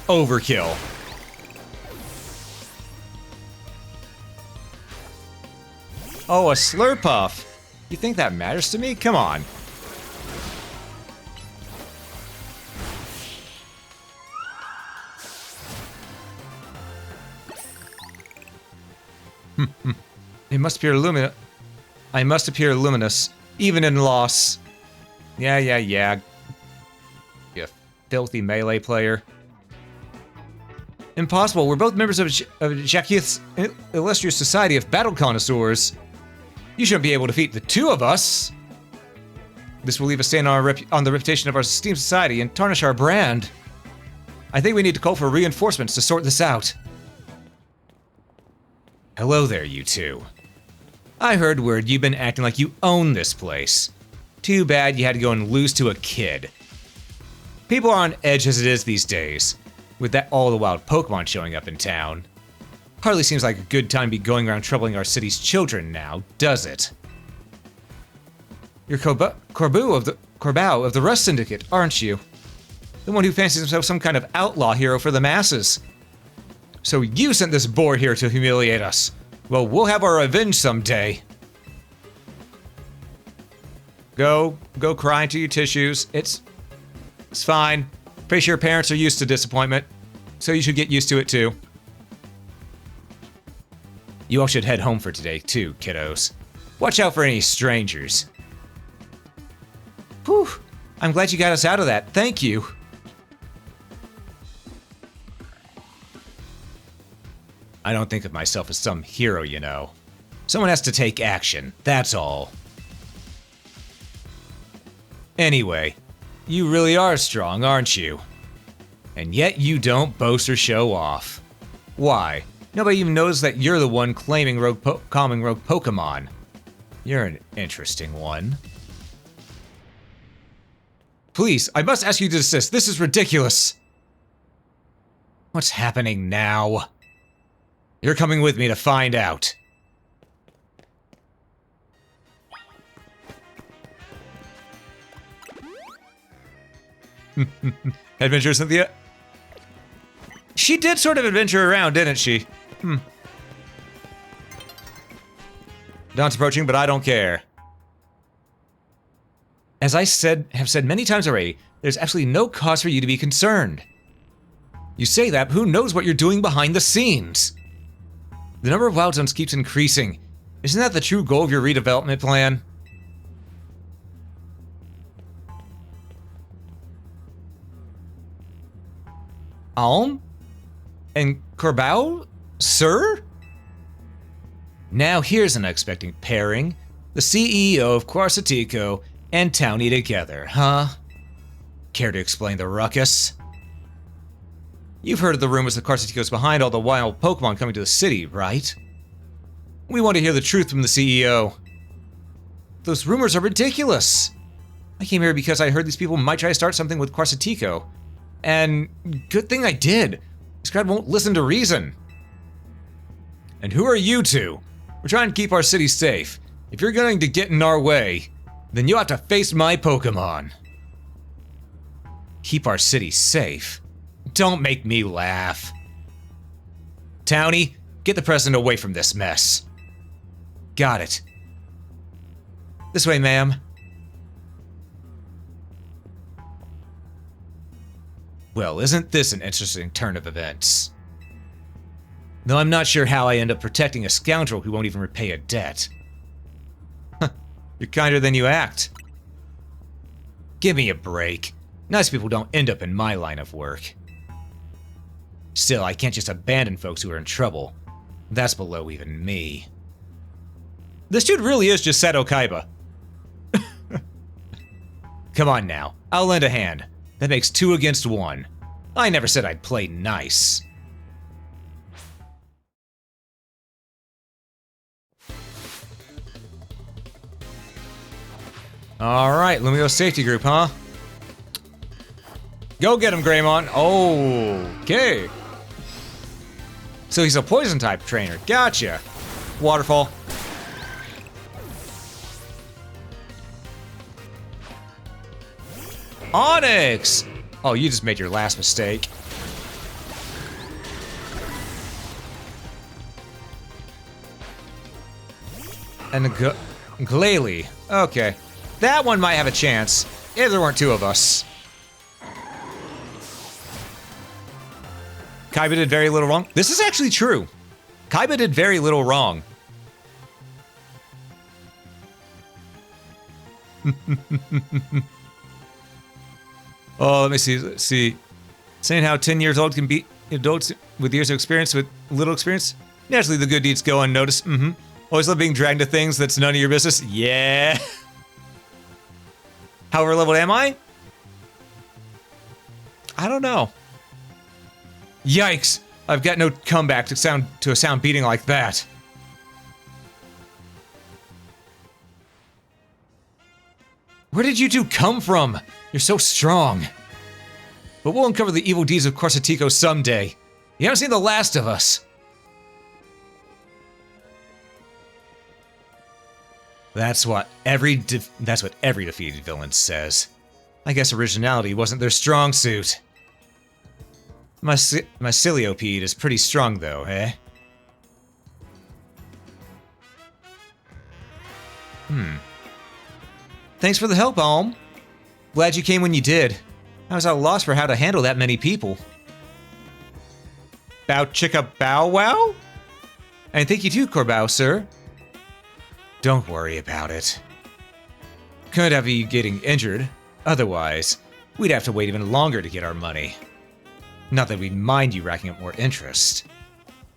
Overkill. Oh, a Slurpuff. You think that matters to me? Come on. It must appear luminous. I must appear luminous, even in loss. Yeah. You filthy melee player. Impossible. We're both members of Jacquith's illustrious society of battle connoisseurs. You shouldn't be able to defeat the two of us. This will leave a stain on the reputation of our esteemed society and tarnish our brand. I think we need to call for reinforcements to sort this out. Hello there, you two. I heard word you've been acting like you own this place. Too bad you had to go and lose to a kid. People are on edge as it is these days, with all the wild Pokemon showing up in town. Hardly seems like a good time to be going around troubling our city's children now, does it? You're Corbeau of the Rust Syndicate, aren't you? The one who fancies himself some kind of outlaw hero for the masses. So you sent this boar here to humiliate us. Well, we'll have our revenge someday. Go cry into your tissues. It's fine. Pretty sure parents are used to disappointment, so you should get used to it too. You all should head home for today too, kiddos. Watch out for any strangers. Whew, I'm glad you got us out of that. Thank you. I don't think of myself as some hero, you know. Someone has to take action, that's all. Anyway, you really are strong, aren't you? And yet you don't boast or show off. Why? Nobody even knows that you're the one claiming calming rogue Pokemon. You're an interesting one. Please, I must ask you to desist. This is ridiculous. What's happening now? You're coming with me to find out. Adventure Cynthia? She did sort of adventure around, didn't she? Dawn's approaching, but I don't care. As I have said many times already, there's absolutely no cause for you to be concerned. You say that, but who knows what you're doing behind the scenes? The number of wild zones keeps increasing. Isn't that the true goal of your redevelopment plan? Alm? And Corbeau? Sir? Now here's an unexpected pairing. The CEO of Quarcitico and Townie together, huh? Care to explain the ruckus? You've heard of the rumors that Quarcitico's behind all the wild Pokemon coming to the city, right? We want to hear the truth from the CEO. Those rumors are ridiculous. I came here because I heard these people might try to start something with Quarcitico. And good thing I did. This crowd won't listen to reason. And who are you two? We're trying to keep our city safe. If you're going to get in our way, then you'll have to face my Pokemon. Keep our city safe? Don't make me laugh. Townie, get the president away from this mess. Got it. This way, ma'am. Well, isn't this an interesting turn of events? Though I'm not sure how I end up protecting a scoundrel who won't even repay a debt. Huh, you're kinder than you act. Give me a break. Nice people don't end up in my line of work. Still, I can't just abandon folks who are in trouble. That's below even me. This dude really is just Seto Kaiba. Come on now, I'll lend a hand. That makes 2 against 1. I never said I'd play nice. Alright, Lumio Safety Group, huh? Go get him, Greymon. Okay. So he's a poison type trainer. Gotcha. Waterfall. Onyx! Oh, you just made your last mistake. And the Glalie. Okay. That one might have a chance, if there weren't 2 of us. Kaiba did very little wrong. This is actually true. Kaiba did very little wrong. Oh, let me see. Let's see. Saying how 10 years old can beat adults with years of experience with little experience? Naturally, the good deeds go unnoticed. Always love being dragged to things that's none of your business. Yeah. However leveled am I? I don't know. Yikes! I've got no comeback to a sound beating like that. Where did you 2 come from? You're so strong. But we'll uncover the evil deeds of Corsatico someday. You haven't seen the last of us. That's what every defeated villain says. I guess originality wasn't their strong suit. My Ciliopede is pretty strong though, eh? Thanks for the help, Alm. Glad you came when you did. I was at a loss for how to handle that many people. Bow chicka bow wow? And thank you too, Corbao, sir. Don't worry about it. Could have you getting injured. Otherwise, we'd have to wait even longer to get our money. Not that we'd mind you racking up more interest.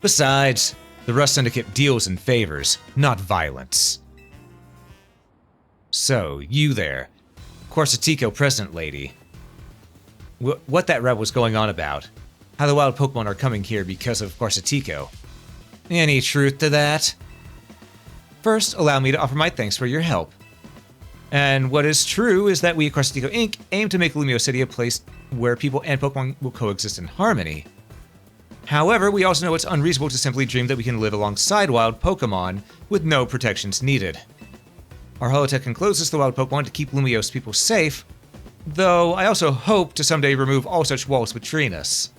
Besides, the Rust Syndicate deals in favors, not violence. So, you there, Corsatico President Lady. What that rep was going on about? How the wild Pokemon are coming here because of Corsatico? Any truth to that? First, allow me to offer my thanks for your help. And what is true is that we at Corsatico Inc. aim to make Lumio City a place where people and Pokemon will coexist in harmony. However, we also know it's unreasonable to simply dream that we can live alongside wild Pokemon with no protections needed. Our holotech encloses the wild Pokemon to keep Lumio's people safe, though I also hope to someday remove all such walls between us.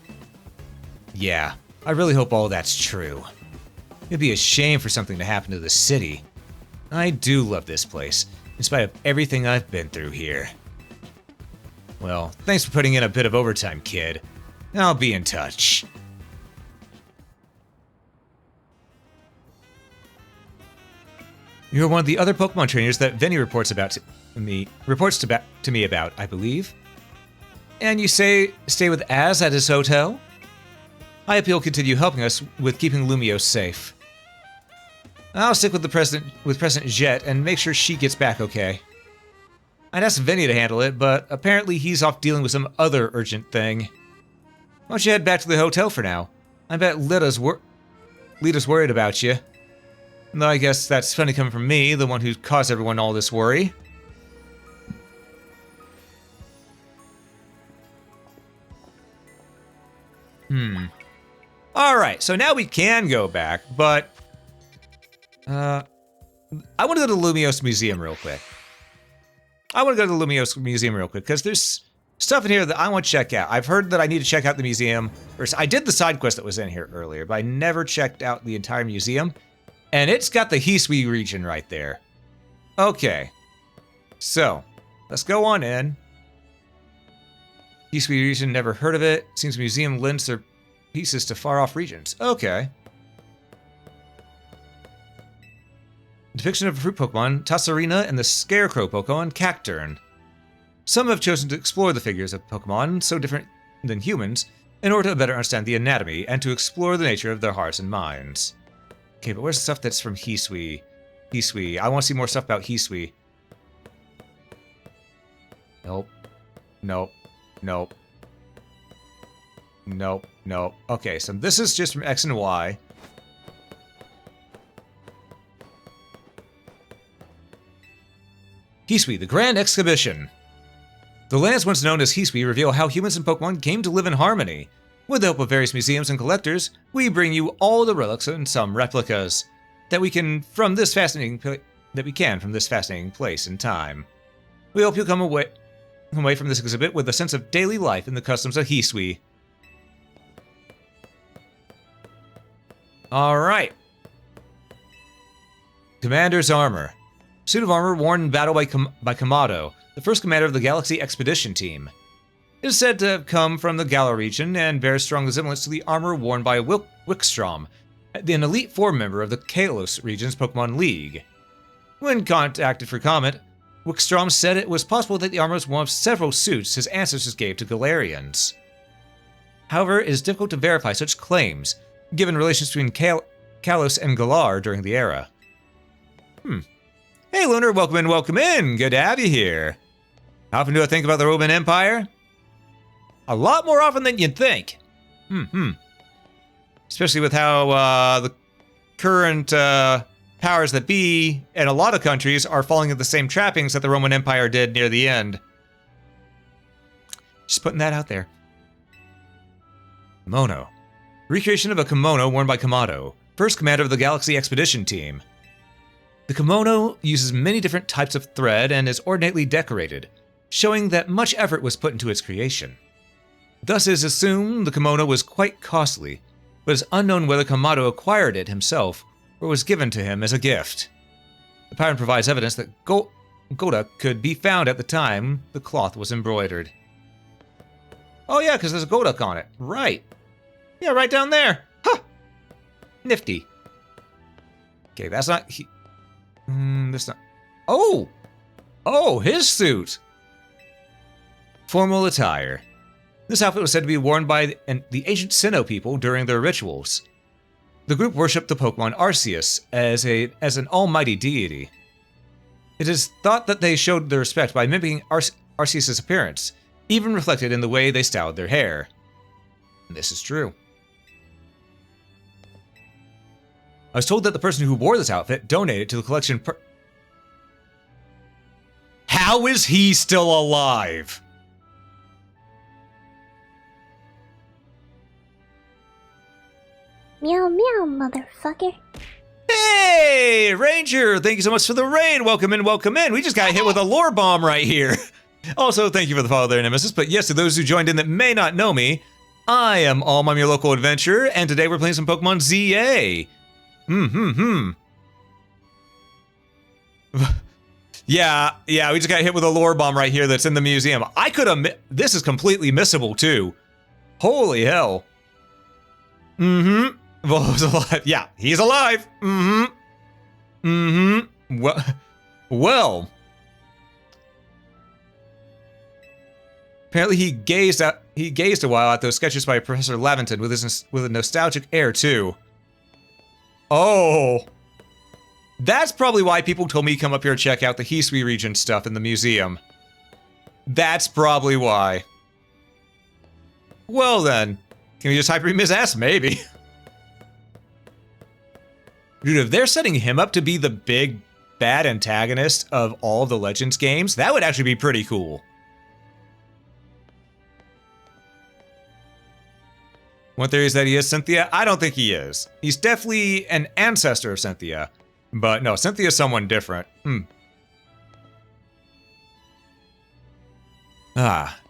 Yeah, I really hope all that's true. It'd be a shame for something to happen to the city. I do love this place, in spite of everything I've been through here. Well, thanks for putting in a bit of overtime, kid. I'll be in touch. You're one of the other Pokemon trainers that Vinny reports to me about, I believe. And you stay with Az at his hotel? I hope he'll continue helping us with keeping Lumio safe. I'll stick with President Jet and make sure she gets back okay. I'd ask Vinny to handle it, but apparently he's off dealing with some other urgent thing. Why don't you head back to the hotel for now? I bet Lita's worried about you. Though I guess that's funny coming from me, the one who caused everyone all this worry. Alright, so now we can go back, but... I want to go to the Lumiose Museum real quick. Because there's stuff in here that I want to check out. I've heard that I need to check out the museum. Or I did the side quest that was in here earlier, but I never checked out the entire museum. And it's got the Hisui region right there. Okay. So, let's go on in. Hisui region, never heard of it. Seems the museum lends their pieces to far-off regions. Okay. Depiction of a fruit Pokemon, Tassarina, and the Scarecrow Pokemon, Cacturn. Some have chosen to explore the figures of Pokemon, so different than humans, in order to better understand the anatomy and to explore the nature of their hearts and minds. Okay, but where's the stuff that's from Hisui? Hisui. I want to see more stuff about Hisui. Nope. Nope. Nope. Nope. Nope. Okay, so this is just from X and Y. Hisui, the Grand Exhibition. The lands once known as Hisui reveal how humans and Pokemon came to live in harmony. With the help of various museums and collectors, we bring you all the relics and some replicas that we can from this fascinating place and time. We hope you'll come away from this exhibit with a sense of daily life and the customs of Hisui. All right. Commander's Armor. Suit of armor worn in battle by Kamado, the first commander of the Galaxy Expedition Team. It is said to have come from the Galar region and bears strong resemblance to the armor worn by Wickstrom, an Elite Four member of the Kalos region's Pokemon League. When contacted for comment, Wickstrom said it was possible that the armor was one of several suits his ancestors gave to Galarians. However, it is difficult to verify such claims, given relations between Kalos and Galar during the era. Hey Lunar, welcome in! Good to have you here. How often do I think about the Roman Empire? A lot more often than you'd think. Especially with how the current powers that be in a lot of countries are falling into the same trappings that the Roman Empire did near the end. Just putting that out there. Kimono. Recreation of a kimono worn by Kamado, first commander of the Galaxy Expedition Team. The kimono uses many different types of thread and is ornately decorated, showing that much effort was put into its creation. Thus it is assumed the kimono was quite costly, but it is unknown whether Kamado acquired it himself or was given to him as a gift. The pattern provides evidence that Goda could be found at the time the cloth was embroidered. Oh yeah, because there's a Golduck on it. Right. Yeah, right down there. Huh. Nifty. Okay, that's not... that's not... Oh! Oh, his suit! Formal attire. This outfit was said to be worn by the ancient Sinnoh people during their rituals. The group worshipped the Pokemon Arceus as an almighty deity. It is thought that they showed their respect by mimicking Arceus' appearance, even reflected in the way they styled their hair. And this is true. I was told that the person who wore this outfit donated to the collection How is he still alive? Meow meow, motherfucker. Hey, Ranger! Thank you so much for the raid. Welcome in. We just got hit with a lore bomb right here. Also, thank you for the follow there, Nemesis. But yes, to those who joined in that may not know me, I am Alm, I'm your local adventurer, and today we're playing some Pokemon ZA. Yeah, we just got hit with a lore bomb right here that's in the museum. I could have... This is completely missable, too. Holy hell. Well, he's alive. Yeah, he's alive. Well. Apparently he gazed a while at those sketches by Professor Laventon with a nostalgic air, too. Oh. That's probably why people told me to come up here and check out the Hisui region stuff in the museum. That's probably why. Well then, can we just Hyper Beam his ass? Maybe. Dude, if they're setting him up to be the big, bad antagonist of all of the Legends games, that would actually be pretty cool. One theory is that he is Cynthia. I don't think he is. He's definitely an ancestor of Cynthia. But no, Cynthia's someone different.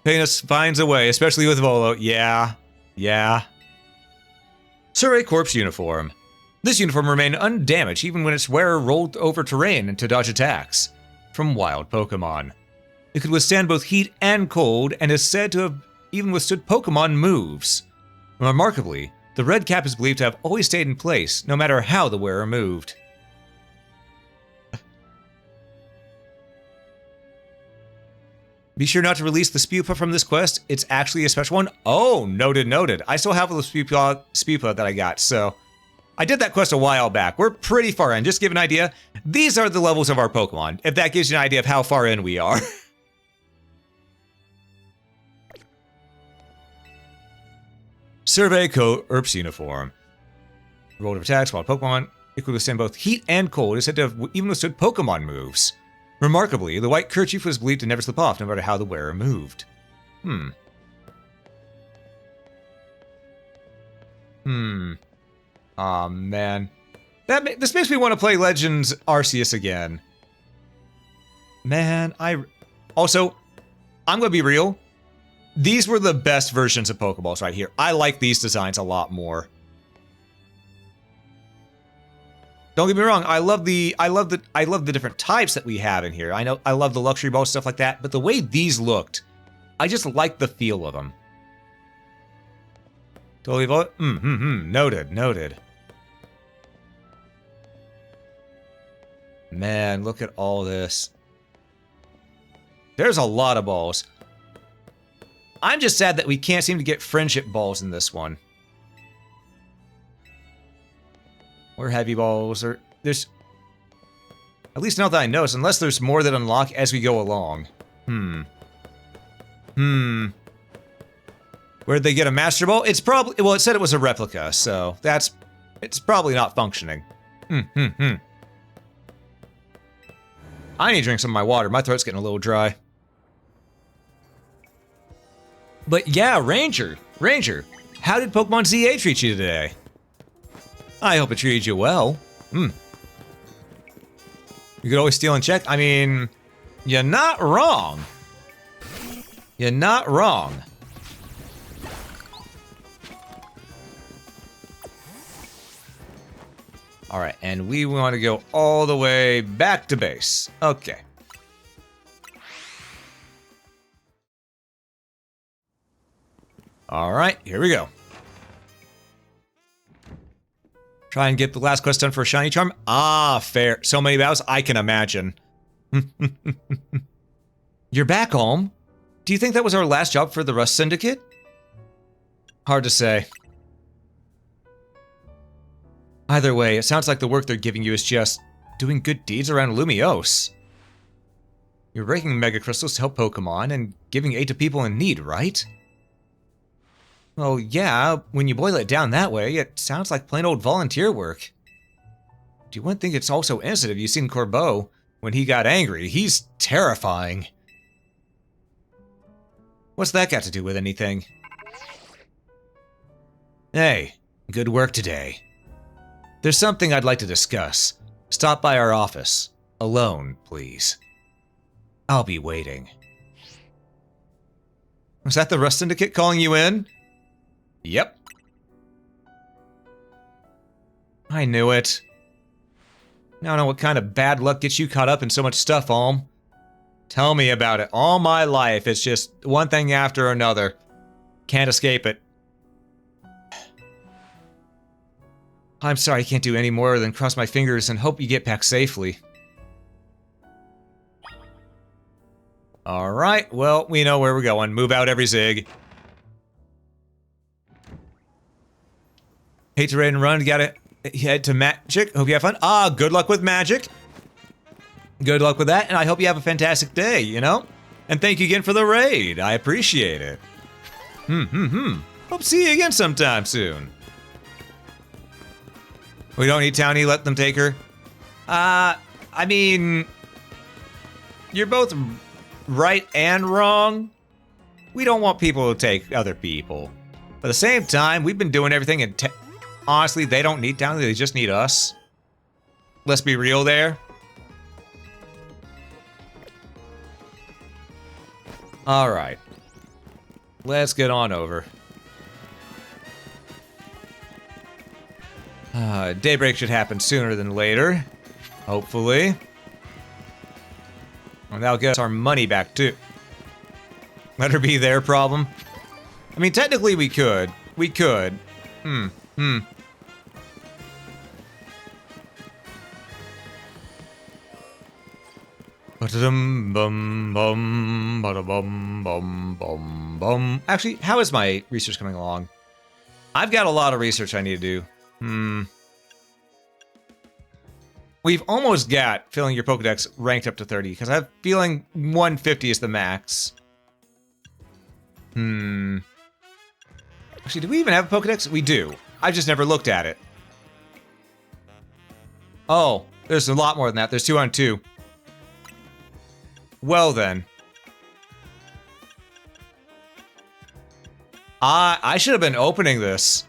Painus finds a way, especially with Volo. Yeah. Survey Corps uniform. This uniform remained undamaged even when its wearer rolled over terrain to dodge attacks from wild Pokemon. It could withstand both heat and cold, and is said to have even withstood Pokemon moves. Remarkably, the red cap is believed to have always stayed in place, no matter how the wearer moved. Be sure not to release the Spewpa from this quest. It's actually a special one. Oh, noted. I still have the Spewpa that I got, so... I did that quest a while back. We're pretty far in. Just to give an idea, these are the levels of our Pokemon, if that gives you an idea of how far in we are. Survey Corps uniform. Roll of attacks while Pokemon. It could withstand both heat and cold. It's said to have even withstood Pokemon moves. Remarkably, the white kerchief was believed to never slip off, no matter how the wearer moved. Aw, man. This makes me want to play Legends Arceus again. Man, Also, I'm gonna be real. These were the best versions of Pokeballs right here. I like these designs a lot more. Don't get me wrong, I love the different types that we have in here. I love the luxury ball stuff like that, but the way these looked, I just like the feel of them. Totally vote. Noted. Man, look at all this. There's a lot of balls. I'm just sad that we can't seem to get friendship balls in this one. Or heavy balls, or there's... At least not that I noticed, unless there's more that unlock as we go along. Where'd they get a Master Ball? It's probably... Well, it said it was a replica, so that's... It's probably not functioning. I need to drink some of my water. My throat's getting a little dry. But yeah, Ranger, how did Pokemon ZA treat you today? I hope it treated you well. You could always steal and check. I mean, you're not wrong. You're not wrong. All right, and we want to go all the way back to base. Okay. All right, here we go. Try and get the last quest done for a shiny charm. Ah, fair. So many battles, I can imagine. You're back home? Do you think that was our last job for the Rust Syndicate? Hard to say. Either way, it sounds like the work they're giving you is just doing good deeds around Lumiose. You're breaking Mega Crystals to help Pokemon and giving aid to people in need, right? Well, yeah, when you boil it down that way, it sounds like plain old volunteer work. You wouldn't think it's also innocent if you've seen Corbeau. When he got angry, he's terrifying. What's that got to do with anything? Hey, good work today. There's something I'd like to discuss. Stop by our office. Alone, please. I'll be waiting. Was that the Rust Syndicate calling you in? Yep. I knew it. I don't know what kind of bad luck gets you caught up in so much stuff, Alm. Tell me about it. All my life, it's just one thing after another. Can't escape it. I'm sorry I can't do any more than cross my fingers and hope you get back safely. Alright, well, we know where we're going. Move out every zig. Hate to raid and run, gotta head to Magic. Hope you have fun. Ah, good luck with Magic. Good luck with that, and I hope you have a fantastic day, you know? And thank you again for the raid. I appreciate it. Hope to see you again sometime soon. We don't need Townie, let them take her. I mean... You're both right and wrong. We don't want people to take other people. But at the same time, we've been doing everything and honestly, they don't need Townie, they just need us. Let's be real there. Alright. Let's get on over. Daybreak should happen sooner than later. Hopefully. And that'll get us our money back, too. Let her be their problem. I mean, technically we could. We could. Ba-da-dum, bum, bum, ba-da-bum, bum, bum, bum. Actually, how is my research coming along? I've got a lot of research I need to do. We've almost got filling your Pokedex ranked up to 30, because I have a feeling 150 is the max. Actually, do we even have a Pokedex? We do. I've just never looked at it. Oh, there's a lot more than that. There's 2 on 2. Well then. I should have been opening this.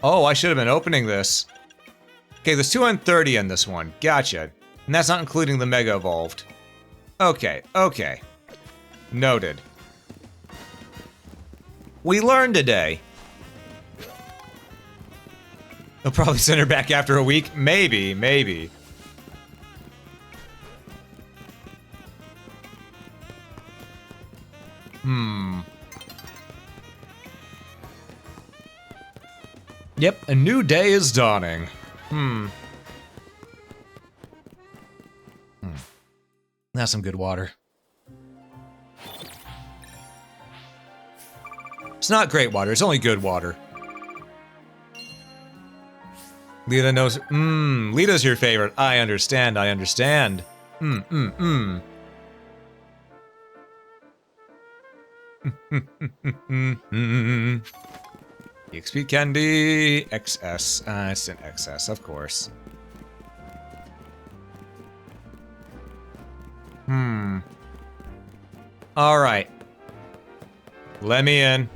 Oh, I should have been opening this. Okay, there's 2 on 30 in this one. Gotcha. And that's not including the Mega Evolved. Okay, okay. Noted. We learned today. They'll probably send her back after a week. Maybe, maybe. Yep, a new day is dawning. That's some good water. It's not great water, it's only good water. Lita knows. Lita's your favorite. I understand, I understand. EXP candy. XS. It's an XS, of course. Alright. Let me in.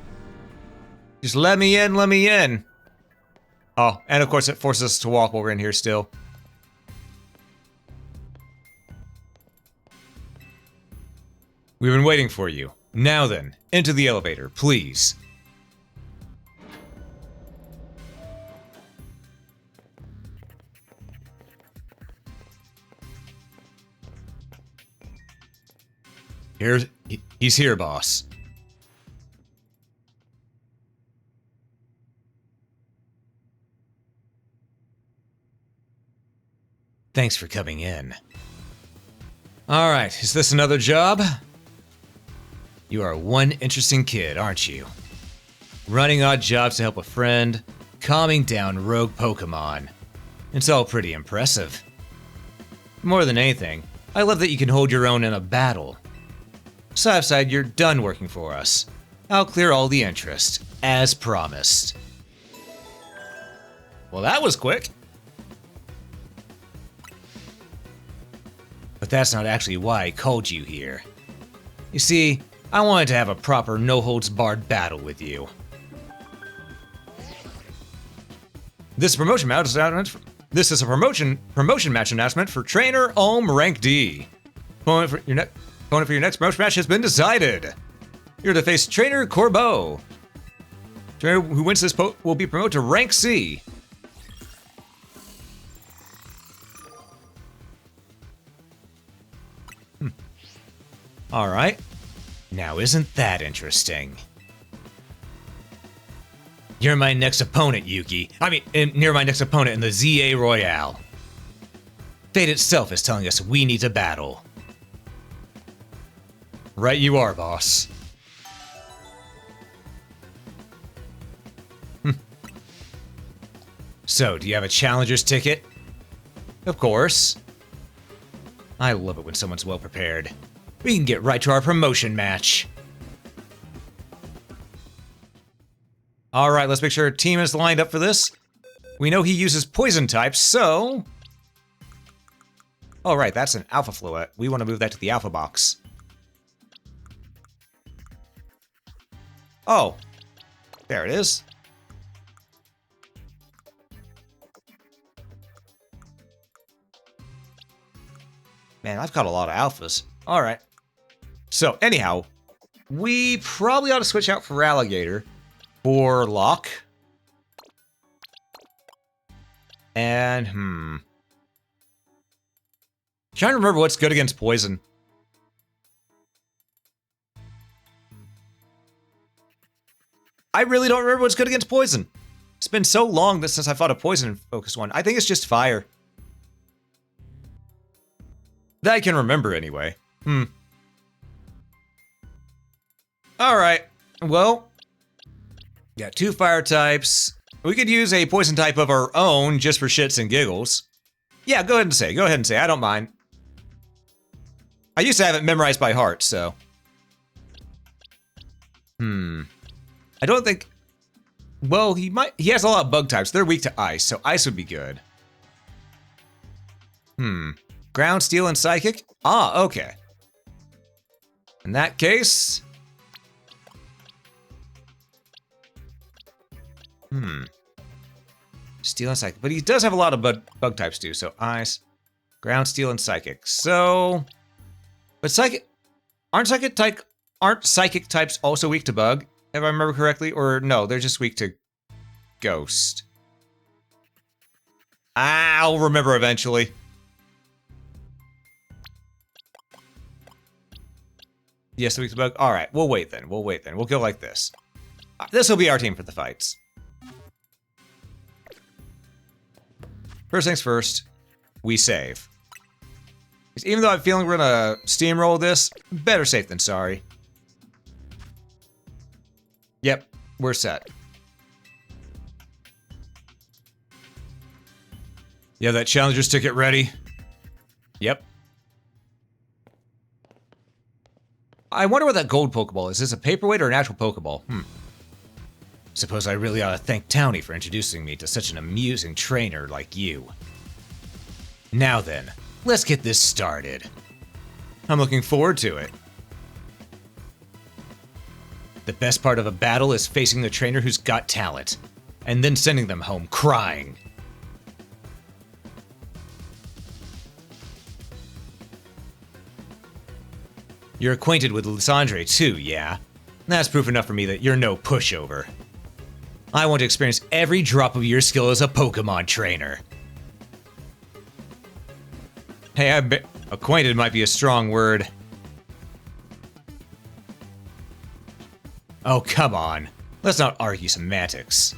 Just let me in, let me in. Oh, and of course it forces us to walk while we're in here still. We've been waiting for you. Now then, into the elevator, please. He's here, boss. Thanks for coming in. Alright, is this another job? You are one interesting kid, aren't you? Running odd jobs to help a friend, calming down rogue Pokemon. It's all pretty impressive. More than anything, I love that you can hold your own in a battle. Side, you're done working for us. I'll clear all the interest, as promised. Well, that was quick. But that's not actually why I called you here. You see, I wanted to have a proper no-holds-barred battle with you. This is a promotion match announcement for Trainer Ulm Rank D. Opponent for your next promotion match has been decided. You're to face Trainer Corbeau. Trainer who wins this will be promoted to Rank C. Alright. Now isn't that interesting? You're my next opponent, Yuki. You're my next opponent in the ZA Royale. Fate itself is telling us we need to battle. Right you are, boss. So, do you have a challenger's ticket? Of course. I love it when someone's well prepared. We can get right to our promotion match. Alright, let's make sure our team is lined up for this. We know he uses poison types, so... Oh, right, that's an Alpha Floette. We want to move that to the Alpha box. Oh. There it is. Man, I've caught a lot of alphas. All right. So, anyhow, we probably ought to switch out for Alligator for Lock. And, trying to remember what's good against poison. I really don't remember what's good against poison. It's been so long since I fought a poison-focused one. I think it's just fire. That I can remember anyway. Alright. Well, got 2 fire types. We could use a poison type of our own just for shits and giggles. Yeah, go ahead and say. Go ahead and say. I don't mind. I used to have it memorized by heart, so. I don't think... Well, he has a lot of bug types. They're weak to ice, so ice would be good. Ground, steel, and psychic? Ah, okay. In that case... Steel and psychic. But he does have a lot of bug types too, so ice, ground, steel, and psychic. So... But psychic... Aren't psychic types also weak to bug? If I remember correctly, or no, they're just weak to ghost. I'll remember eventually. Yes, weak to bug. All right, we'll wait then. We'll go like this. This will be our team for the fights. First things first, we save. Because even though I'm feeling we're gonna steamroll this, better safe than sorry. Yep, we're set. Yeah, that challenger's ticket ready. Yep. I wonder what that gold Pokeball is. Is this a paperweight or an actual Pokeball? Suppose I really ought to thank Townie for introducing me to such an amusing trainer like you. Now then, let's get this started. I'm looking forward to it. The best part of a battle is facing the trainer who's got talent, and then sending them home crying. You're acquainted with Lysandre too, yeah? That's proof enough for me that you're no pushover. I want to experience every drop of your skill as a Pokemon trainer. Hey, acquainted might be a strong word. Oh, come on. Let's not argue semantics.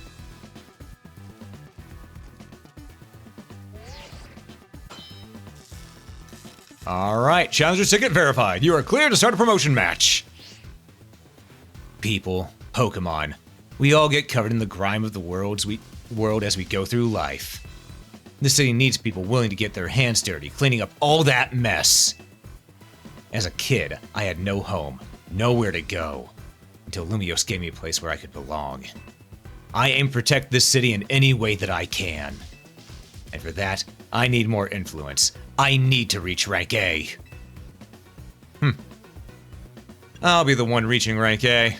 Alright, challenger ticket verified. You are clear to start a promotion match. People, Pokemon, we all get covered in the grime of the world as we go through life. The city needs people willing to get their hands dirty, cleaning up all that mess. As a kid, I had no home, nowhere to go, until Lumiose gave me a place where I could belong. I aim to protect this city in any way that I can. And for that, I need more influence. I need to reach rank A. I'll be the one reaching rank A.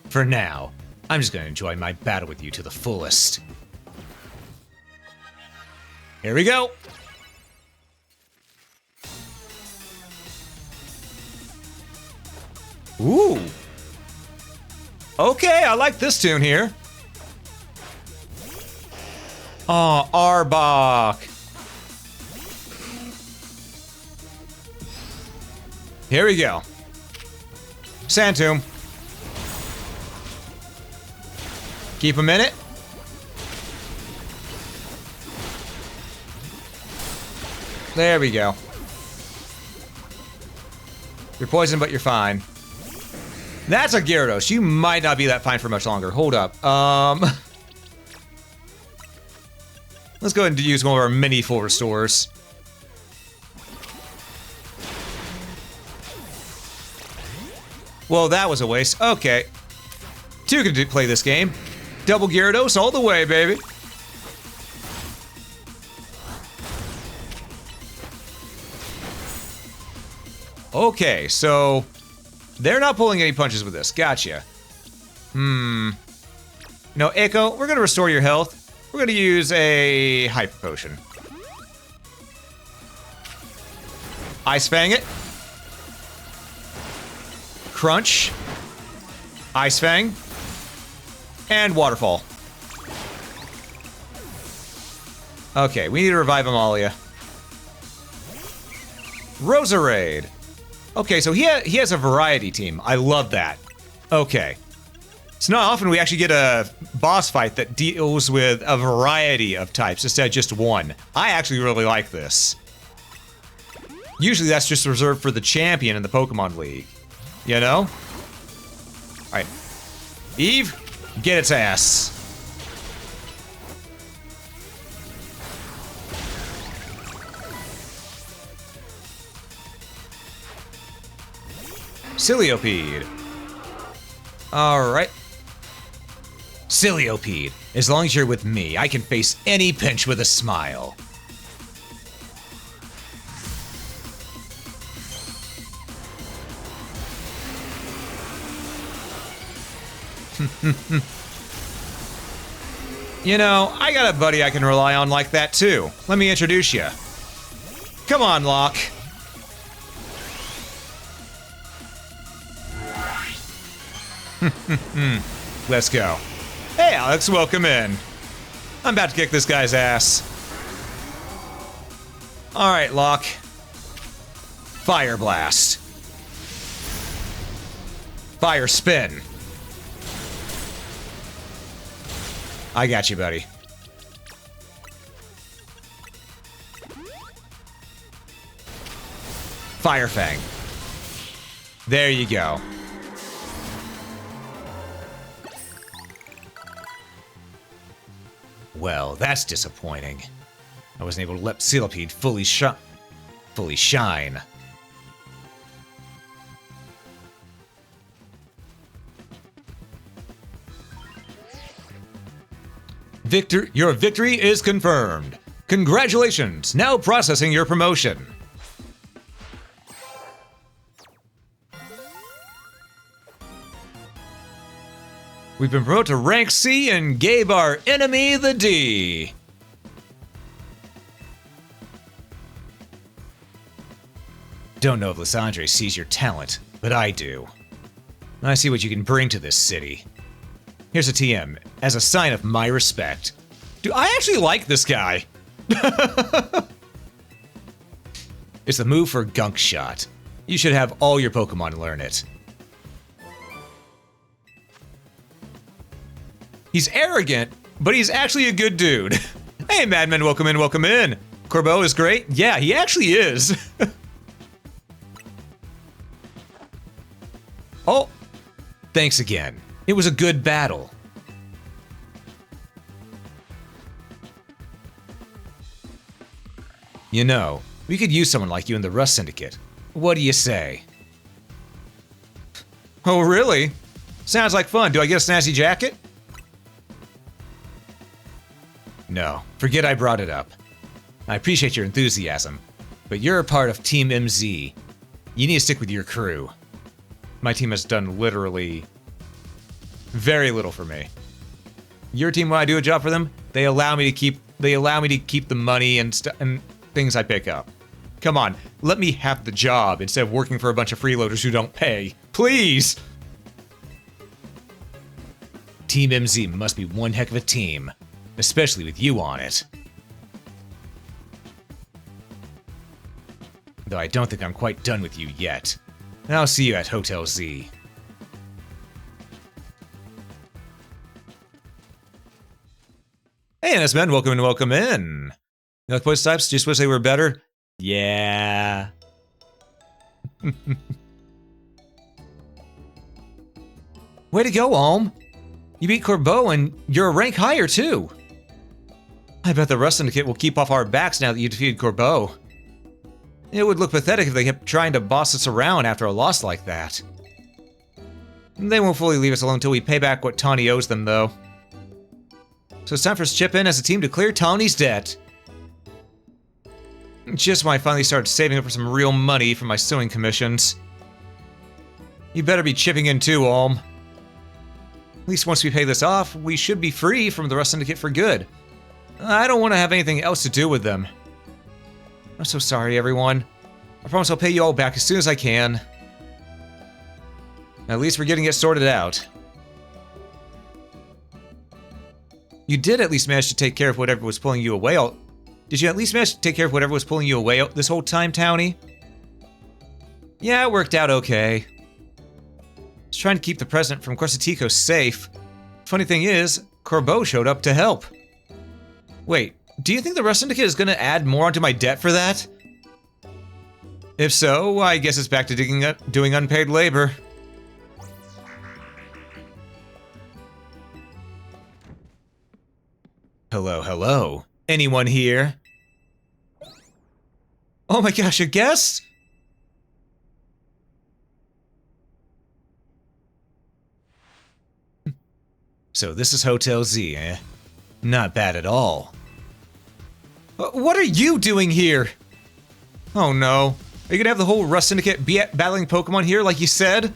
For now, I'm just gonna enjoy my battle with you to the fullest. Here we go! Ooh! Okay, I like this tune here. Aw, Arbok! Here we go. Sand Tomb. Keep a minute. There we go. You're poisoned, but you're fine. That's a Gyarados. You might not be that fine for much longer. Hold up. Let's go ahead and use one of our mini full restores. Well, that was a waste. Okay. Two can play this game. Double Gyarados all the way, baby. Okay, so they're not pulling any punches with this. Gotcha. No, Echo, we're gonna restore your health. We're gonna use a Hyper Potion. Ice Fang it. Crunch. Ice Fang. And Waterfall. Okay, we need to revive Amalia. Roserade. Okay, so he has a variety team. I love that. Okay. It's not often we actually get a boss fight that deals with a variety of types instead of just one. I actually really like this. Usually that's just reserved for the champion in the Pokemon League. You know? Alright. Eve, get its ass. Ciliopede. Alright. Ciliopede. As long as you're with me, I can face any pinch with a smile. You know, I got a buddy I can rely on like that too. Let me introduce you. Come on, Locke. Let's go. Hey, Alex, welcome in. I'm about to kick this guy's ass. Alright, Locke. Fire Blast. Fire Spin. I got you, buddy. Fire Fang. There you go. Well, that's disappointing. I wasn't able to let Ciliopede fully shine. Your victory is confirmed. Congratulations, now processing your promotion. We've been promoted to rank C and gave our enemy the D. Don't know if Lysandre sees your talent, but I do. I see what you can bring to this city. Here's a TM, as a sign of my respect. Dude, I actually like this guy. It's the move for Gunk Shot. You should have all your Pokemon learn it. He's arrogant, but he's actually a good dude. Hey, Madman, welcome in, welcome in. Corbeau is great? Yeah, he actually is. Oh, thanks again. It was a good battle. You know, we could use someone like you in the Rust Syndicate. What do you say? Oh, really? Sounds like fun. Do I get a snazzy jacket? No, forget I brought it up. I appreciate your enthusiasm, but you're a part of Team MZ. You need to stick with your crew. My team has done literally very little for me. Your team, when I do a job for them, they allow me to keep the money and things I pick up. Come on, let me have the job instead of working for a bunch of freeloaders who don't pay. Please! Team MZ must be one heck of a team. Especially with you on it. Though I don't think I'm quite done with you yet. I'll see you at Hotel Z. Hey, NSmen, welcome in, welcome in. You like voice types? Just wish they were better? Yeah. Way to go, Alm. You beat Corbeau and you're a rank higher, too. I bet the Rust Syndicate will keep off our backs now that you defeated Corbeau. It would look pathetic if they kept trying to boss us around after a loss like that. They won't fully leave us alone until we pay back what Tawny owes them, though. So it's time for us to chip in as a team to clear Tawny's debt. Just when I finally started saving up for some real money from my sewing commissions. You better be chipping in too, Alm. At least once we pay this off, we should be free from the Rust Syndicate for good. I don't want to have anything else to do with them. I'm so sorry, everyone. I promise I'll pay you all back as soon as I can. At least we're getting it sorted out. You did at least manage to take care of whatever was pulling you away. Did you at least manage to take care of whatever was pulling you away this whole time, Townie? Yeah, it worked out okay. I was trying to keep the president from Crescentico safe. Funny thing is, Corbeau showed up to help. Wait, do you think the Rust Syndicate is going to add more onto my debt for that? If so, I guess it's back to doing unpaid labor. Hello, hello. Anyone here? Oh my gosh, a guest? So this is Hotel Z, eh? Not bad at all. What are you doing here? Oh no. Are you gonna have the whole Rust Syndicate battling Pokemon here like you said?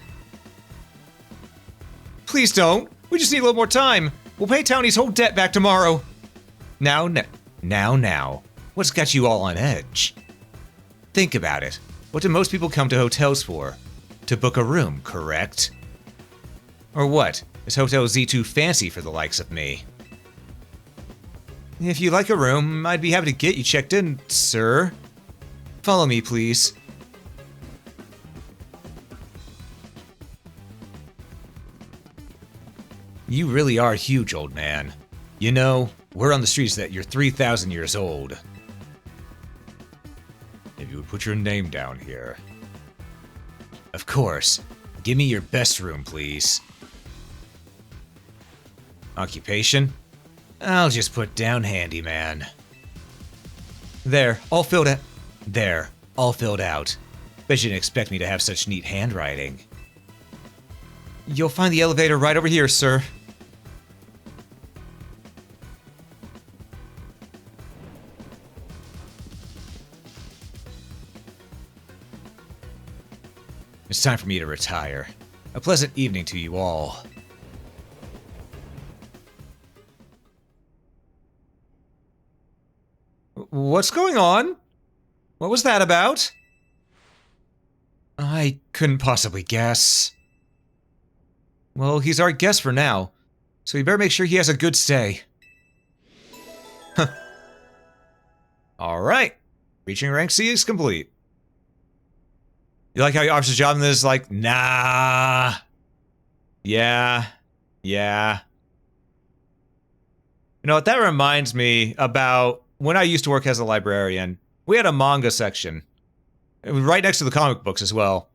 Please don't. We just need a little more time. We'll pay Townie's whole debt back tomorrow. Now. What's got you all on edge? Think about it. What do most people come to hotels for? To book a room, correct? Or what? Is Hotel Z too fancy for the likes of me? If you like a room, I'd be happy to get you checked in, sir. Follow me, please. You really are huge, old man. You know, we're on the streets that you're 3,000 years old. If you would put your name down here. Of course. Give me your best room, please. Occupation? I'll just put down handyman. There, all filled out. There, all filled out. Bet you didn't expect me to have such neat handwriting. You'll find the elevator right over here, sir. It's time for me to retire. A pleasant evening to you all. What's going on? What was that about? I couldn't possibly guess. Well, he's our guest for now, so we better make sure he has a good stay. Huh. Alright. Reaching rank C is complete. You like how he offers a job and then is like, nah. Yeah. You know what, that reminds me about when I used to work as a librarian. We had a manga section. It was right next to the comic books as well.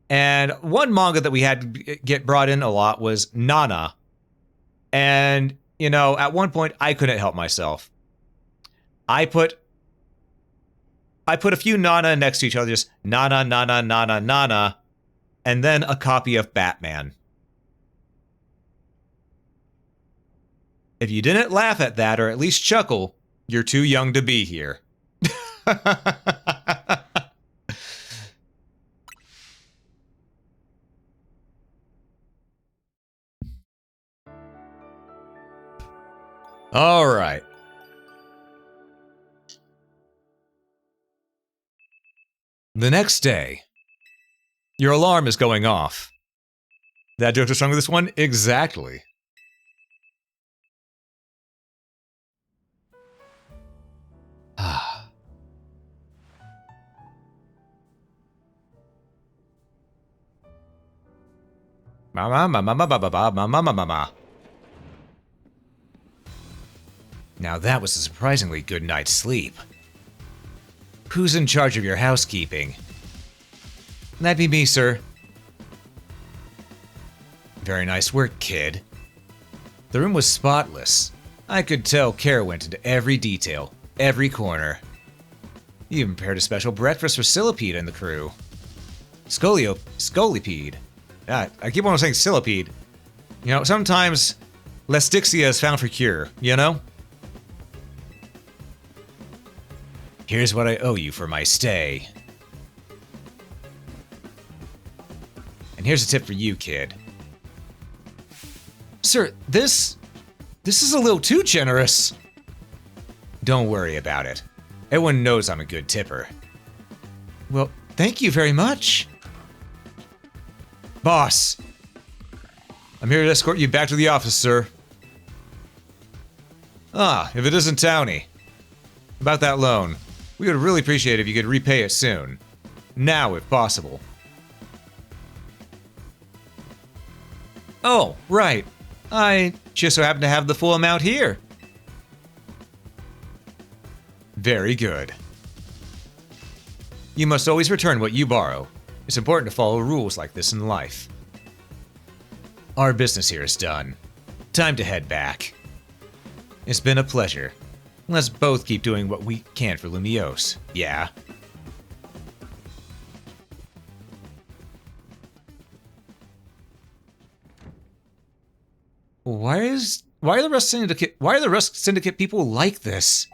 And one manga that we had to get brought in a lot was Nana. And, you know, at one point, I couldn't help myself. I put a few Nana next to each other, just Nana, Nana, Nana, Nana, and then a copy of Batman. If you didn't laugh at that, or at least chuckle, you're too young to be here. All right. The next day, your alarm is going off. That joke was wrong with this one? Exactly. Mama. Now that was a surprisingly good night's sleep. Who's in charge of your housekeeping? That'd be me, sir. Very nice work, kid. The room was spotless. I could tell care went into every detail, every corner. You even prepared a special breakfast for Scillipede and the crew. Scolipede. I keep on saying Scillipede. You know, sometimes Lestixia is found for cure, you know? Here's what I owe you for my stay. And here's a tip for you, kid. Sir, this is a little too generous. Don't worry about it. Everyone knows I'm a good tipper. Well, Thank you very much. Boss, I'm here to escort you back to the office, sir. Ah, if it isn't Townie. About that loan. We would really appreciate it if you could repay it soon. Now, if possible. Oh, right. I just so happen to have the full amount here. Very good. You must always return what you borrow. It's important to follow rules like this in life. Our business here is done. Time to head back. It's been a pleasure. Let's both keep doing what we can for Lumiose, yeah? Why are the Rust Syndicate people like this?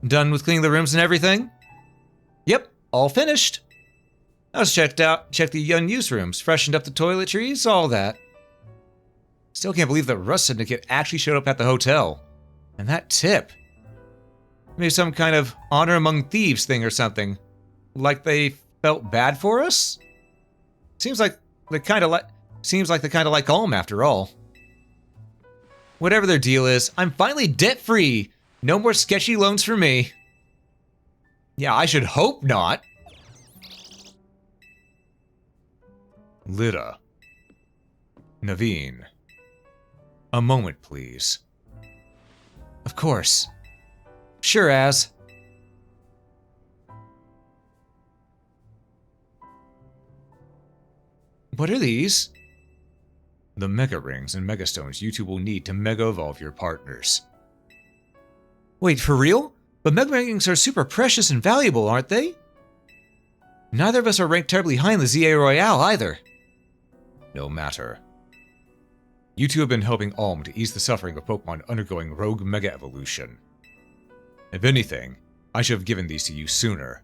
Done with cleaning the rooms and everything? Yep, all finished. I was checked the unused rooms, freshened up the toiletries, all that. Still can't believe the Rust Syndicate actually showed up at the hotel. And that tip. Maybe some kind of honor among thieves thing or something. Like they felt bad for us? Seems like they kind of like Ulm after all. Whatever their deal is, I'm finally debt-free. No more sketchy loans for me. Yeah, I should hope not. Lida. Naveen. A moment, please. Of course. Sure as. What are these? The Mega Rings and Mega Stones you two will need to Mega Evolve your partners. Wait, for real? But Mega Rings are super precious and valuable, aren't they? Neither of us are ranked terribly high in the ZA Royale either. No matter. You two have been helping Ulm to ease the suffering of Pokemon undergoing Rogue Mega Evolution. If anything, I should have given these to you sooner.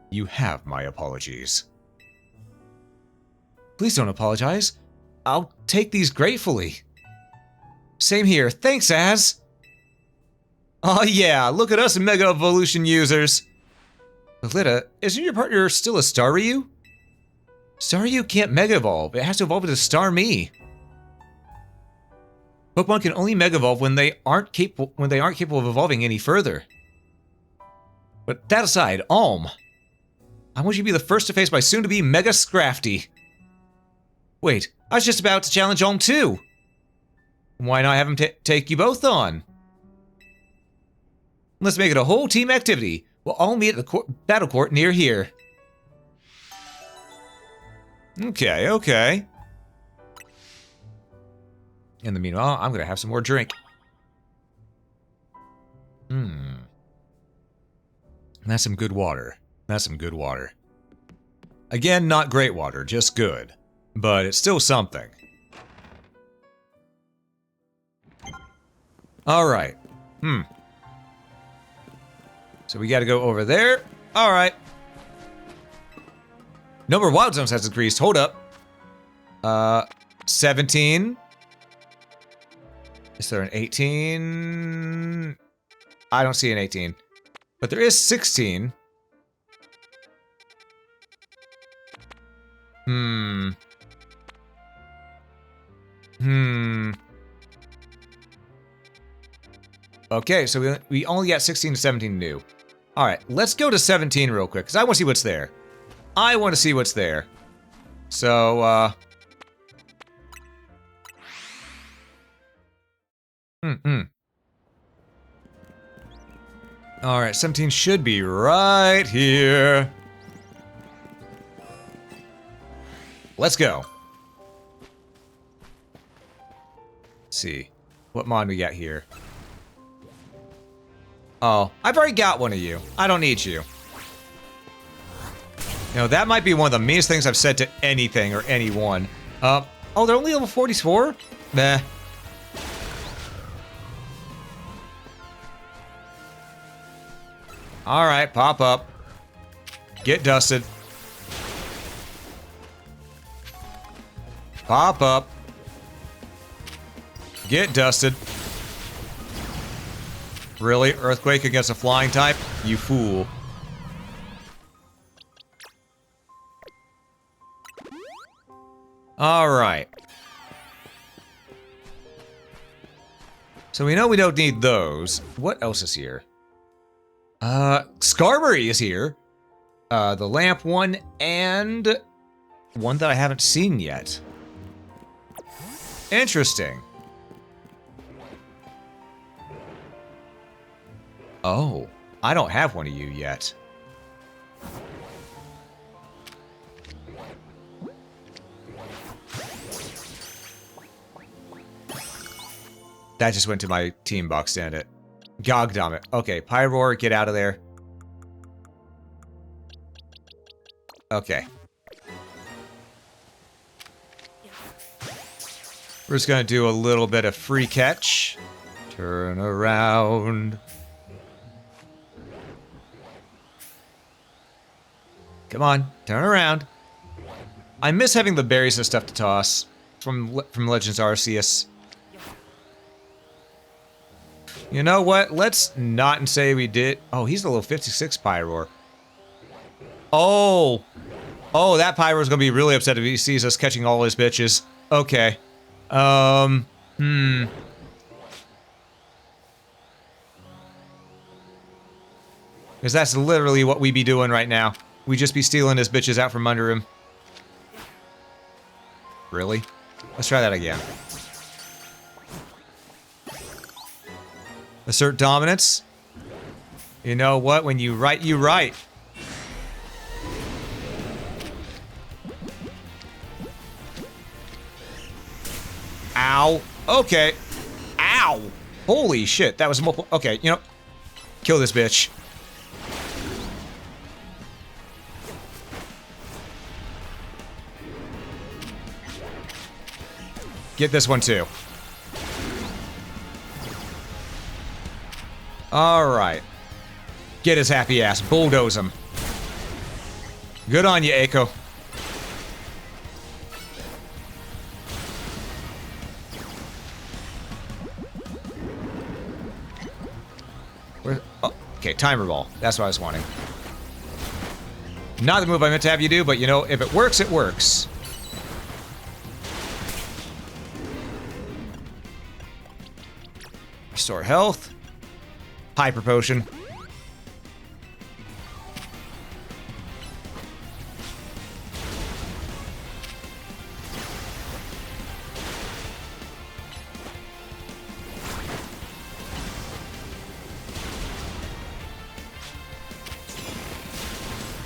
You have my apologies. Please don't apologize. I'll take these gratefully. Same here. Thanks, Az. Oh yeah, look at us Mega Evolution users. But Lida, isn't your partner still a Staryu? Staryu can't Mega Evolve. It has to evolve into Starmie. Pokemon can only Mega Evolve when they aren't capable of evolving any further. But that aside, Ulm. I want you to be the first to face my soon-to-be Mega Scrafty. Wait, I was just about to challenge Ulm too. Why not have him take you both on? Let's make it a whole team activity. We'll all meet at the battle court near here. Okay. In the meanwhile, I'm gonna have some more drink. That's some good water. Again, not great water, just good. But it's still something. Alright. So we gotta go over there. Alright. Number of wild zones has increased. Hold up. 17. Is there an 18? I don't see an 18. But there is 16. Okay, so we only got 16 to 17 new. Alright, let's go to 17 real quick, because I want to see what's there. So, Alright, 17 should be right here. Let's go. Let's see. What mod we got here? Oh, I've already got one of you. I don't need you. You know, that might be one of the meanest things I've said to anything or anyone. Oh, they're only level 44? Meh. Alright, pop up. Get dusted. Pop up. Get dusted. Really? Earthquake against a flying type? You fool. Alright. So we know we don't need those. What else is here? Skarmory is here. The lamp one and one that I haven't seen yet. Interesting. Oh, I don't have one of you yet. That just went to my team box, damn it. Gogdom it. Okay, Pyroar, get out of there. Okay. We're just gonna do a little bit of free catch. Turn around. Come on, turn around. I miss having the berries and stuff to toss from Legends Arceus. You know what? Let's not say we did. Oh, he's a little 56 Pyroar. Oh. Oh, that Pyroar's gonna be really upset if he sees us catching all his bitches. Okay. Because that's literally what we be doing right now. We just be stealing his bitches out from under him. Really? Let's try that again. Assert dominance. You know what? When you write, you write. Ow. Okay. Ow. Holy shit. That was multiple. Okay, you know. Kill this bitch. Get this one too. Alright. Get his happy ass. Bulldoze him. Good on you, Eiko. Oh, okay, timer ball. That's what I was wanting. Not the move I meant to have you do, but you know, if it works, it works. Restore health. Hyper potion.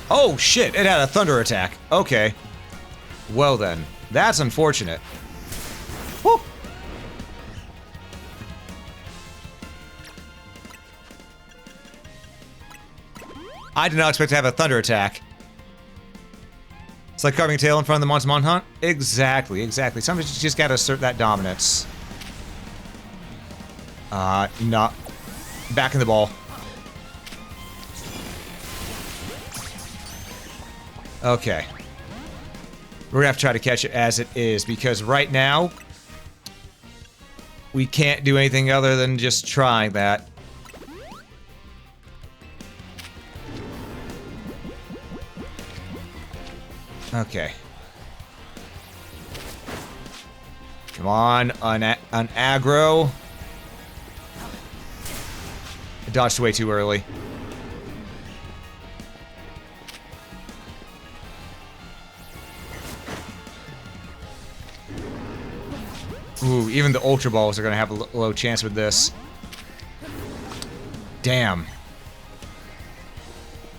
Oh shit, it had a thunder attack. Okay. Well then, that's unfortunate. Woo! I did not expect to have a thunder attack. It's like carving a tail in front of the monster hunt. Exactly, exactly. Sometimes you just gotta assert that dominance. Not. Back in the ball. Okay. We're gonna have to try to catch it as it is, because right now, we can't do anything other than just trying that. Okay. Come on, aggro. I dodged way too early. Ooh, even the Ultra Balls are gonna have a low chance with this. Damn.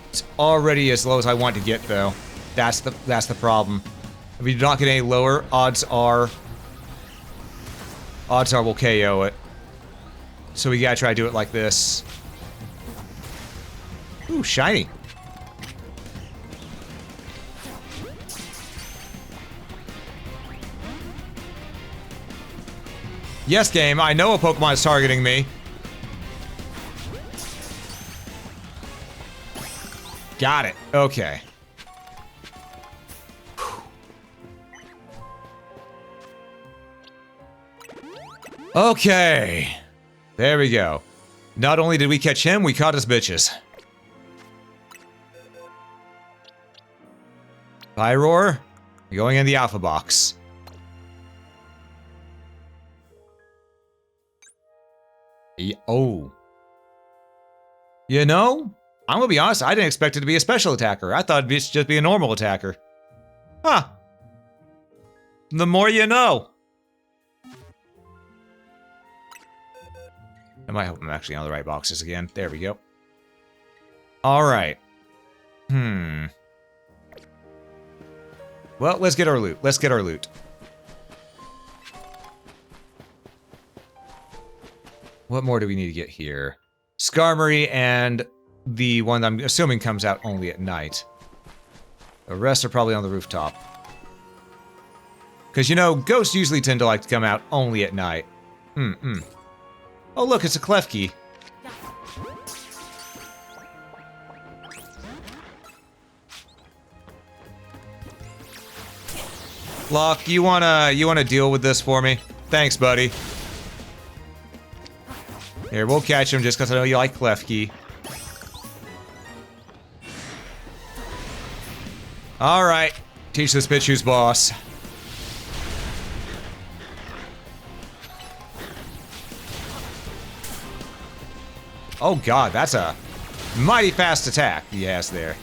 It's already as low as I want to get, though. That's the problem. If we do not get any lower, odds are we'll KO it. So we gotta try to do it like this. Ooh, shiny. Yes, game, I know a Pokemon is targeting me. Got it. Okay. Okay. There we go. Not only did we catch him, we caught his bitches. Pyroar, you're going in the alpha box. Oh. You know, I'm gonna be honest, I didn't expect it to be a special attacker. I thought it'd just be a normal attacker. Huh. The more you know. I might hope I'm actually on the right boxes again. There we go. Alright. Well, let's get our loot. Let's get our loot. What more do we need to get here? Skarmory and the one that I'm assuming comes out only at night. The rest are probably on the rooftop. Because, you know, ghosts usually tend to like to come out only at night. Oh, look, it's a Klefki. Locke, you wanna deal with this for me? Thanks, buddy. Here, we'll catch him just because I know you like Klefki. Alright. Teach this bitch who's boss. Oh god, that's a mighty fast attack he has there.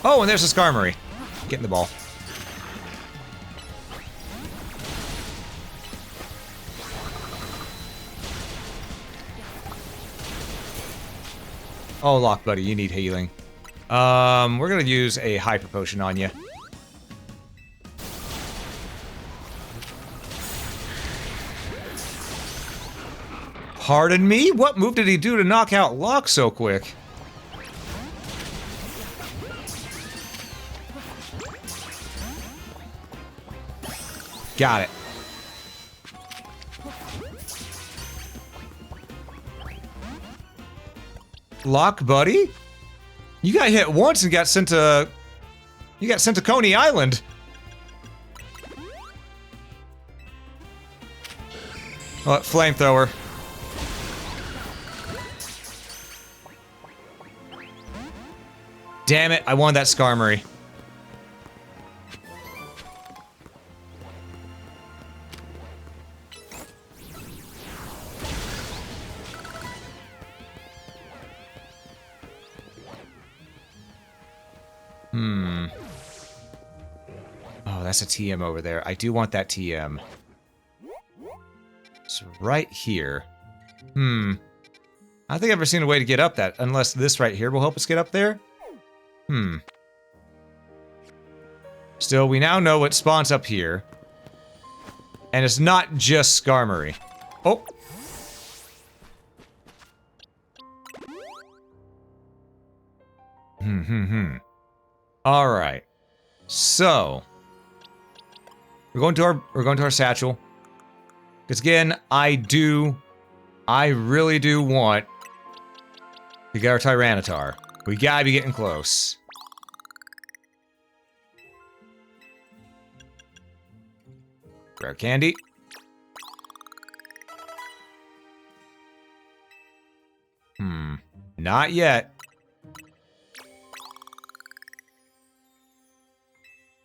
Oh, and there's a Skarmory. Getting the ball. Oh, Locke, buddy, you need healing. We're gonna use a Hyper Potion on you. Pardon me? What move did he do to knock out Locke so quick? Got it. Locke, buddy? You got hit once and got sent to... You got sent to Coney Island. Oh, flamethrower. Damn it, I wanted that Skarmory. Oh, that's a TM over there. I do want that TM. It's right here. I don't think I've ever seen a way to get up that, unless this right here will help us get up there. Still, we now know what spawns up here. And it's not just Skarmory. Oh! Alright. So we're going to our satchel. Because again, I really do want to get our Tyranitar. We gotta be getting close. Rare candy. Not yet.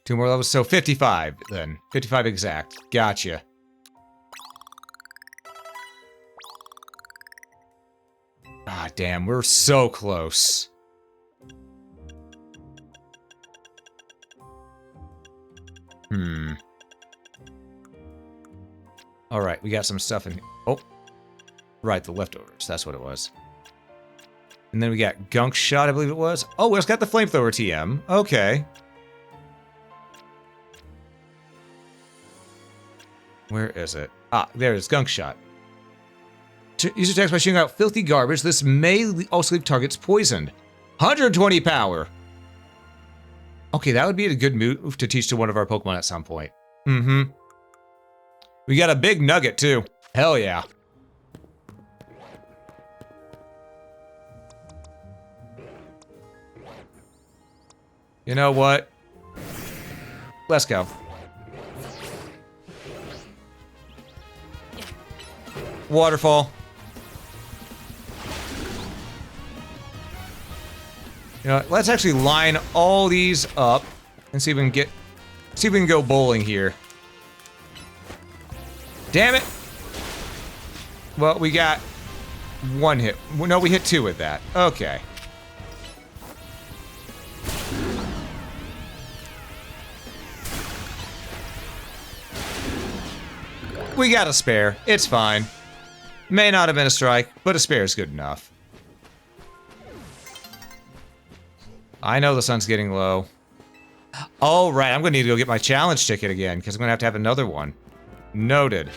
2 more levels, so 55 then. 55 exact. Gotcha. Ah, damn, we're so close. Alright, we got some stuff in here. Oh. Right, the leftovers. That's what it was. And then we got Gunk Shot, I believe it was. Oh, we just got the Flamethrower TM. Okay. Where is it? Ah, there it is. Gunk Shot. Use attacks by shooting out filthy garbage. This may also leave targets poisoned. 120 power. Okay, that would be a good move to teach to one of our Pokemon at some point. We got a big nugget, too. Hell yeah. You know what? Let's go. waterfall. You know what, let's actually line all these up and see if we can go bowling here. Damn it! Well, we got one hit. No, we hit two with that. Okay. We got a spare. It's fine. May not have been a strike, but a spare is good enough. I know the sun's getting low. All right, I'm gonna need to go get my challenge ticket again, because I'm gonna have to have another one. Noted.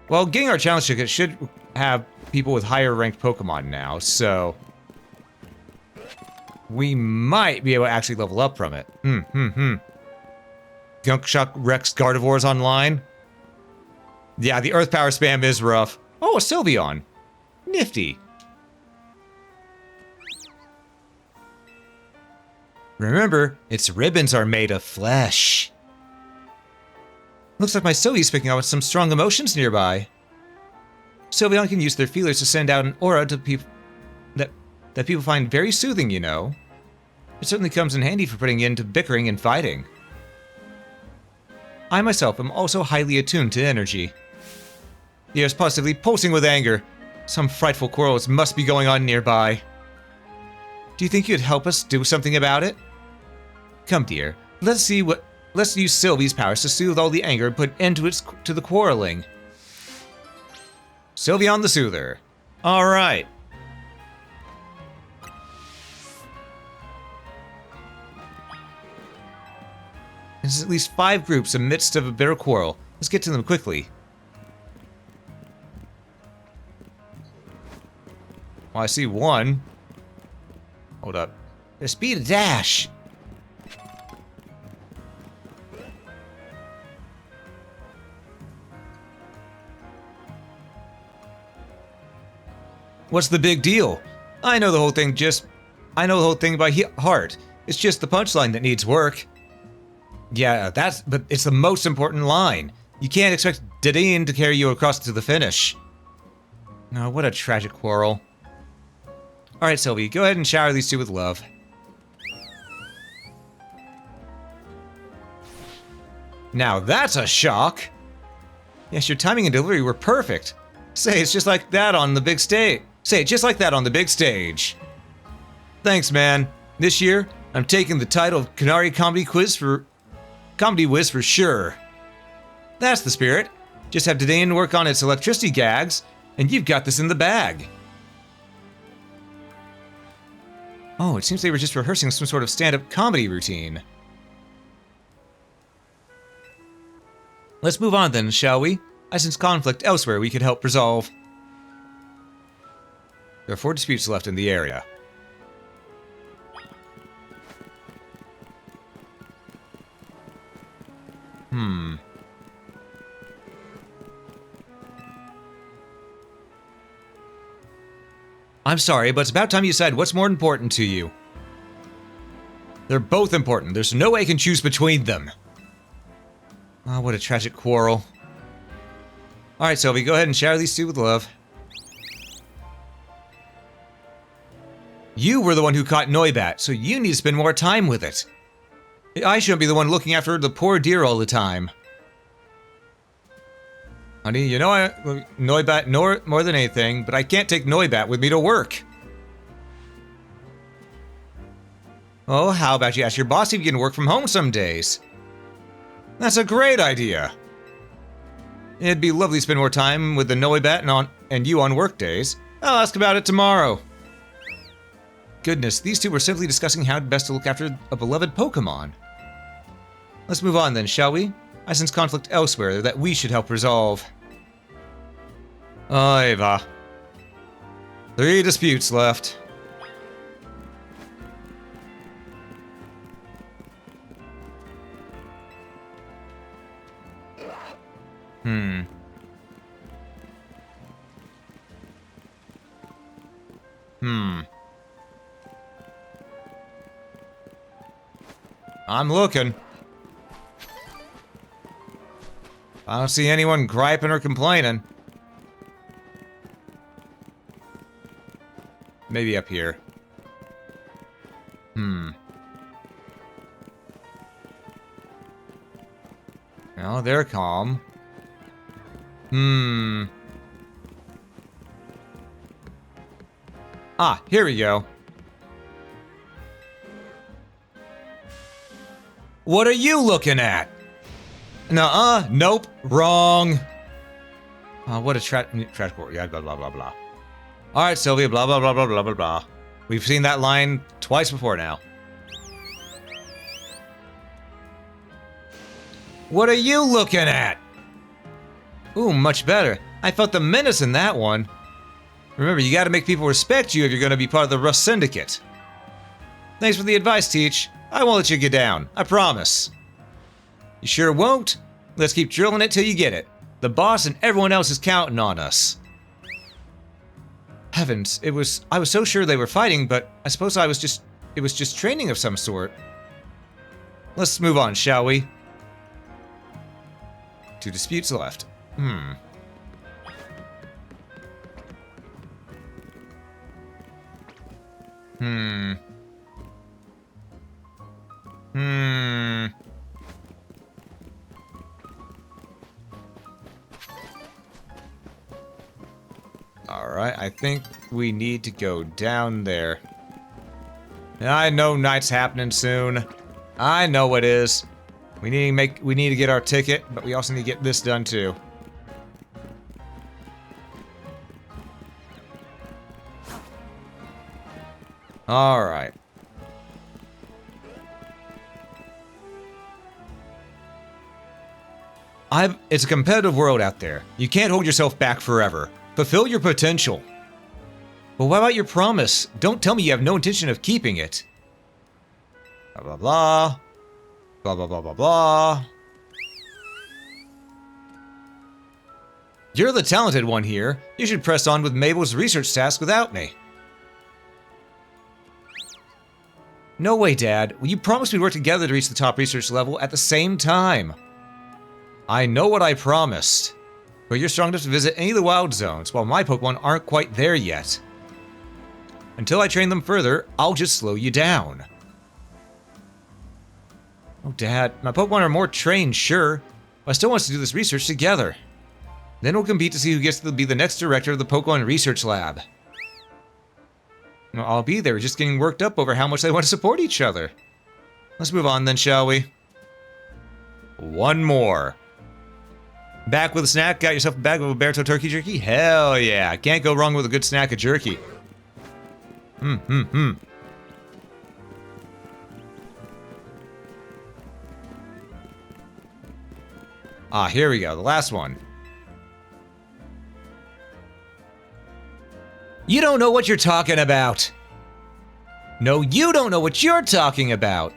Well, getting our challenge ticket should have people with higher ranked Pokemon now, so we might be able to actually level up from it. Gunk Shock Rex Gardevoir's online. Yeah, the Earth Power spam is rough. Oh, a Sylveon. Nifty. Remember, its ribbons are made of flesh. Looks like my Sylveon's picking up some strong emotions nearby. Sylveon can use their feelers to send out an aura to people that people find very soothing, you know. It certainly comes in handy for putting into bickering and fighting. I myself am also highly attuned to energy. The air is positively pulsing with anger. Some frightful quarrels must be going on nearby. Do you think you'd help us do something about it? Come, dear. Let's use Sylvie's powers to soothe all the anger and put end to the quarreling. Sylveon the Soother. All right. There's at least 5 groups amidst of a bitter quarrel. Let's get to them quickly. Well, I see one. Hold up. There's speed of dash. What's the big deal? I know the whole thing by heart. It's just the punchline that needs work. Yeah, but it's the most important line. You can't expect Didine to carry you across to the finish. No, what a tragic quarrel. Alright, Sylvie, go ahead and shower these two with love. Now that's a shock! Yes, your timing and delivery were perfect. Say, it's just like that on the big stage. Say it just like that on the big stage. Thanks, man. This year, I'm taking the title of Canary Comedy Whiz for sure. That's the spirit. Just have Didane work on its electricity gags, and you've got this in the bag. Oh, it seems they were just rehearsing some sort of stand-up comedy routine. Let's move on then, shall we? I sense conflict elsewhere we could help resolve. There are 4 disputes left in the area. I'm sorry, but it's about time you decide what's more important to you. They're both important. There's no way I can choose between them. Oh, what a tragic quarrel. Alright, Sylvie, go ahead and shower these two with love. You were the one who caught Noibat, so you need to spend more time with it. I shouldn't be the one looking after the poor deer all the time. Honey, you know Noibat more than anything, but I can't take Noibat with me to work. Oh, how about you ask your boss if you can work from home some days? That's a great idea. It'd be lovely to spend more time with the Noibat and you on work days. I'll ask about it tomorrow. Goodness, these two were simply discussing how best to look after a beloved Pokemon. Let's move on then, shall we? I sense conflict elsewhere that we should help resolve. Eva. 3 disputes left. I'm looking. I don't see anyone griping or complaining. Maybe up here. No, they're calm. Ah, here we go. What are you looking at? Nuh-uh, nope, wrong. What a trash courtyard, blah, blah, blah, blah. Alright, Sylvia, blah, blah, blah, blah, blah, blah, blah. We've seen that line twice before now. What are you looking at? Ooh, much better. I felt the menace in that one. Remember, you gotta make people respect you if you're gonna be part of the Rust Syndicate. Thanks for the advice, Teach. I won't let you get down. I promise. You sure won't? Let's keep drilling it till you get it. The boss and everyone else is counting on us. Heavens, I was so sure they were fighting, but I suppose it was just training of some sort. Let's move on, shall we? 2 disputes left. Alright, I think we need to go down there. And I know night's happening soon. I know it is. We need to get our ticket, but we also need to get this done too. Alright. It's a competitive world out there. You can't hold yourself back forever. Fulfill your potential. But what about your promise? Don't tell me you have no intention of keeping it. Blah, blah, blah. Blah, blah, blah, blah, blah. You're the talented one here. You should press on with Mabel's research task without me. No way, Dad. Will you promise we'd work together to reach the top research level at the same time? I know what I promised. But you're strong enough to visit any of the wild zones, while my Pokemon aren't quite there yet. Until I train them further, I'll just slow you down. Oh, Dad, my Pokemon are more trained, sure, but I still want us to do this research together. Then we'll compete to see who gets to be the next director of the Pokemon Research Lab. I'll be there, just getting worked up over how much they want to support each other. Let's move on then, shall we? One more. Back with a snack? Got yourself a bag of Alberto turkey jerky? Hell yeah. Can't go wrong with a good snack of jerky. Ah, here we go. The last one. You don't know what you're talking about. No, you don't know what you're talking about.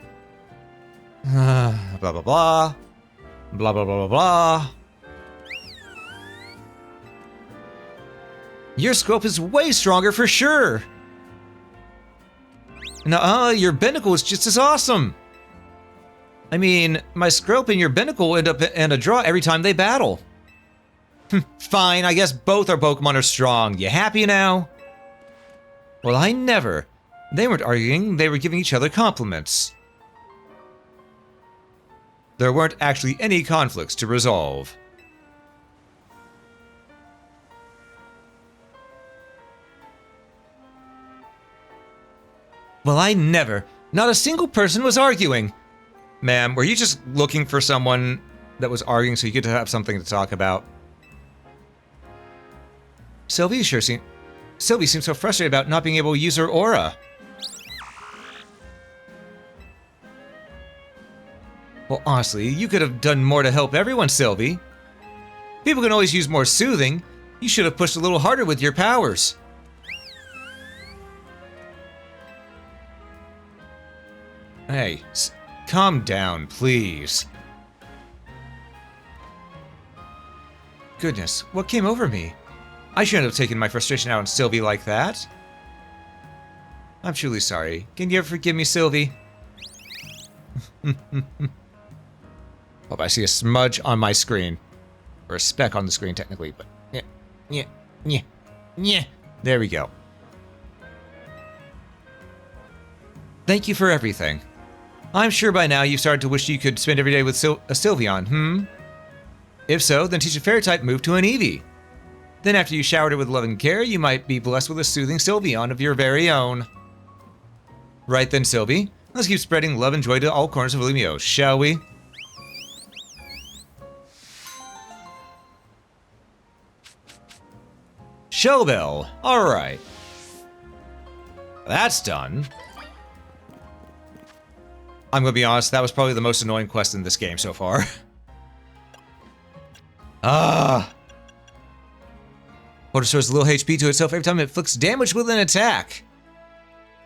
Blah, blah, blah. Blah, blah, blah, blah, blah. Your scope is way stronger for sure. Nuh-uh, your Binnacle is just as awesome. I mean, my Scrope and your Binnacle end up in a draw every time they battle. Fine, I guess both our Pokemon are strong. You happy now? Well, I never. They weren't arguing, they were giving each other compliments. There weren't actually any conflicts to resolve. Well, I never. Not a single person was arguing. Ma'am, were you just looking for someone that was arguing so you could have something to talk about? Sylvie seems so frustrated about not being able to use her aura. Well, honestly, you could have done more to help everyone, Sylvie. People can always use more soothing. You should have pushed a little harder with your powers. Hey, calm down, please. Goodness, what came over me? I shouldn't have taken my frustration out on Sylvie like that. I'm truly sorry. Can you ever forgive me, Sylvie? I see a smudge on my screen. Or a speck on the screen, technically, but yeah. There we go. Thank you for everything. I'm sure by now you've started to wish you could spend every day with a Sylveon, If so, then teach a fairy type move to an Eevee. Then after you showered it with love and care, you might be blessed with a soothing Sylveon of your very own. Right then, Sylvie. Let's keep spreading love and joy to all corners of Lumio, shall we? Showbell. Alright. That's done. I'm gonna be honest, that was probably the most annoying quest in this game so far. What restores a little HP to itself every time it inflicts damage with an attack.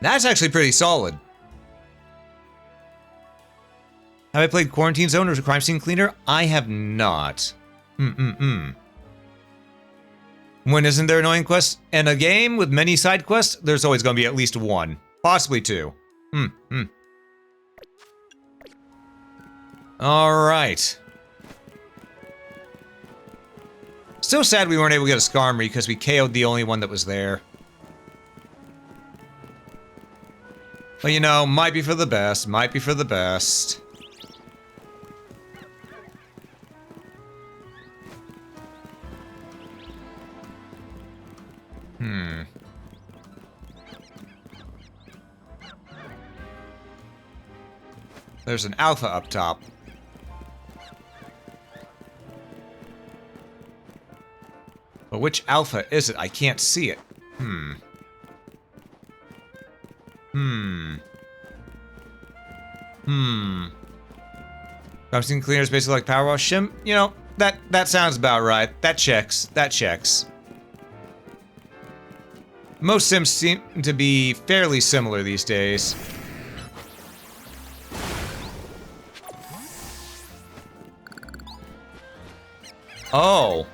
That's actually pretty solid. Have I played Quarantine Zone or Crime Scene Cleaner? I have not. When isn't there annoying quests? In a game with many side quests, there's always going to be at least one. Possibly two. Alright. Still sad we weren't able to get a Skarmory because we KO'd the only one that was there. But you know, might be for the best, might be for the best. There's an alpha up top. But which alpha is it? I can't see it. Dumpster cleaner is basically like Power Wash Shim. You know, that sounds about right. That checks. That checks. Most Sims seem to be fairly similar these days. Oh.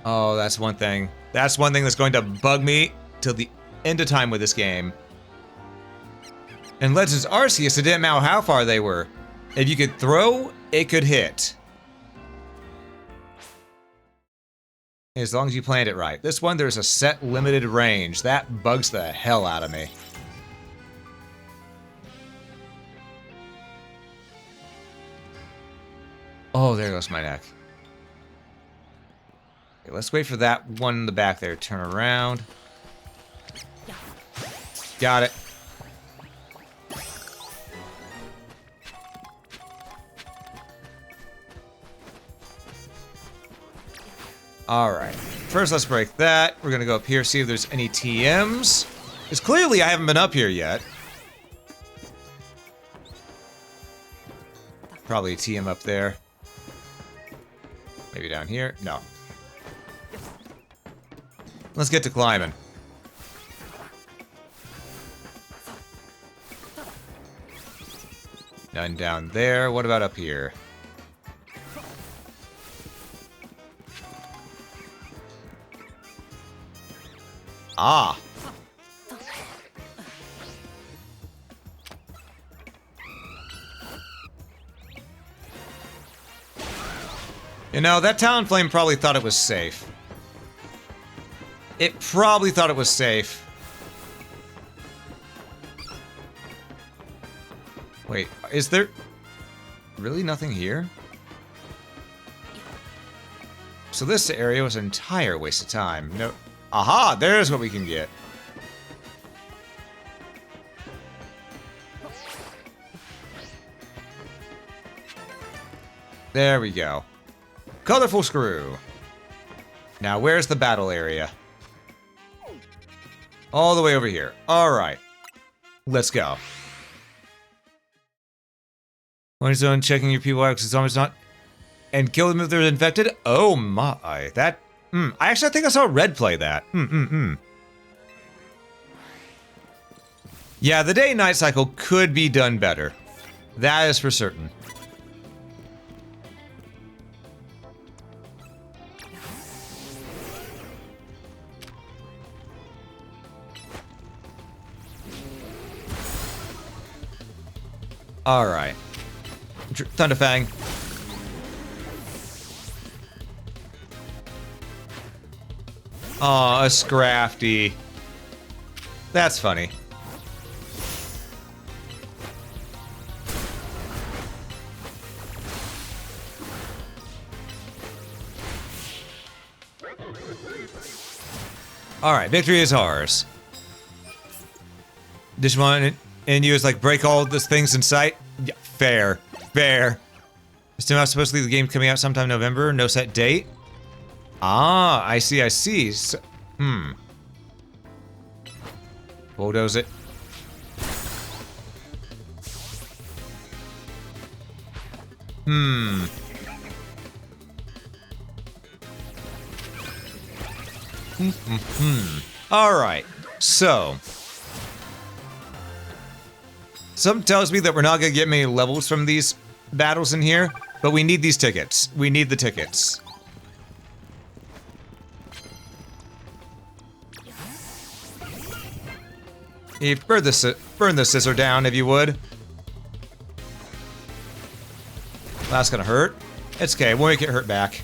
Oh, that's one thing. That's one thing that's going to bug me till the end of time with this game. In Legends Arceus, it didn't matter how far they were. If you could throw, it could hit. As long as you planned it right. This one, there's a set limited range. That bugs the hell out of me. Oh, there goes my neck. Okay, let's wait for that one in the back there. Turn around. Got it. Alright. First, let's break that. We're gonna go up here, see if there's any TMs. Because clearly I haven't been up here yet. Probably a TM up there. Maybe down here? No. Let's get to climbing. None down there. What about up here? Ah! You know, that Talonflame probably thought it was safe. It probably thought it was safe. Wait, is there really nothing here? So this area was an entire waste of time. No. Aha! There's what we can get. There we go. Colorful screw. Now, where's the battle area? All the way over here. Alright. Let's go. One zone checking your people out because it's almost not. And kill them if they're infected? Oh my. That. I actually think I saw Red play that. Yeah, the day-night cycle could be done better. That is for certain. Alright. Thunderfang. Aw, a Scrafty. That's funny. Alright, victory is ours. Digimon and you is like, break all those things in sight? Yeah, fair. Fair. Still not supposedly the game coming out sometime November, no set date? Ah, I see, I see. So, bulldoze it. Alright, so. Something tells me that we're not gonna get many levels from these battles in here, but we need these tickets. We need the tickets. You burn the scissor down, if you would. That's gonna hurt. It's okay, we'll make it hurt back.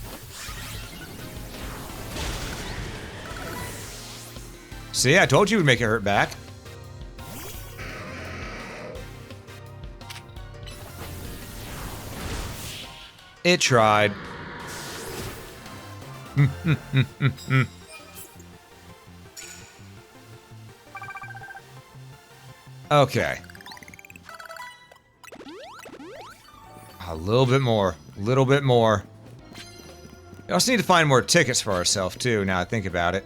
See, I told you we'd make it hurt back. It tried. Okay. A little bit more. A little bit more. We also need to find more tickets for ourselves, too, now I think about it.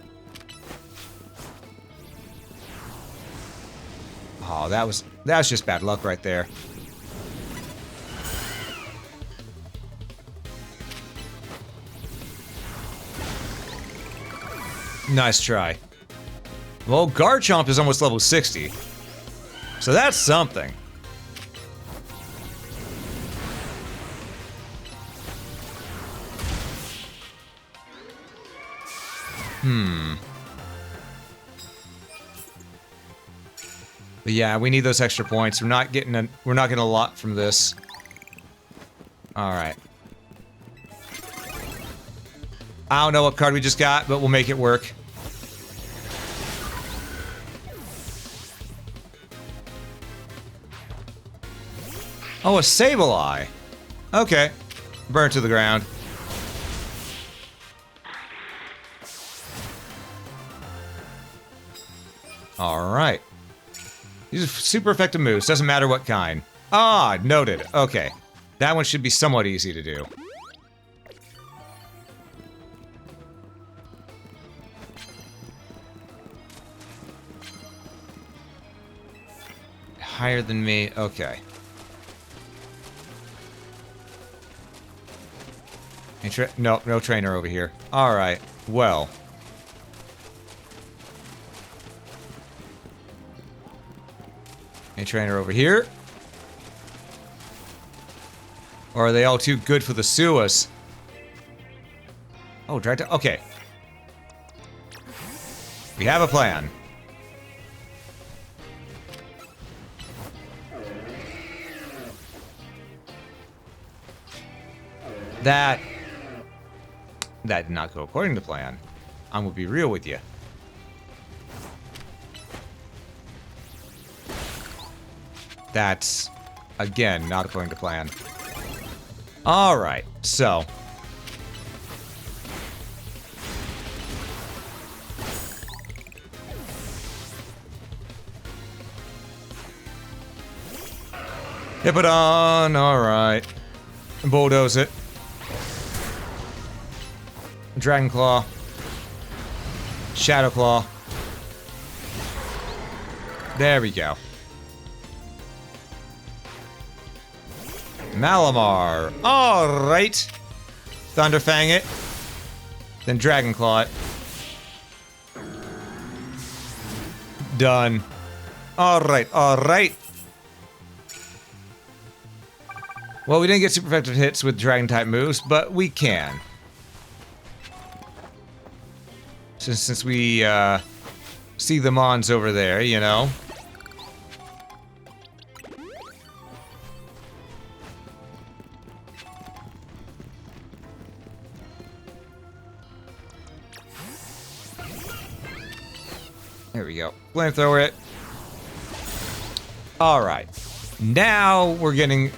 Oh, that was just bad luck right there. Nice try. Well, Garchomp is almost level 60. So that's something. But yeah, we need those extra points. We're not getting a lot from this. All right. I don't know what card we just got, but we'll make it work. Oh, a Sableye. Okay. Burn to the ground. Alright. These are super effective moves. Doesn't matter what kind. Ah, noted. Okay. That one should be somewhat easy to do. Higher than me. Okay. No, no trainer over here. Alright, well. A trainer over here? Or are they all too good for the Suas? Oh, direct. Okay. We have a plan. That did not go according to plan. I'm gonna be real with you. That's, again, not according to plan. Alright, so. Hippodon, alright. Bulldoze it. Dragon Claw. Shadow Claw. There we go. Malamar. Alright. Thunderfang it. Then Dragon Claw it. Done. Alright, alright. Well, we didn't get super effective hits with Dragon-type moves, but we can. Since we, see the Mons over there, you know? There we go. Flamethrower it. All right. Now we're gonna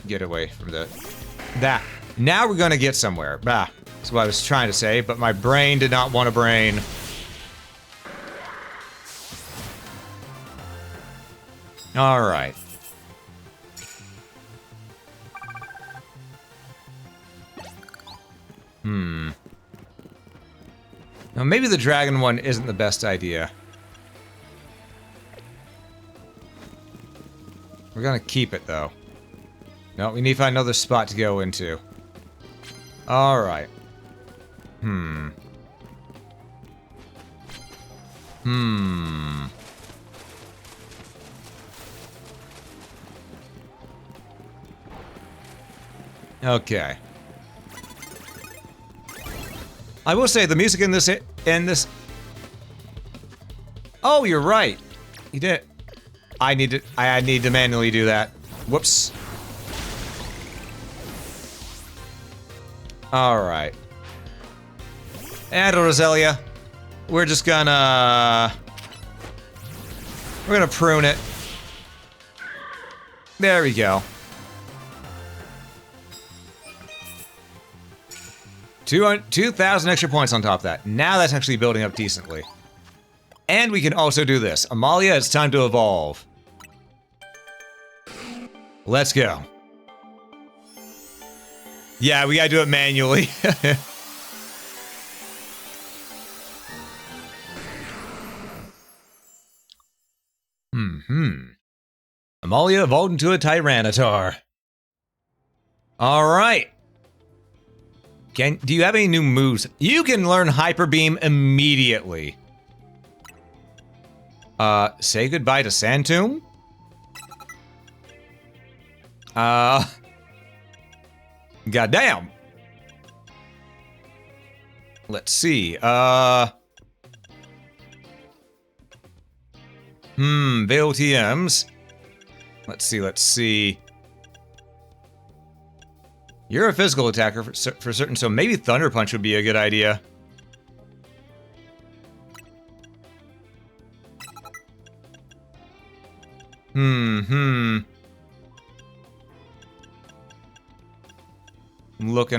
get away from that. Now we're gonna get somewhere. Bah. That's what I was trying to say, but my brain did not want a brain. All right. Now maybe the dragon one isn't the best idea. We're gonna keep it though. No, we need to find another spot to go into. All right. Okay. I will say the music in this. Oh, you're right. You did. I need to manually do that. Whoops. All right. And Roselia, we're gonna prune it. There we go. 2,000 extra points on top of that. Now that's actually building up decently. And we can also do this. Amalia, it's time to evolve. Let's go. Yeah, we gotta do it manually. Amalia evolved into a Tyranitar. Alright. Do you have any new moves? You can learn Hyper Beam immediately. Say goodbye to Sandtomb? Goddamn. Let's see. Veil TMs. Let's see. You're a physical attacker for certain, so maybe Thunder Punch would be a good idea.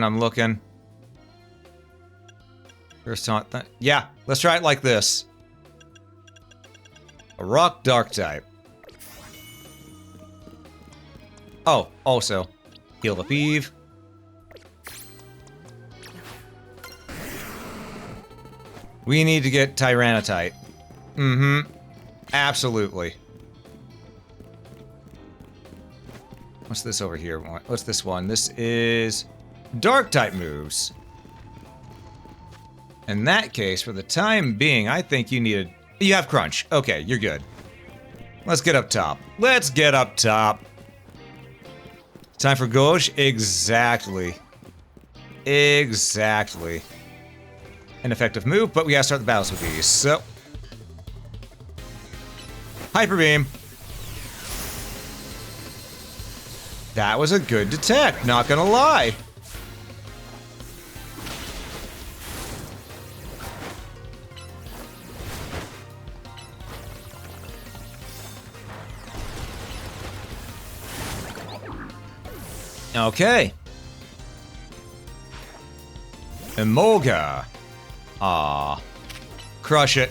I'm looking. First taunt. Yeah, let's try it like this. A rock dark type. Oh, also, heal up Eve. We need to get Tyranitar. Absolutely. What's this over here? What's this one? This is dark type moves. In that case, for the time being, I think you need you have Crunch. Okay, you're good. Let's get up top. Let's get up top. Time for Gauche? Exactly. Exactly. An effective move, but we gotta start the battles with these, so. Hyper Beam. That was a good detect, not gonna lie. Okay. Emolga. Ah. Crush it.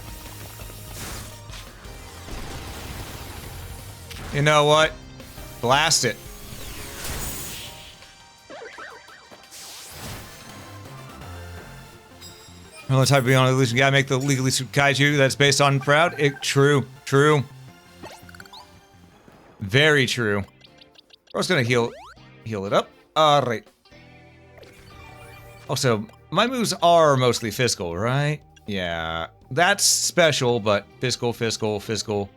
You know what? Blast it. Well, the type of beyond illusion, gotta make the legally kaiju that's based on Proud. True. Very true. I was gonna heal it up. Alright. Also, my moves are mostly physical, right? Yeah. That's special, but physical.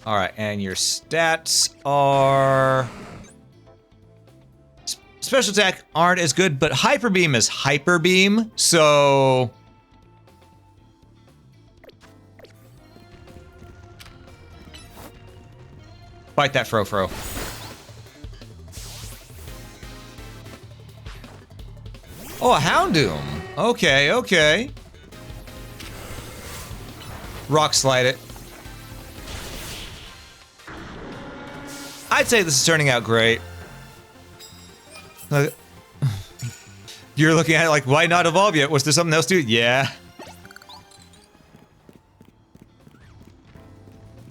Alright, and your stats are... Special attack aren't as good, but Hyper Beam is Hyper Beam, so... Fight that Fro-Fro. Oh, a Houndoom. Okay. Rock slide it. I'd say this is turning out great. You're looking at it like, why not evolve yet? Was there something else to do? Yeah.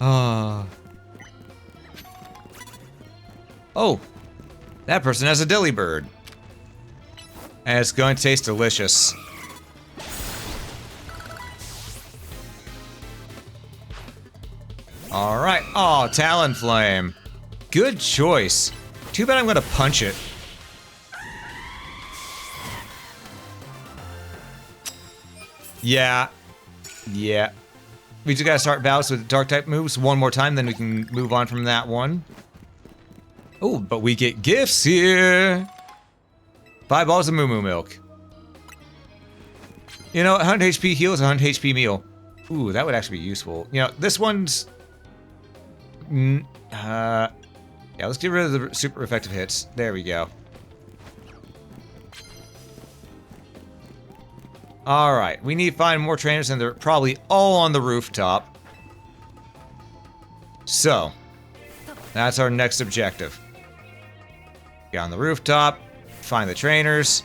Oh. That person has a dilly bird. And it's going to taste delicious. Alright. Oh, Talonflame. Good choice. Too bad I'm gonna punch it. Yeah. Yeah. We just gotta start battles with dark type moves one more time, then we can move on from that one. Oh, but we get gifts here. 5 balls of Moo Moo Milk. You know, 100 HP heal is 100 HP meal. Ooh, that would actually be useful. You know, this one's... yeah, let's get rid of the super effective hits. There we go. Alright, we need to find more trainers, and they're probably all on the rooftop. So, that's our next objective. Get on the rooftop, find the trainers,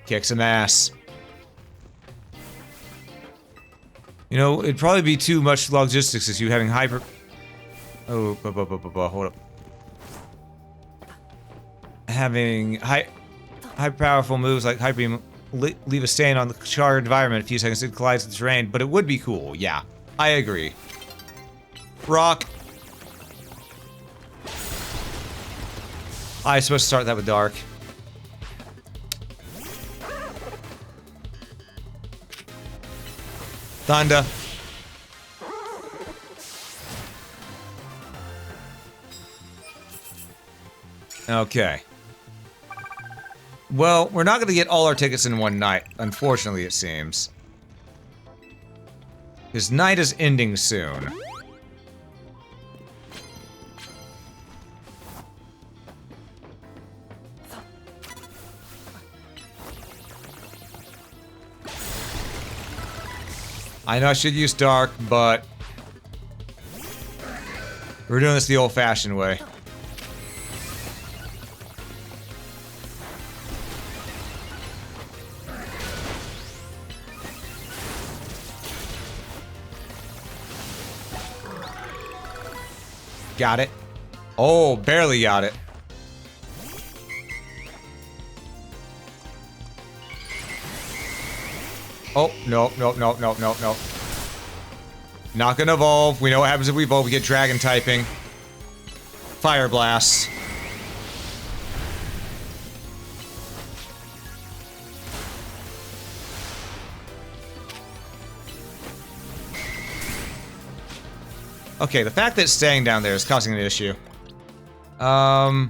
kick some ass. You know, it'd probably be too much logistics as you having hyper... Oh, hold up. Having high powerful moves like Hyper Beam leave a stain on the charred environment a few seconds it collides with the terrain, but it would be cool, yeah. I agree. Rock. I was supposed to start that with Dark. Thunder. Okay. Well, we're not going to get all our tickets in one night, unfortunately, it seems. Because night is ending soon. I know I should use Dark, but... we're doing this the old-fashioned way. Got it. Oh, barely got it. Oh, no. Not gonna evolve. We know what happens if we evolve. We get dragon typing. Fire blast. Okay, the fact that it's staying down there is causing an issue. So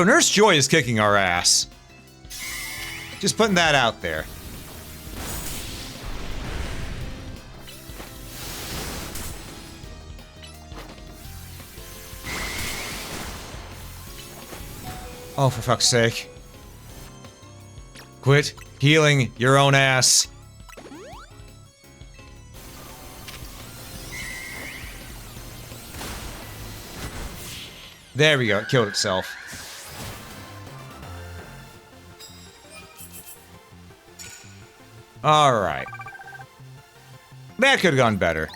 Nurse Joy is kicking our ass. Just putting that out there. Oh, for fuck's sake. Quit healing your own ass. There we go, it killed itself. Alright. That could have gone better.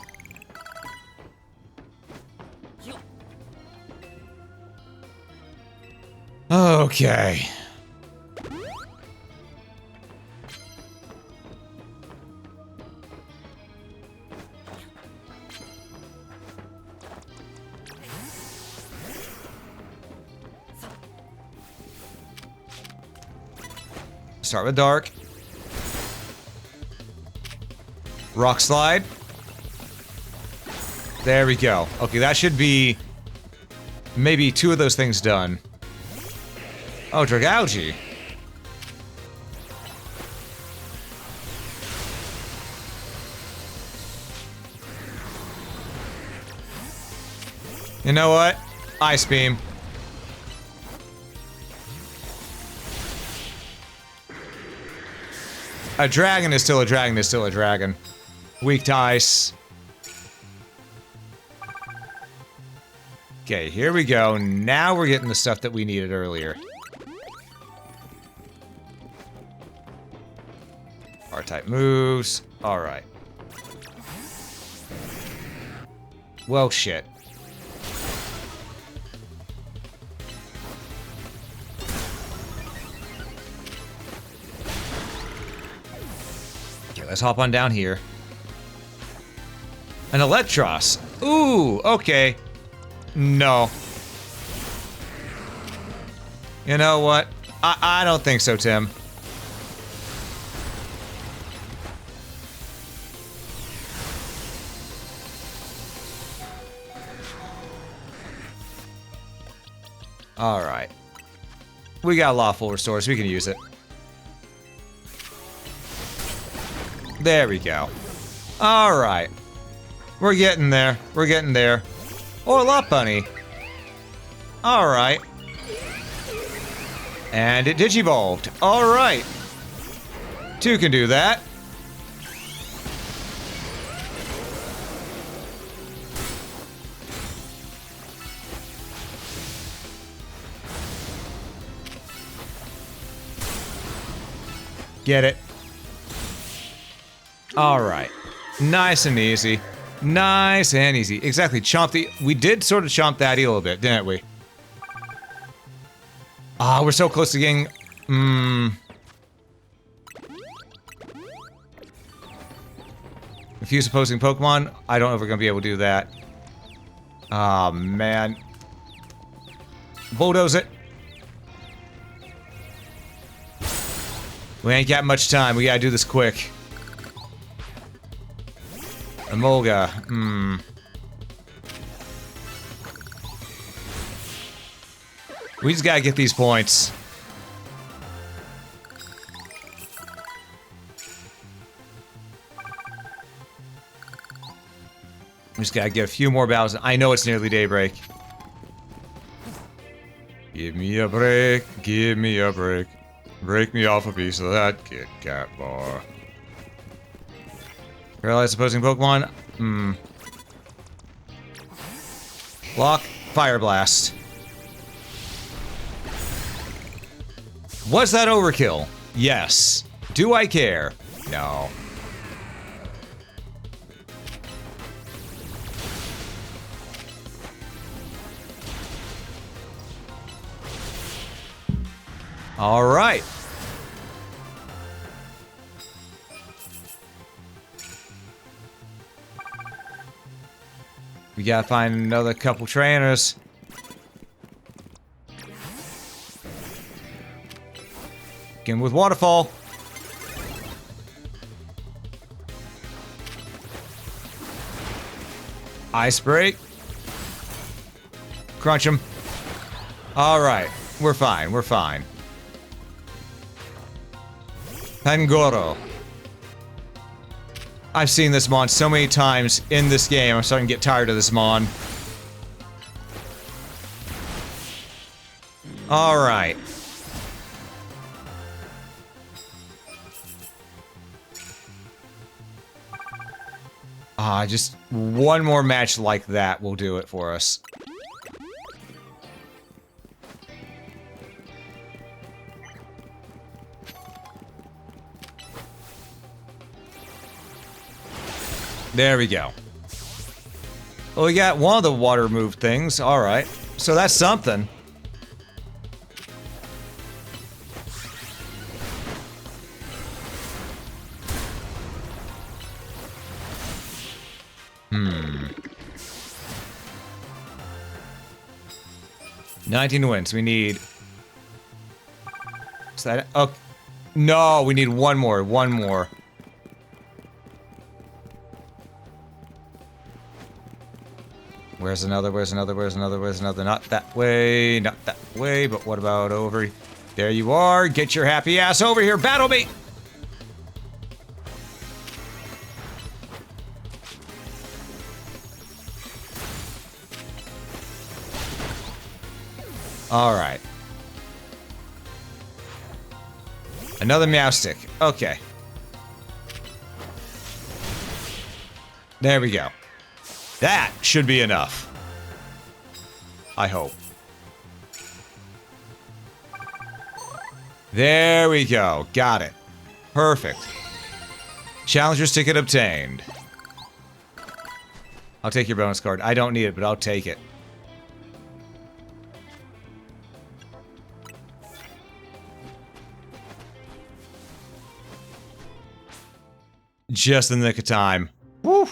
Okay. Start with Dark. Rock Slide. There we go. Okay, that should be maybe 2 of those things done. Oh, Dragougy. You know what? Ice Beam. A dragon is still a dragon is still a dragon. Weak to ice. Okay, here we go. Now we're getting the stuff that we needed earlier. R-type moves. Alright. Well, shit. Okay, let's hop on down here. An Electros. Ooh, okay. No. You know what? I don't think so, Tim. Alright. We got lawful restore, so we can use it. There we go. Alright. We're getting there. We're getting there. Oh, a lot bunny. Alright. And it digivolved. Alright. 2 can do that. Get it. Alright. Nice and easy. Nice and easy. Exactly. Chomp the... We did sort of chomp that eel a bit, didn't we? Ah, we're so close to getting... Refuse opposing Pokemon? I don't know if we're gonna be able to do that. Ah, man. Bulldoze it. We ain't got much time. We gotta do this quick. Emolga. We just gotta get these points. We just gotta get a few more battles. I know it's nearly daybreak. Give me a break. Give me a break. Break me off a piece of that Kit Kat bar. Paralyzed opposing Pokemon? Block. Fire Blast. Was that overkill? Yes. Do I care? No. All right. We gotta find another couple trainers. Begin with Waterfall. Ice Break. Crunch him. All right. We're fine. We're fine. Pangoro. I've seen this mon so many times in this game, I'm starting to get tired of this mon. Alright. Just one more match like that will do it for us. There we go. Well, we got one of the water move things. Alright. So that's something. Hmm. 19 wins. We need... Is that... Oh. No, we need one more. One more. Where's another? Where's another? Where's another? Where's another? Not that way. Not that way. But what about over? There you are. Get your happy ass over here. Battle me. All right. Another Meowstic. Okay. There we go. That should be enough. I hope. There we go. Got it. Perfect. Challenger's ticket obtained. I'll take your bonus card. I don't need it, but I'll take it. Just in the nick of time. Woo!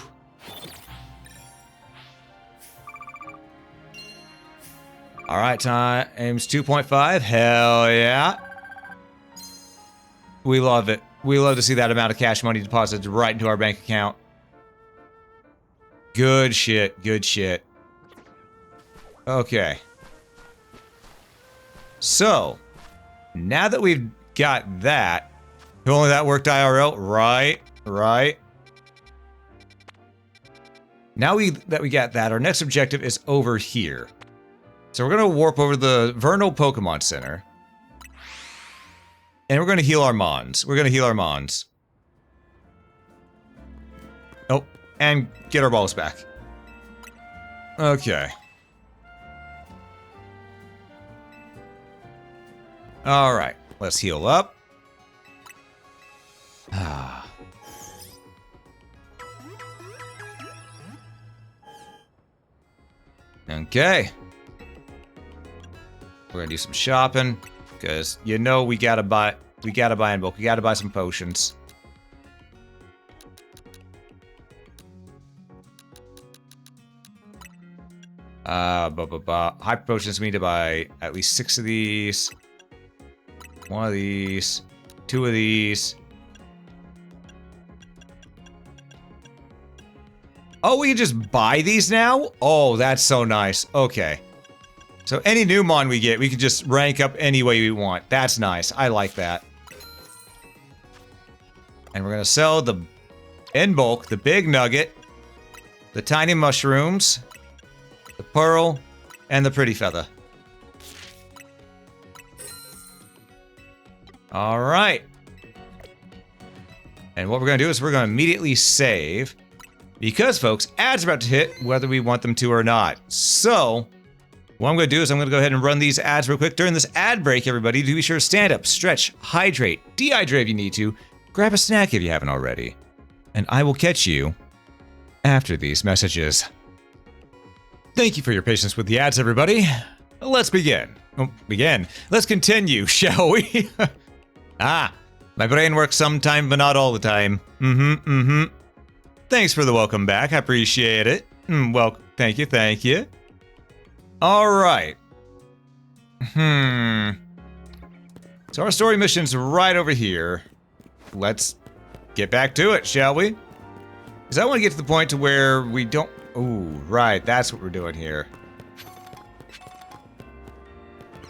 Alright, times 2.5. Hell yeah. We love it. We love to see that amount of cash money deposited right into our bank account. Good shit. Good shit. Okay. So, now that we've got that, if only that worked IRL, right? Right. Now that we got that, our next objective is over here. So we're going to warp over to the Vernal Pokemon Center. And we're going to heal our Mons. We're going to heal our Mons. Oh, and get our balls back. Okay. Alright, let's heal up. Ah. Okay. We're gonna do some shopping, because you know we gotta buy in bulk. We gotta buy some potions. Hyper potions, we need to buy at least 6 of these. 1 of these. 2 of these. Oh, we can just buy these now? Oh, that's so nice. Okay. So any new mon we get, we can just rank up any way we want. That's nice. I like that. And we're gonna sell the in bulk, the big nugget, the tiny mushrooms, the pearl, and the pretty feather. All right. And what we're gonna do is we're gonna immediately save, because folks, ads are about to hit whether we want them to or not. So what I'm going to do is I'm going to go ahead and run these ads real quick. During this ad break, everybody, do be sure to stand up, stretch, hydrate, dehydrate if you need to, grab a snack if you haven't already. And I will catch you after these messages. Thank you for your patience with the ads, everybody. Let's begin. Let's continue, shall we? My brain works sometime, but not all the time. Thanks for the welcome back. I appreciate it. Well, thank you. All right. So our story mission's right over here. Let's get back to it, shall we? Because I want to get to the point to where we don't... Ooh, right. That's what we're doing here.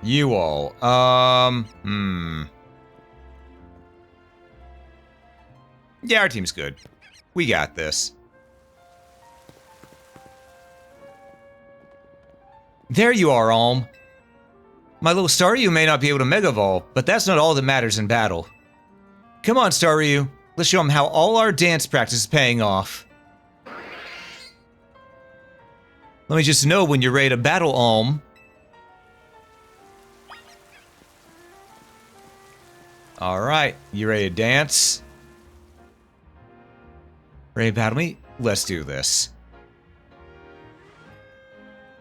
You all. Yeah, our team's good. We got this. There you are, Alm. My little Staryu may not be able to Mega Evolve, but that's not all that matters in battle. Come on, Staryu. Let's show him how all our dance practice is paying off. Let me just know when you're ready to battle, Alm. Alright, you ready to dance? Ready to battle me? Let's do this.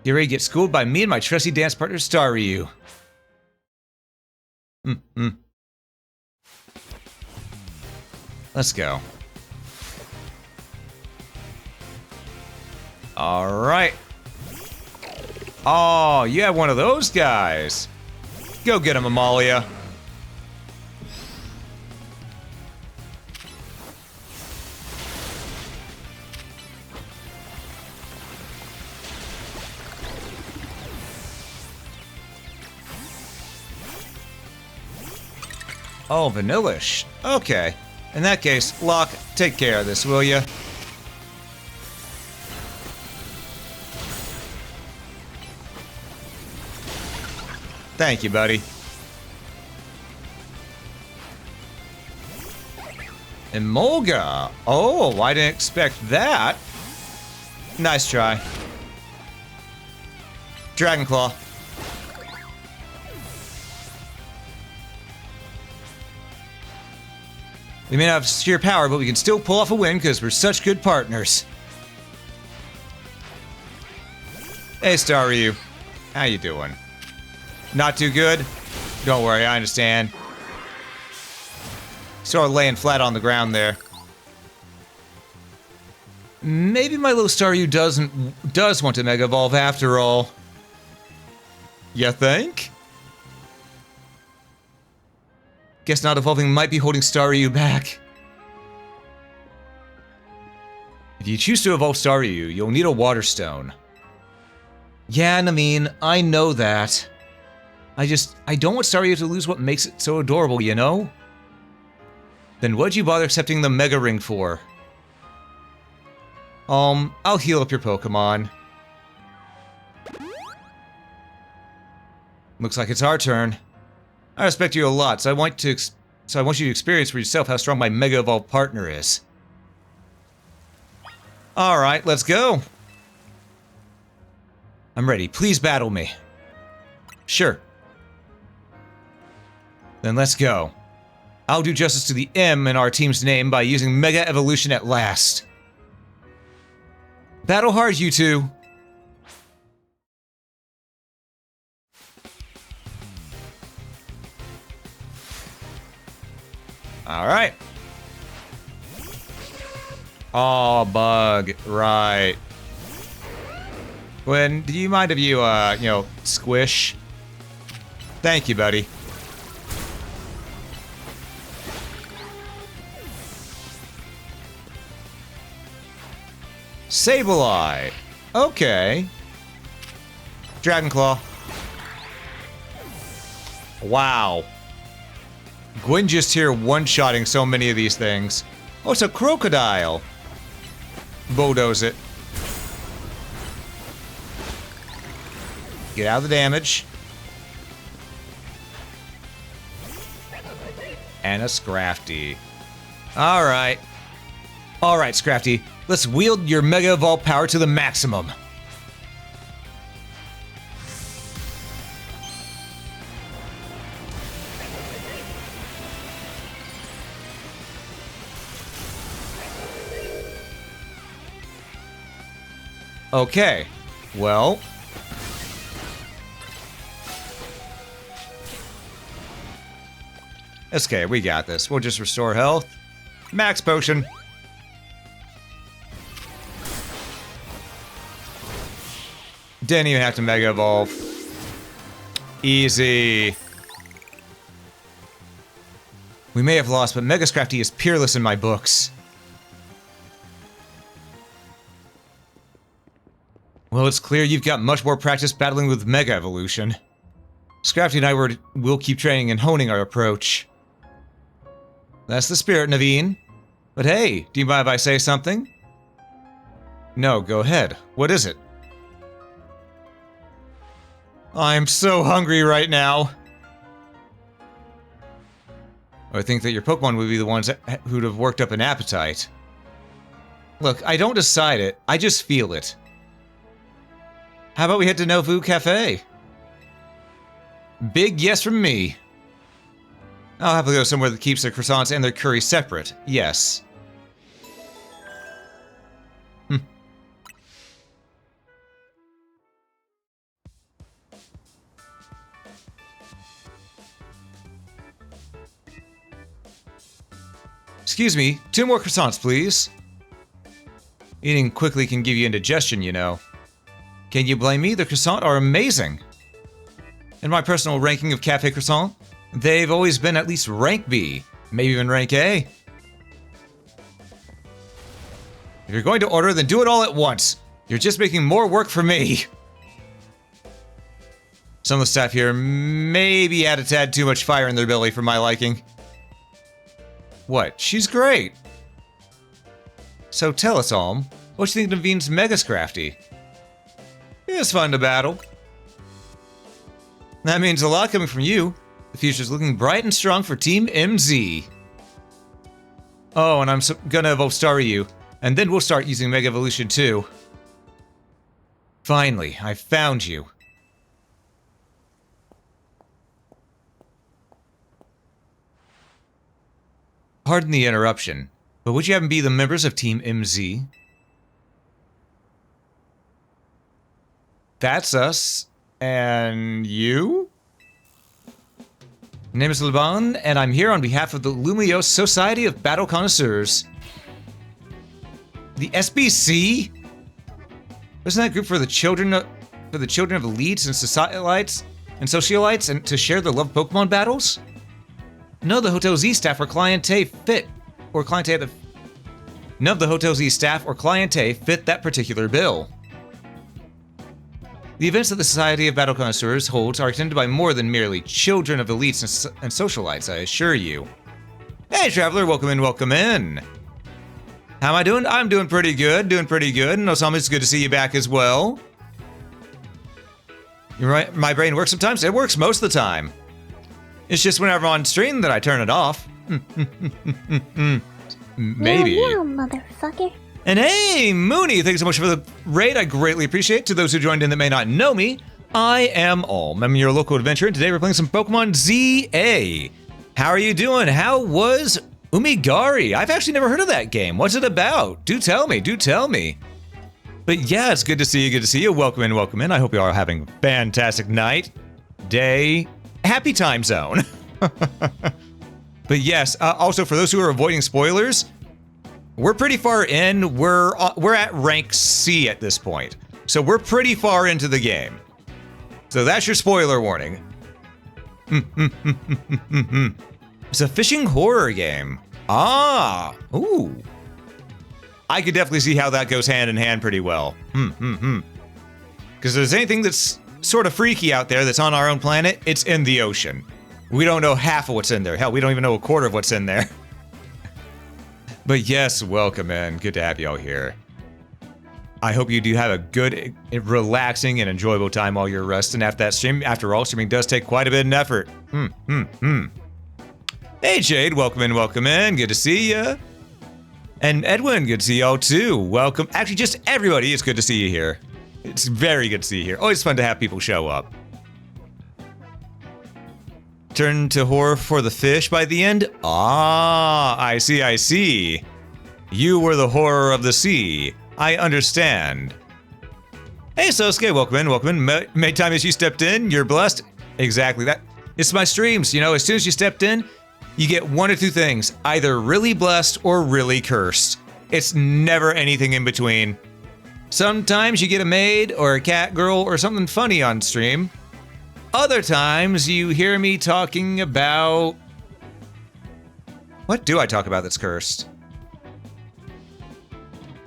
You ready to get schooled by me and my trusty dance partner, Staryu? Let's go. Alright. Oh, you have one of those guys. Go get him, Amalia. Oh, Vanillish. Okay. In that case, Locke, take care of this, will ya? Thank you, buddy. Emolga. Oh, I didn't expect that. Nice try. Dragon Claw. We may not have sheer power, but we can still pull off a win because we're such good partners. Hey, Staryu. How you doing? Not too good? Don't worry, I understand. Sort of laying flat on the ground there. Maybe my little Staryu does want to Mega Evolve after all. You think? Guess not evolving might be holding Staryu back. If you choose to evolve Staryu, you'll need a Water Stone. Yeah, Naveen, I know that. I don't want Staryu to lose what makes it so adorable, you know? Then what'd you bother accepting the Mega Ring for? I'll heal up your Pokemon. Looks like it's our turn. I respect you a lot, so I want you to experience for yourself how strong my Mega Evolved partner is. Alright, let's go. I'm ready. Please battle me. Sure. Then let's go. I'll do justice to the M in our team's name by using Mega Evolution at last. Battle hard, you two. Alright. Oh, bug. Right. Gwen, do you mind if you, squish? Thank you, buddy. Sableye. Okay. Dragon Claw. Wow. Gwen just here one-shotting so many of these things. Oh, it's a crocodile. Bulldoze it. Get out of the damage. And a Scrafty. Alright. Alright, Scrafty. Let's wield your Mega Evolve power to the maximum. Okay. Well. Okay, we got this. We'll just restore health. Max potion. Didn't even have to Mega Evolve. Easy. We may have lost, but Mega Scrafty is peerless in my books. Well, it's clear you've got much more practice battling with Mega Evolution. Scrafty and I will keep training and honing our approach. That's the spirit, Naveen. But hey, do you mind if I say something? No, go ahead. What is it? I'm so hungry right now. I think that your Pokemon would be the ones who'd have worked up an appetite. Look, I don't decide it, I just feel it. How about we head to Novu Cafe? Big yes from me. I'll have to go somewhere that keeps their croissants and their curry separate. Yes. Excuse me, 2 more croissants, please. Eating quickly can give you indigestion, you know. Can you blame me? The croissants are amazing. In my personal ranking of cafe croissant, they've always been at least rank B, maybe even rank A. If you're going to order, then do it all at once. You're just making more work for me. Some of the staff here maybe had a tad too much fire in their belly for my liking. What? She's great. So tell us, Alm, what you think of Naveen's Mega Scrafty? It's fun to battle. That means a lot coming from you. The future's looking bright and strong for Team MZ. Oh, and I'm gonna evolve Staryu, and then we'll start using Mega Evolution too. Finally, I found you. Pardon the interruption, but would you happen to be the members of Team MZ? That's us. And you? My name is Liban, and I'm here on behalf of the Lumiose Society of Battle Connoisseurs. The SBC? Wasn't that group for the children of elites and socialites and to share the love of Pokemon battles? None of the Hotel Z staff or clientele fit that particular bill. The events that the Society of Battle Connoisseurs holds are attended by more than merely children of elites and socialites, I assure you. Hey, traveler, welcome in, welcome in. How am I doing? I'm doing pretty good, And Osama, it's good to see you back as well. You're right, my brain works sometimes. It works most of the time. It's just whenever I'm on stream that I turn it off. Maybe. Yeah, motherfucker. And hey, Mooney, thanks so much for the raid. I greatly appreciate it. To those who joined in that may not know me, I am Alm. I'm your local adventurer, and today we're playing some Pokemon ZA. How are you doing? How was Umigari? I've actually never heard of that game. What's it about? Do tell me. But yeah, it's good to see you. Welcome in. I hope you are having a fantastic night, day, happy time zone. But yes, also for those who are avoiding spoilers, we're pretty far in. We're at rank C at this point, so we're pretty far into the game. So that's your spoiler warning. It's a fishing horror game. Ooh. I could definitely see how that goes hand in hand pretty well. Because there's anything that's sort of freaky out there that's on our own planet, it's in the ocean. We don't know half of what's in there. Hell, we don't even know a quarter of what's in there. But yes, welcome in. Good to have you all here. I hope you do have a good, relaxing, and enjoyable time while you're resting after that stream. After all, streaming does take quite a bit of effort. Hey, Jade, welcome in. Good to see you. And Edwin, good to see y'all too. Welcome. Actually, just everybody, it's good to see you here. It's very good to see you here. Always fun to have people show up. Turn to horror for the fish by the end? I see. You were the horror of the sea. I understand. Hey, Sosuke, welcome in. Many time as you stepped in, you're blessed. Exactly that. It's my streams, as soon as you stepped in, you get one or two things, either really blessed or really cursed. It's never anything in between. Sometimes you get a maid or a cat girl or something funny on stream. Other times you hear me talking about... What do I talk about that's cursed?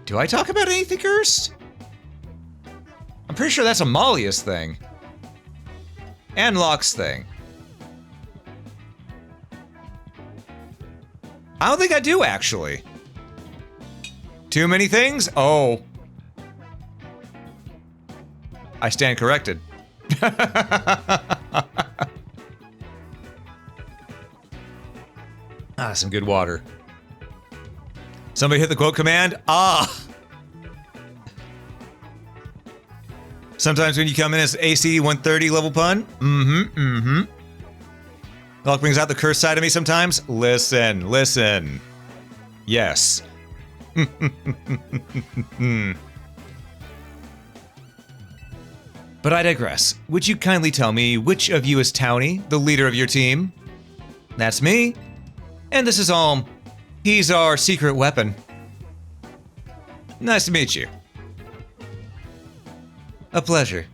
Do I talk about anything cursed? I'm pretty sure that's Amalia's thing. And Locke's thing. I don't think I do, actually. Too many things? Oh. I stand corrected. Some good water. Somebody hit the quote command. Sometimes when you come in as AC 130 level pun. Locke brings out the cursed side of me sometimes. Listen. Yes. But I digress. Would you kindly tell me which of you is Townie, the leader of your team? That's me. And this is Alm. He's our secret weapon. Nice to meet you. A pleasure.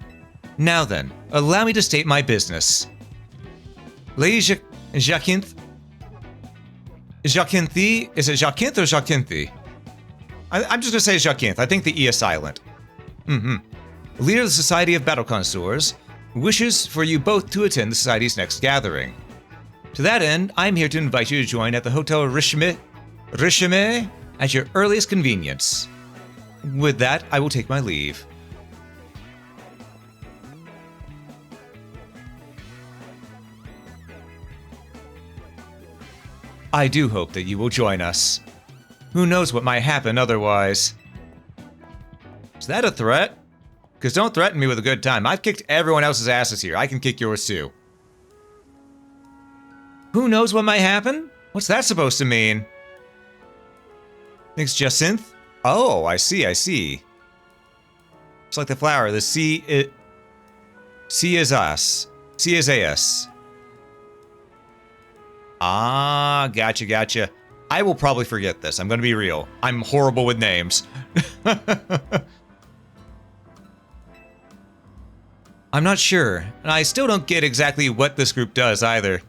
Now then, allow me to state my business. Lady Jacinthe? Jacinthe? Is it Jacinthe or Jacinthe? I'm just gonna say Jacinthe. I think the E is silent. Leader of the Society of Battle Connoisseurs wishes for you both to attend the Society's next gathering. To that end, I'm here to invite you to join at the Hotel Rishime at your earliest convenience. With that, I will take my leave. I do hope that you will join us. Who knows what might happen otherwise? Is that a threat? Because don't threaten me with a good time. I've kicked everyone else's asses here. I can kick yours too. Who knows what might happen? What's that supposed to mean? Thanks, Jacinth. Oh, I see, I see. It's like the flower. The C is us. C is us. Ah, gotcha, gotcha. I will probably forget this. I'm going to be real. I'm horrible with names. I'm not sure, and I still don't get exactly what this group does either.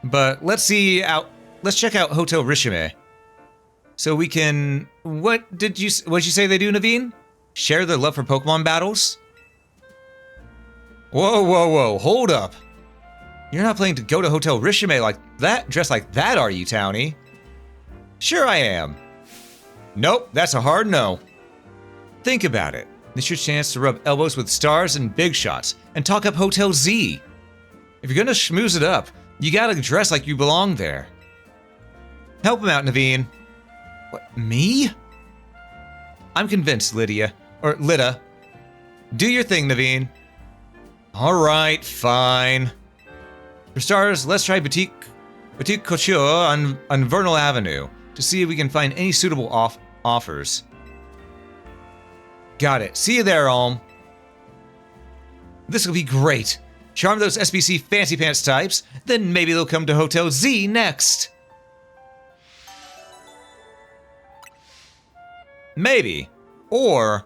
But let's check out Hotel Rishime. So we can, what did you say they do, Naveen? Share their love for Pokemon battles? Whoa, whoa, whoa, hold up. You're not planning to go to Hotel Rishime like that, dressed like that, are you, Townie? Sure I am. Nope, that's a hard no. Think about it. It's your chance to rub elbows with stars and big shots, and talk up Hotel Z. If you're gonna schmooze it up, you gotta dress like you belong there. Help him out, Naveen. What, me? I'm convinced, Lydia. Or Lida. Do your thing, Naveen. Alright, fine. For stars, let's try Boutique Couture on Vernal Avenue to see if we can find any suitable offers. Got it. See you there, Alm. This will be great. Charm those SBC fancy pants types, then maybe they'll come to Hotel Z next. Maybe. Or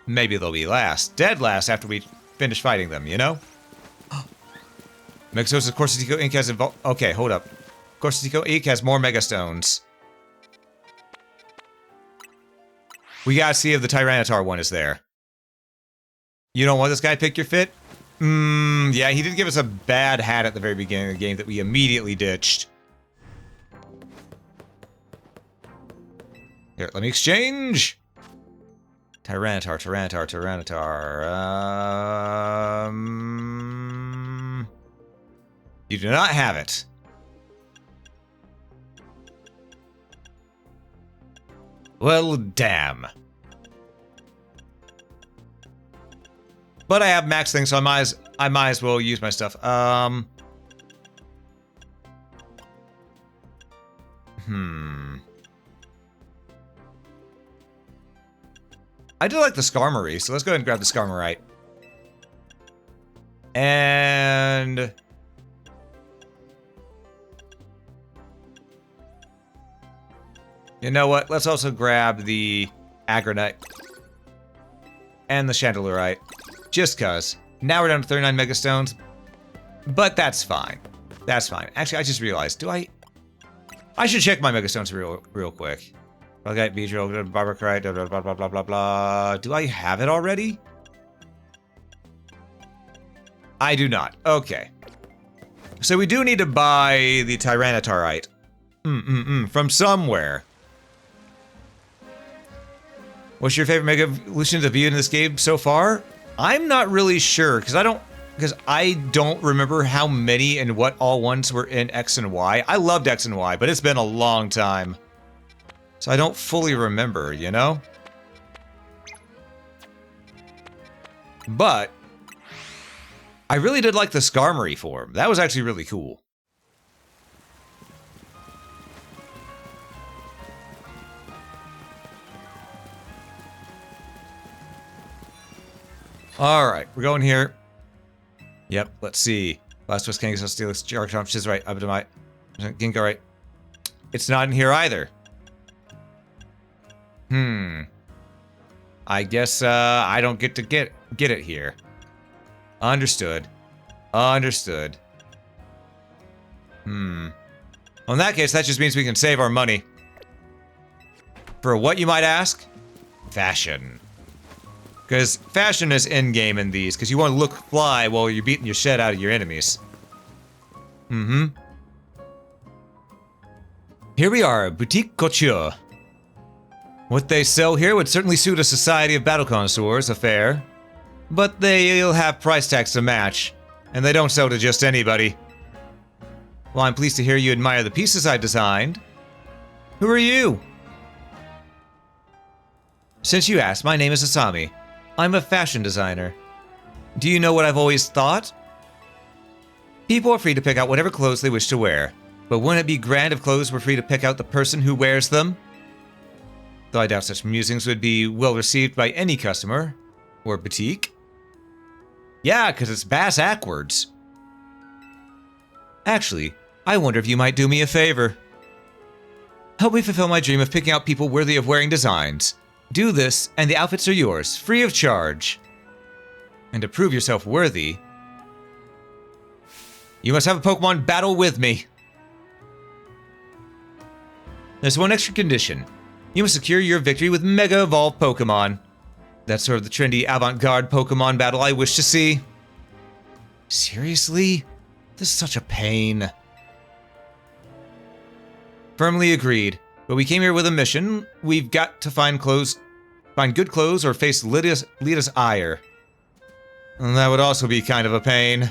maybe they'll be last. Dead last after we finish fighting them, you know? Megastones of Corsetico Inc. has involved. Okay, hold up. Corsetico Inc. has more Megastones. We gotta see if the Tyranitar one is there. You don't want this guy to pick your fit? Yeah, he did give us a bad hat at the very beginning of the game that we immediately ditched. Here, let me exchange! Tyranitar. You do not have it. Well, damn. But I have max things, so I might as well use my stuff. I do like the Skarmory, so let's go ahead and grab the Skarmoryte. And you know what? Let's also grab the Aggronite and the Chandelerite. Just cuz. Now we're down to 39 Megastones. But that's fine. That's fine. Actually, I just realized, I should check my Megastones real quick. Okay, Beedrill, Barbarite, blah, blah, blah, blah, blah, blah. Do I have it already? I do not. Okay. So we do need to buy the Tyranitarite. From somewhere. What's your favorite Mega Evolution to view in this game so far? I'm not really sure, because I don't remember how many and what all ones were in X and Y. I loved X and Y, but it's been a long time. So I don't fully remember, you know? But I really did like the Skarmory form. That was actually really cool. Alright, we're going here. Yep, let's see. Last West King, Steelix, Jarchomp, Chizrite, Abdomite, Ginkarite. It's not in here either. I guess I don't get to get it here. Understood. Understood. Well, in that case, that just means we can save our money. For what, you might ask? Fashion. Because fashion is in-game in these, because you want to look fly while you're beating your shit out of your enemies. Here we are, Boutique Couture. What they sell here would certainly suit a society of battle connoisseurs affair. But they'll have price tags to match, and they don't sell to just anybody. Well, I'm pleased to hear you admire the pieces I designed. Who are you? Since you asked, my name is Asami. I'm a fashion designer. Do you know what I've always thought? People are free to pick out whatever clothes they wish to wear, but wouldn't it be grand if clothes were free to pick out the person who wears them? Though I doubt such musings would be well received by any customer. Or boutique. Yeah, because it's bass-ackwards. Actually, I wonder if you might do me a favor. Help me fulfill my dream of picking out people worthy of wearing designs. Do this, and the outfits are yours, free of charge. And to prove yourself worthy, you must have a Pokemon battle with me. There's one extra condition. You must secure your victory with Mega Evolved Pokemon. That's sort of the trendy avant-garde Pokemon battle I wish to see. Seriously? This is such a pain. Firmly agreed. But we came here with a mission. We've got to find good clothes or face Lita's ire. And that would also be kind of a pain.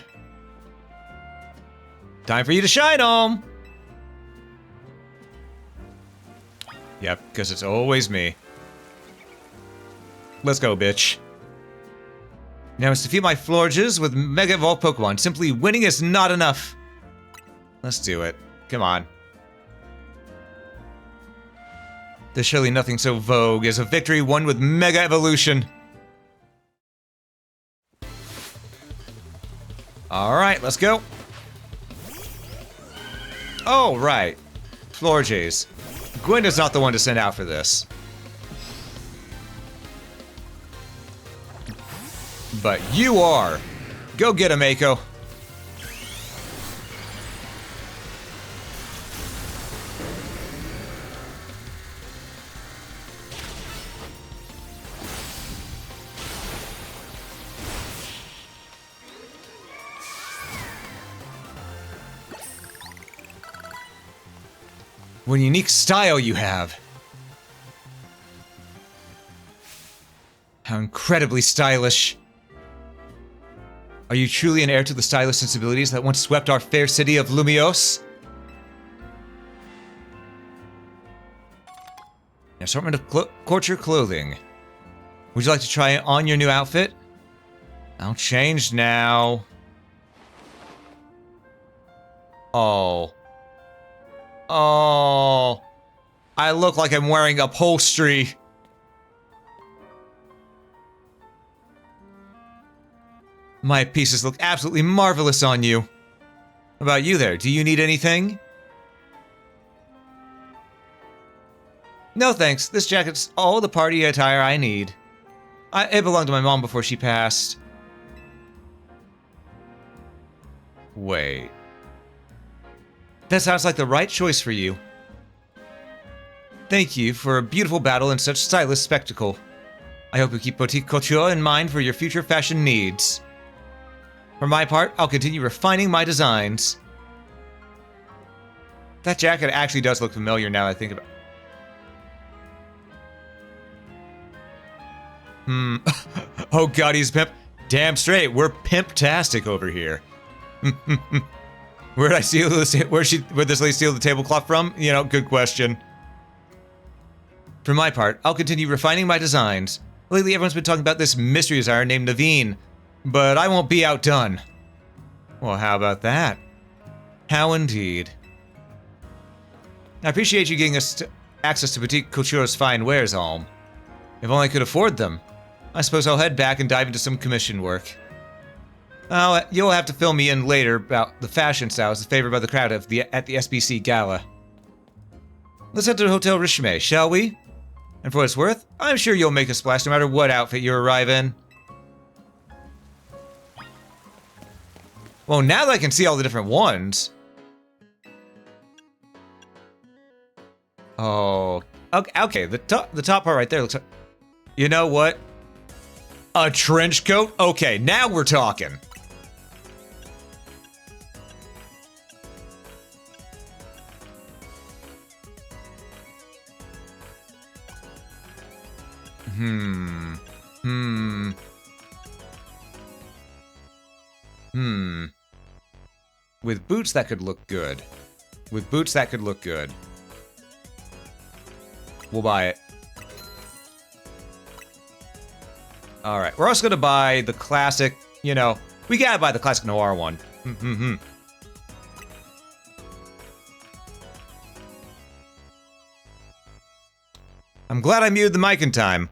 Time for you to shine on! Yep, because it's always me. Let's go, bitch. Now it's defeat my Florges with Mega Evolved Pokemon. Simply winning is not enough. Let's do it. Come on. There's surely nothing so vogue as a victory won with Mega Evolution. Alright, let's go. Oh, right. Florges. Gwynda's not the one to send out for this. But you are. Go get him, Mako. What a unique style you have. How incredibly stylish. Are you truly an heir to the stylish sensibilities that once swept our fair city of Lumiose? An assortment of couture clothing. Would you like to try on your new outfit? I'll change now. Oh. Oh. I look like I'm wearing upholstery. My pieces look absolutely marvelous on you. How about you there? Do you need anything? No thanks. This jacket's all the party attire I need. It belonged to my mom before she passed. Wait. That sounds like the right choice for you. Thank you for a beautiful battle and such stylish spectacle. I hope you keep boutique couture in mind for your future fashion needs. For my part, I'll continue refining my designs. That jacket actually does look familiar now that I think about it. Oh god, he's pimp. Damn straight, we're pimp-tastic over here. Where'd I steal this? Where'd this lady steal the tablecloth from? You know, good question. For my part, I'll continue refining my designs. Lately, everyone's been talking about this mystery designer named Naveen, but I won't be outdone. Well, how about that? How indeed. I appreciate you getting us access to Boutique Couture's fine wares, Alm. If only I could afford them. I suppose I'll head back and dive into some commission work. You'll have to fill me in later about the fashion styles favored by the crowd at the SBC Gala. Let's head to Hotel Rishime, shall we? And for what it's worth, I'm sure you'll make a splash no matter what outfit you arrive in. Well, now that I can see all the different ones. Oh, okay. The top part right there looks like... You know what? A trench coat? Okay, now we're talking. With boots, that could look good. With boots, that could look good. We'll buy it. All right, we're also gonna buy the classic, you know, we gotta buy the classic noir one. I'm glad I muted the mic in time.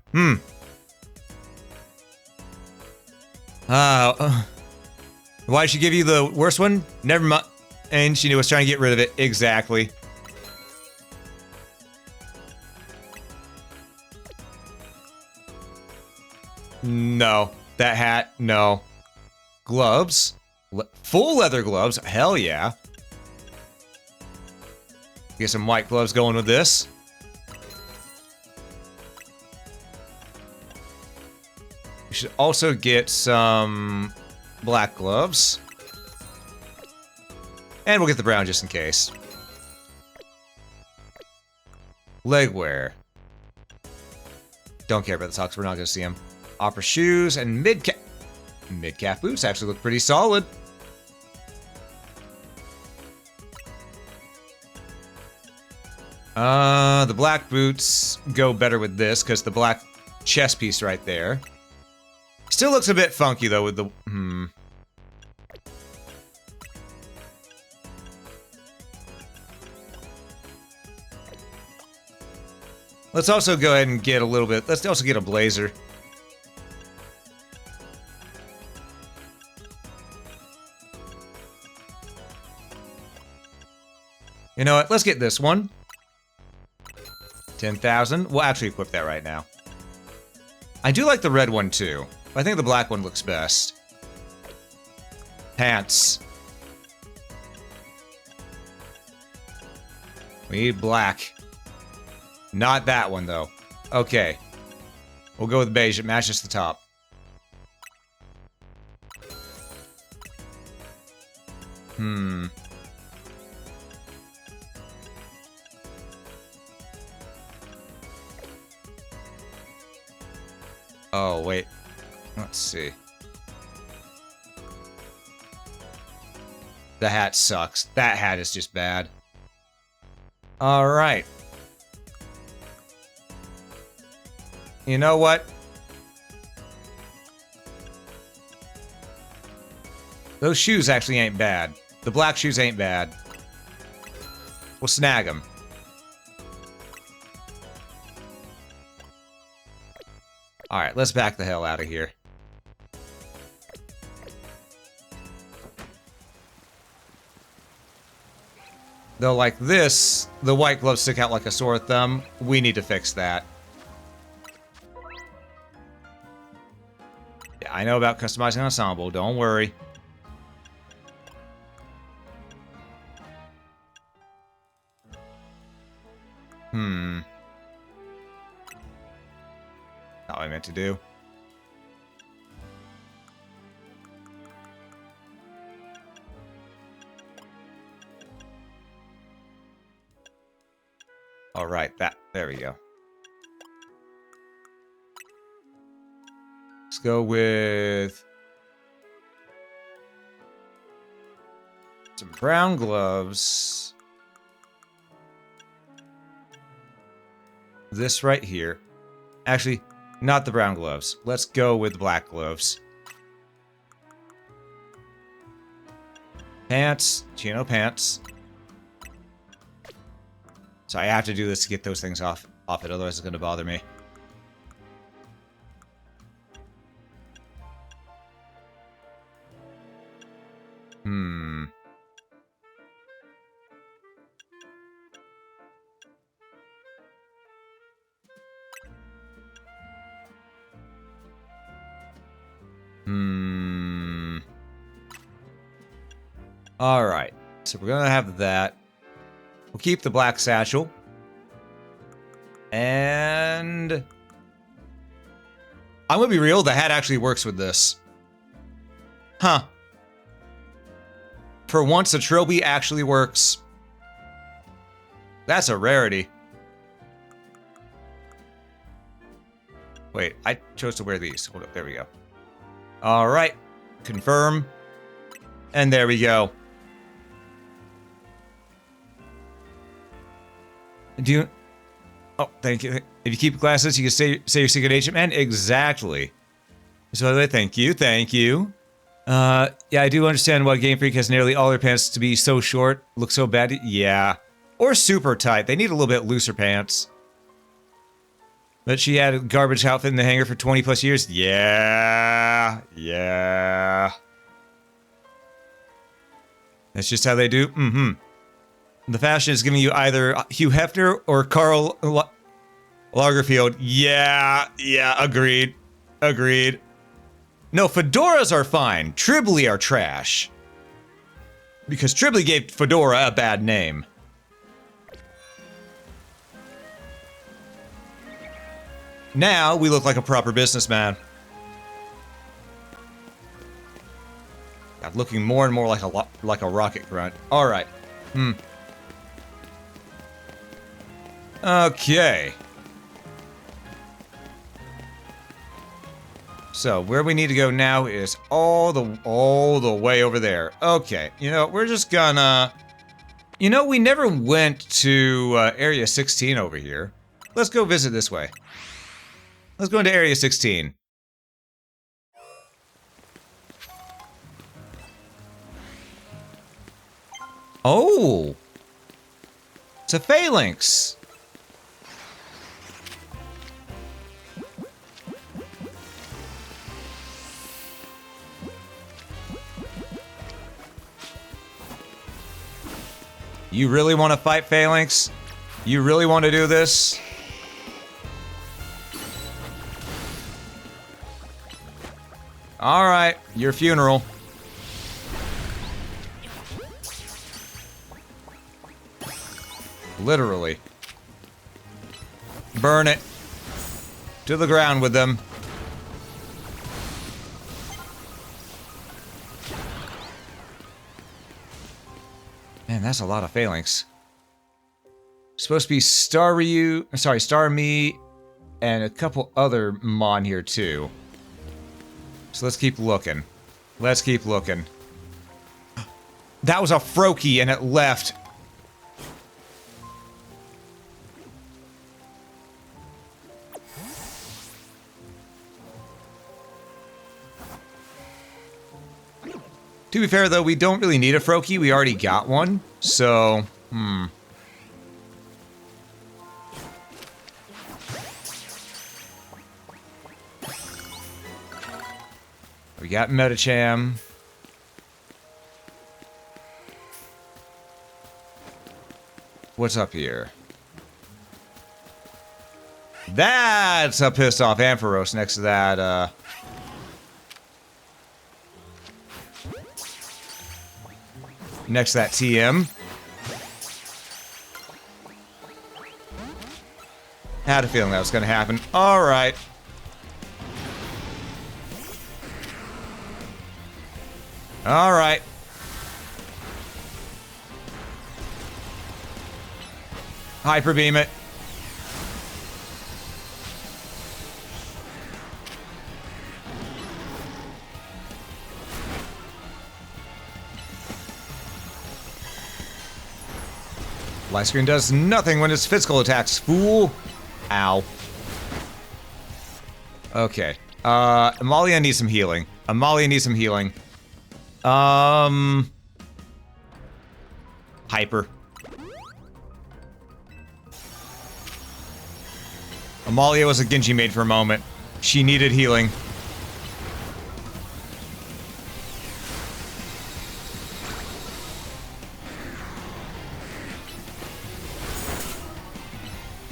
Why did she give you the worst one? Never mind. And she was trying to get rid of it. Exactly. No. That hat, no. Gloves. Full leather gloves. Hell yeah. Get some white gloves going with this. We should also get some black gloves. And we'll get the brown just in case. Legwear. Don't care about the socks, we're not going to see them. Opera shoes and mid-cap. Mid-cap boots actually look pretty solid. The black boots go better with this because the black chest piece right there. Still looks a bit funky though with the Let's also go ahead and get a little bit. Let's also get a blazer. You know what? Let's get this one. 10,000. We'll actually equip that right now. I do like the red one too. But I think the black one looks best. Pants. We need black. Not that one, though. Okay. We'll go with beige. It matches the top. Oh, wait. Let's see. The hat sucks. That hat is just bad. Alright. You know what? Those shoes actually ain't bad. The black shoes ain't bad. We'll snag them. Alright, let's back the hell out of here. Though like this, the white gloves stick out like a sore thumb. We need to fix that. Yeah, I know about customizing an ensemble, don't worry. Not what I meant to do. All right, there we go. Let's go with some brown gloves. This right here. Actually, not the brown gloves. Let's go with black gloves. Pants, chino pants. So I have to do this to get those things off it, otherwise it's going to bother me. Alright, so we're gonna have that. We'll keep the black satchel. And I'm gonna be real, the hat actually works with this. Huh. For once, the trilby actually works. That's a rarity. Wait, I chose to wear these. Hold up, there we go. Alright, confirm. And there we go. Do you... Oh, thank you. If you keep glasses, you can say your secret agent man. Exactly. So by the way, thank you, thank you. Yeah, I do understand why Game Freak has nearly all their pants to be so short, look so bad. Yeah. Or super tight. They need a little bit looser pants. But she had a garbage outfit in the hanger for 20 plus years. Yeah. Yeah. That's just how they do. Mm-hmm. The fashion is giving you either Hugh Hefner or Karl Lagerfeld. Yeah. Yeah. Agreed. Agreed. No, fedoras are fine. Tribly are trash. Because Tribly gave fedora a bad name. Now we look like a proper businessman. God, looking more and more like a rocket grunt. All right. Okay. So where we need to go now is all the way over there. Okay. You know, we're just gonna. You know, we never went to Area 16 over here. Let's go visit this way. Let's go into Area 16. Oh! It's a phalanx! You really want to fight phalanx? You really want to do this? Alright, your funeral. Literally. Burn it. To the ground with them. Man, that's a lot of phalanx. Supposed to be Star Ryu, sorry, Star Me, and a couple other Mon here too. So let's keep looking. Let's keep looking. That was a Froakie and it left. To be fair though, we don't really need a Froakie. We already got one. So, We got Metacham. What's up here? That's a pissed off Ampharos next to that, next to that TM. Had a feeling that was gonna happen. Alright. Alright. Hyper beam it. Light screen does nothing when it's physical attacks, fool. Ow. Okay. Amalia needs some healing. Amalia needs some healing. Hyper. Amalia was a Genji maid for a moment. She needed healing.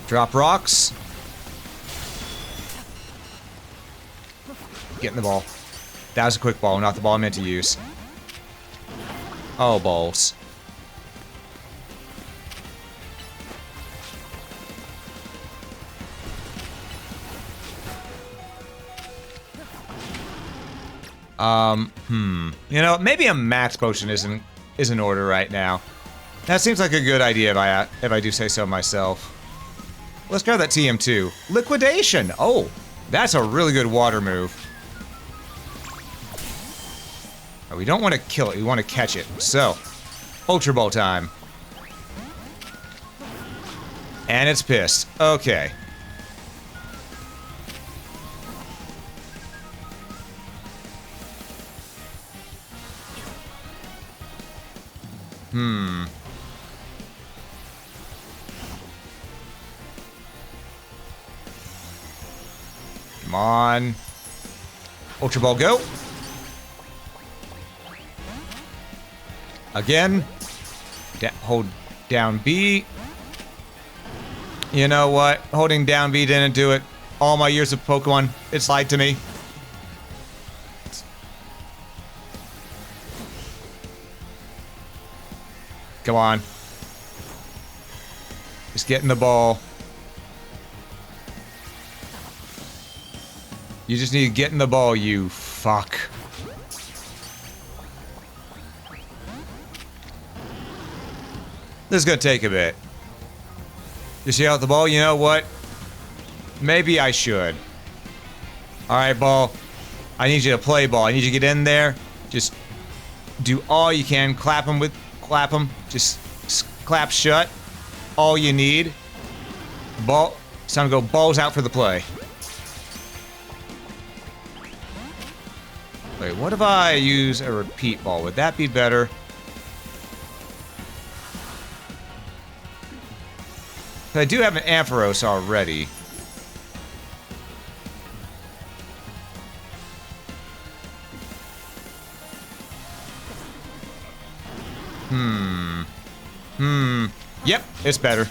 Drop rocks. Getting the ball. That was a quick ball, not the ball I meant to use. Oh, balls. You know, maybe a max potion is in order right now. That seems like a good idea if I do say so myself. Let's grab that TM2. Liquidation! Oh, that's a really good water move. Oh, we don't want to kill it, we want to catch it. So, Ultra Ball time. And it's pissed. Okay. Hmm. Come on. Ultra Ball, go. Again. Hold down B. You know what? Holding down B didn't do it. All my years of Pokemon, it's lied to me. Come on. Just getting the ball. You just need to get in the ball, you fuck. This is gonna take a bit. You see out the ball? You know what? Maybe I should. Alright, ball. I need you to play ball. I need you to get in there. Just do all you can. Clap them. Just clap shut. All you need. Ball. It's time to go balls out for the play. Wait, what if I use a repeat ball? Would that be better? I do have an Ampharos already. Yep, it's better.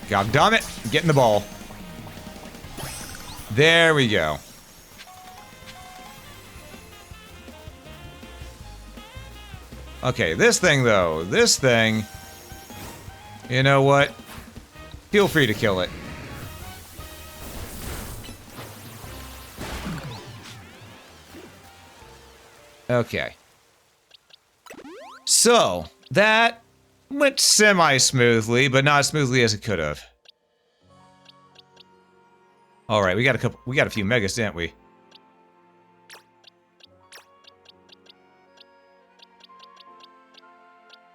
God damn it. Getting the ball. There we go. Okay, this thing, though. This thing... You know what? Feel free to kill it. Okay. So, that went semi-smoothly, but not as smoothly as it could have. Alright, we got a few megas, didn't we?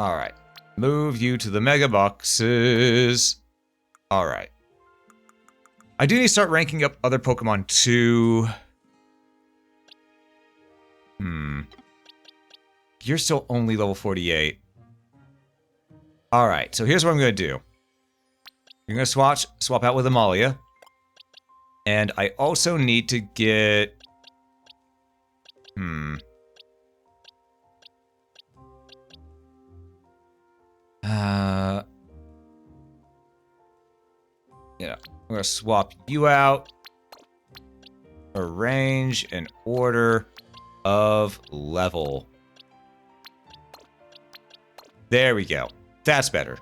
Alright. Move you to the mega boxes. Alright. I do need to start ranking up other Pokemon too. You're still only level 48. Alright, so here's what I'm gonna do. You're gonna swap out with Amalia. And I also need to get... Yeah, I'm gonna swap you out. Arrange in order of level. There we go. That's better.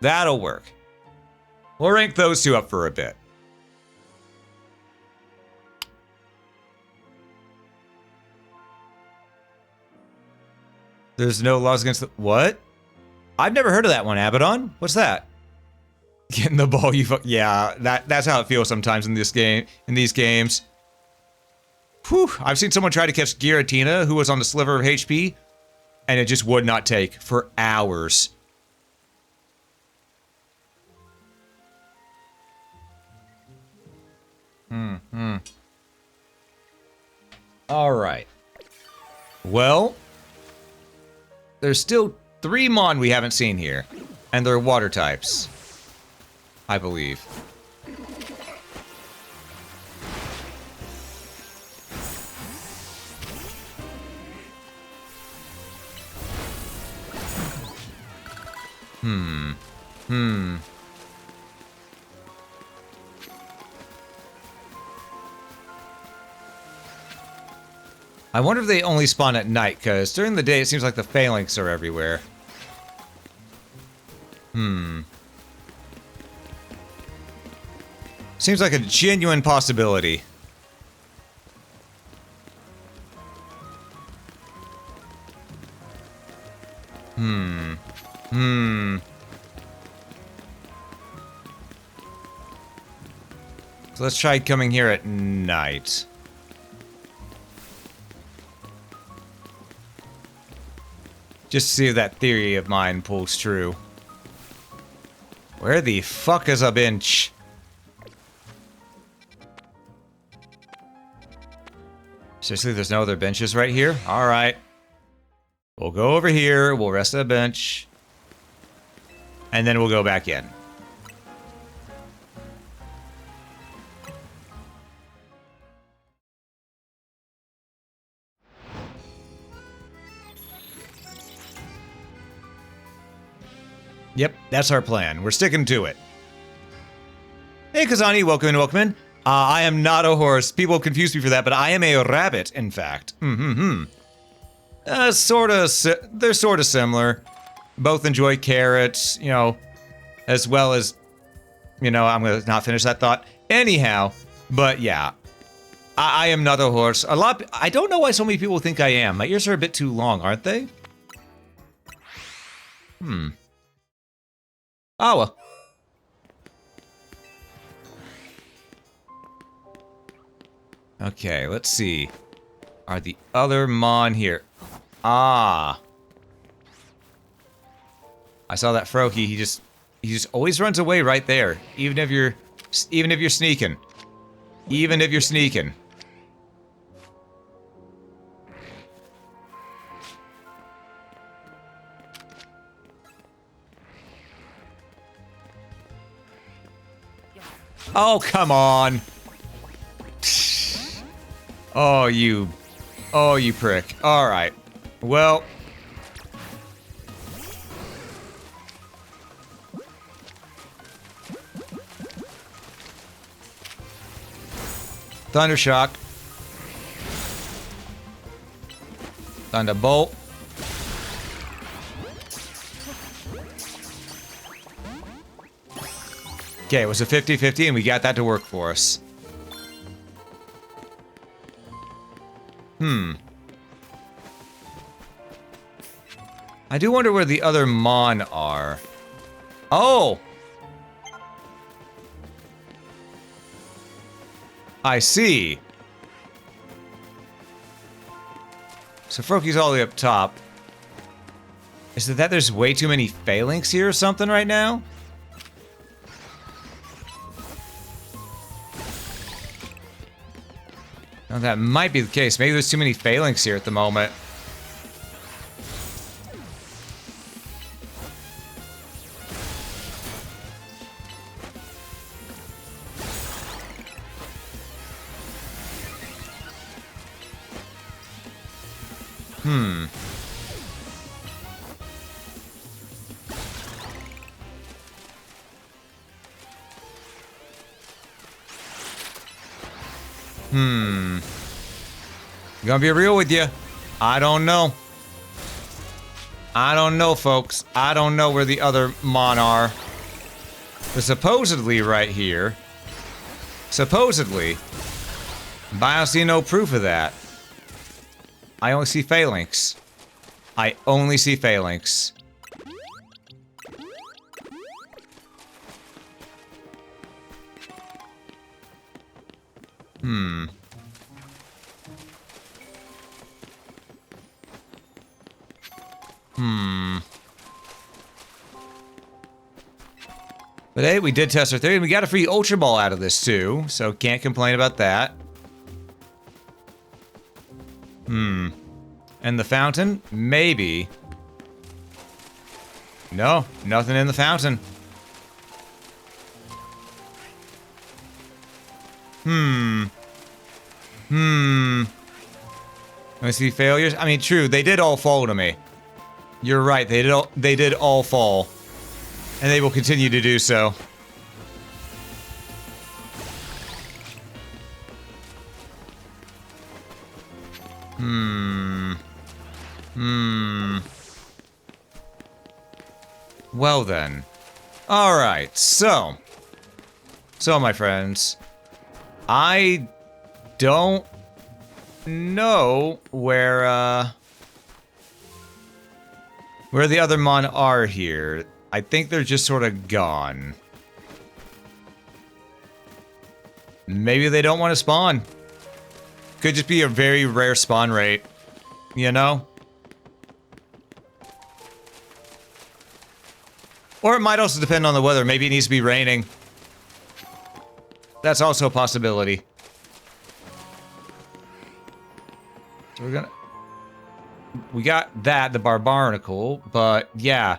That'll work. We'll rank those two up for a bit. There's no laws against the... What? I've never heard of that one, Abaddon. What's that? Getting the ball, you fuck... Yeah, that's how it feels sometimes in this game, in these games. Whew. I've seen someone try to catch Giratina, who was on the sliver of HP, and it just would not take for hours. Alright. Well, there's still 3 Mon we haven't seen here. And they're water types. I believe. I wonder if they only spawn at night, because during the day it seems like the phalanx are everywhere. Seems like a genuine possibility. So let's try coming here at night. Just to see if that theory of mine pulls true. Where the fuck is a bench? Seriously, there's no other benches right here? Alright. We'll go over here, we'll rest at a bench. And then we'll go back in. Yep, that's our plan. We're sticking to it. Hey, Kazani, welcome in, welcome in. I am not a horse. People confuse me for that, but I am a rabbit, in fact. They're sort of similar. Both enjoy carrots, you know, as well as, you know, I'm gonna not finish that thought. Anyhow, but yeah, I am not a horse. I don't know why so many people think I am. My ears are a bit too long, aren't they? Oh well. Okay, let's see. Are the other Mon here? Ah. I saw that Froakie, he just always runs away right there. Even if you're sneaking. Even if you're sneaking. Oh, come on. Oh, you prick. All right. Well. Thundershock. Thunderbolt. Okay, it was a 50-50 and we got that to work for us. I do wonder where the other Mon are. Oh! I see. So Froakie's all the way up top. Is it that there's way too many phalanx here or something right now? Now that might be the case. Maybe there's too many phalanx here at the moment. Gonna be real with you. I don't know. I don't know, folks. I don't know where the other Mon are. They're supposedly right here. Supposedly. But I don't see no proof of that. I only see phalanx. I only see phalanx. But hey, we did test our theory, and we got a free Ultra Ball out of this too, so can't complain about that. And the fountain? Maybe. No, nothing in the fountain. I see failures. I mean, true, they did all fall to me. You're right, they did all fall. And they will continue to do so. Well then. Alright, so my friends. I don't know where the other Mon are here. I think they're just sort of gone. Maybe they don't want to spawn. Could just be a very rare spawn rate. You know? Or it might also depend on the weather. Maybe it needs to be raining. That's also a possibility. So we got that, the Barbarnacle, but yeah.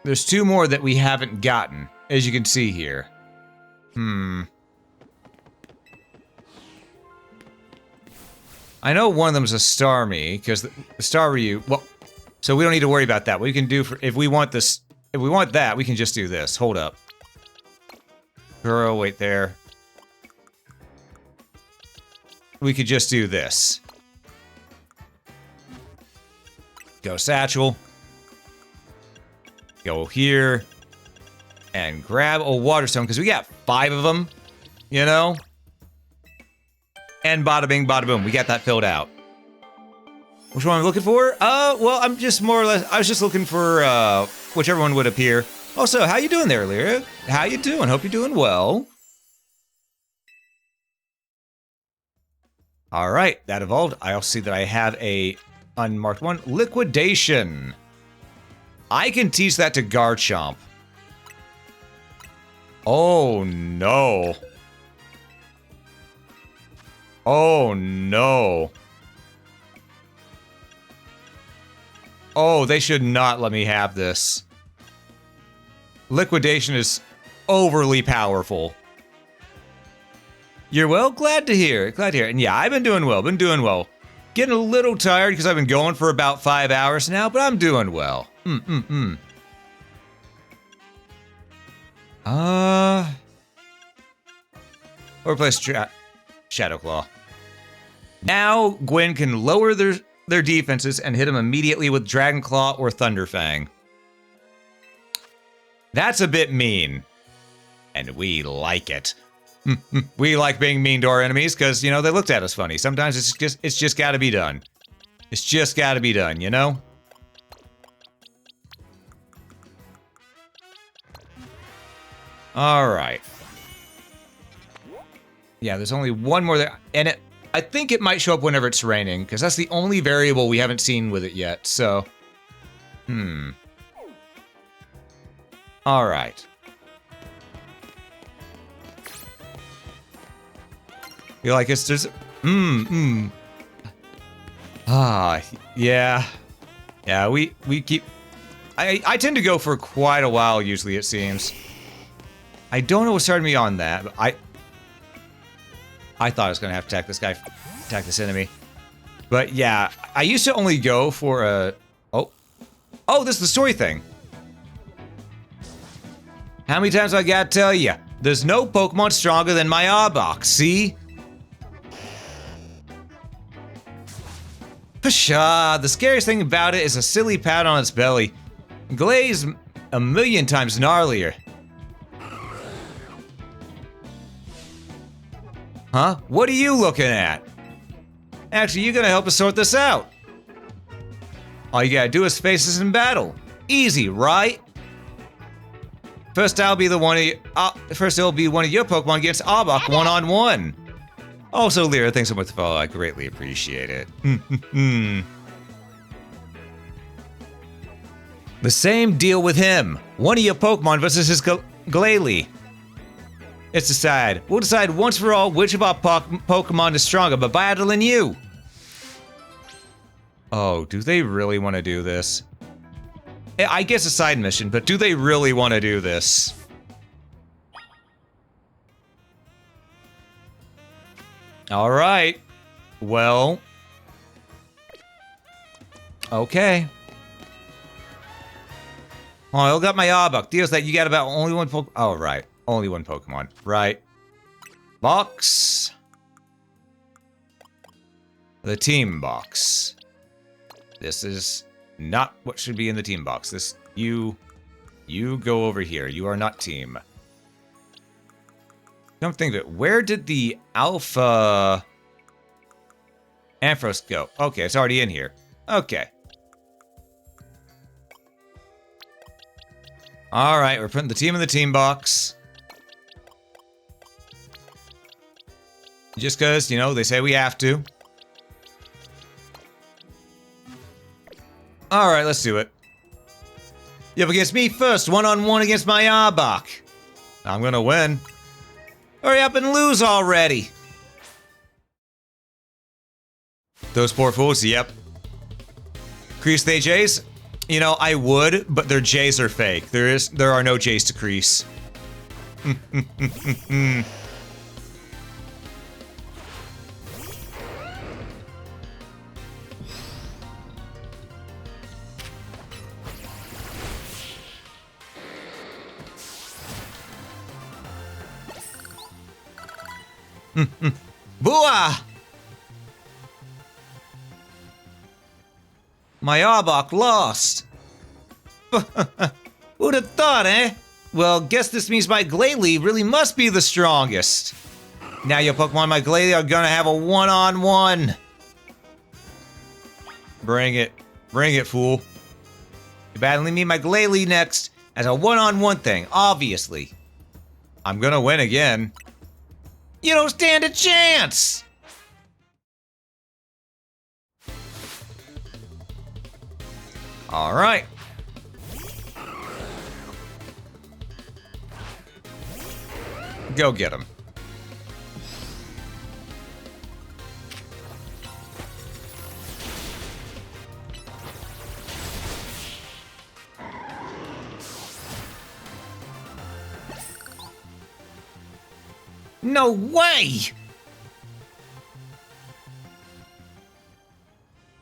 There's 2 more that we haven't gotten, as you can see here. I know one of them is a Starmie, because the Staryu, well, so we don't need to worry about that. What we can do if we want this, if we want that, we can just do this. Hold up. Girl, wait there. We could just do this. Go Satchel. Go here. And grab a Water Stone, because we got 5 of them, you know? And bada bing, bada boom. We got that filled out. Which one am I looking for? Well, I'm just more or less... I was just looking for, whichever one would appear. Also, how you doing there, Lyra? How you doing? Hope you're doing well. Alright, that evolved. I also see that I have a unmarked one. Liquidation. I can teach that to Garchomp. Oh, no. Oh, no. Oh, they should not let me have this. Liquidation is overly powerful. You're well? Glad to hear it. Glad to hear it. And yeah, I've been doing well. Been doing well. Getting a little tired because I've been going for about 5 hours now, but I'm doing well. Or replace Shadow Claw. Now, Gwen can lower their defenses and hit them immediately with Dragon Claw or Thunder Fang. That's a bit mean. And we like it. We like being mean to our enemies because, you know, they looked at us funny. Sometimes it's just gotta be done. It's just gotta be done, you know? Alright. Yeah, there's only one more there. And I think it might show up whenever it's raining, because that's the only variable we haven't seen with it yet, so... Alright. Feel like it's just... yeah. Yeah, we keep... I tend to go for quite a while, usually, it seems. I don't know what started me on that, but I thought I was gonna have to attack this enemy. But yeah, I used to only go for a... Oh, this is the story thing. How many times I gotta tell you? There's no Pokemon stronger than my Arbok, see? Pshaw, the scariest thing about it is a silly pad on its belly. Glaze a million times gnarlier. Huh? What are you looking at? Actually, you're gonna help us sort this out. All you gotta do is face us in battle. Easy, right? First, it'll be one of your Pokemon against Arbok one-on-one. Also, Lyra, thanks so much for the follow. I greatly appreciate it. The same deal with him. One of your Pokemon versus his Glalie. It's decided. We'll decide once for all which of our Pokemon is stronger by battling you. Oh, do they really want to do this? I guess a side mission, but do they really want to do this? Alright. Well. Okay. Oh, I got my Arbok. Deals that you got about only one Pokemon. Oh, right. Only one Pokemon. Right. Box. The team box. This is not what should be in the team box. You go over here. You are not team. Don't think of it. Where did the Alpha Ampharos go? Okay, it's already in here. Okay. Alright, we're putting the team in the team box. Just because, you know, they say we have to. Alright, let's do it. You up against me first, one-on-one against my Arbok. I'm gonna win. Hurry up and lose already. Those poor fools, yep. Crease they J's? You know, I would, but their J's are fake. There are no J's to crease. Booah! My Arbok lost. Who'd have thought, eh? Well, guess this means my Glalie really must be the strongest. Now your Pokemon, my Glalie, are gonna have a one-on-one. Bring it. Bring it, fool. You're battling me, my Glalie, next as a one-on-one thing, obviously. I'm gonna win again. You don't stand a chance! Alright. Go get him. No way!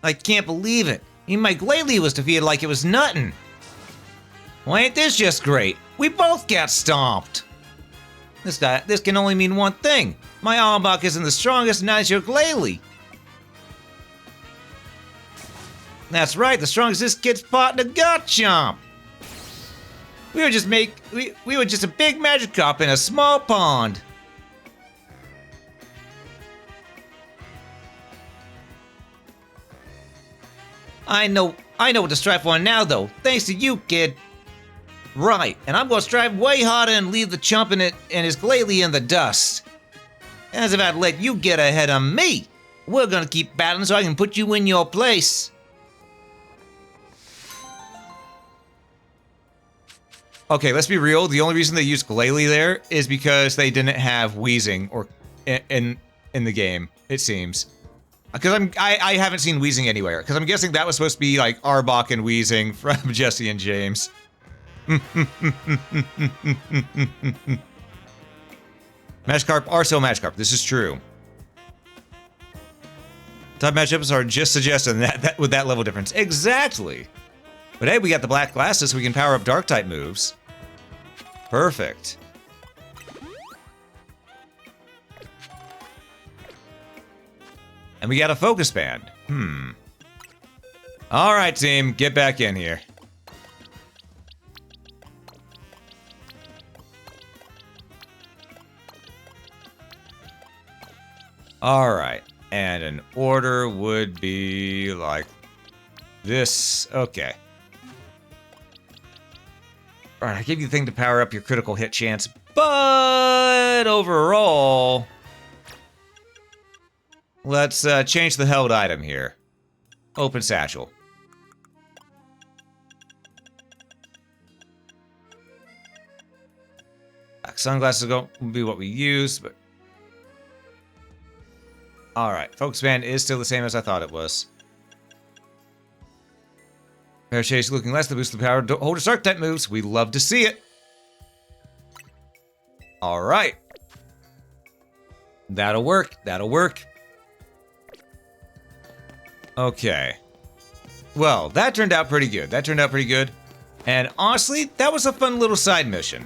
I can't believe it. Even my Glalie was defeated like it was nuttin'. Well, ain't this just great? We both got stomped. This can only mean one thing. My Arbok isn't the strongest, and neither's your Glalie. That's right, the strongest this kid's partner got chomp. We were just a big Magikarp in a small pond. I know what to strive for now, though, thanks to you, kid. Right, and I'm gonna strive way harder and leave the chump and his Glalie in the dust. As if I'd let you get ahead of me. We're gonna keep battling so I can put you in your place. Okay, let's be real. The only reason they used Glalie there is because they didn't have Wheezing in the game, it seems. Because I haven't seen Wheezing anywhere. Because I'm guessing that was supposed to be like Arbok and Wheezing from Jesse and James. Magikarp are so Magikarp. This is true. Type matchups are just suggesting that with that level difference. Exactly. But hey, we got the black glasses, so we can power up dark type moves. Perfect. And we got a focus band. Alright, team, get back in here. Alright, and an order would be like this. Okay. Alright, I gave you the thing to power up your critical hit chance, but overall, let's change the held item here. Open satchel. Sunglasses will be what we use, but... Alright, focus band is still the same as I thought it was. Pair chase looking less to boost the power. Hold dark type moves. We love to see it. Alright. That'll work. That'll work. Okay. Well, that turned out pretty good. That turned out pretty good. And honestly, that was a fun little side mission.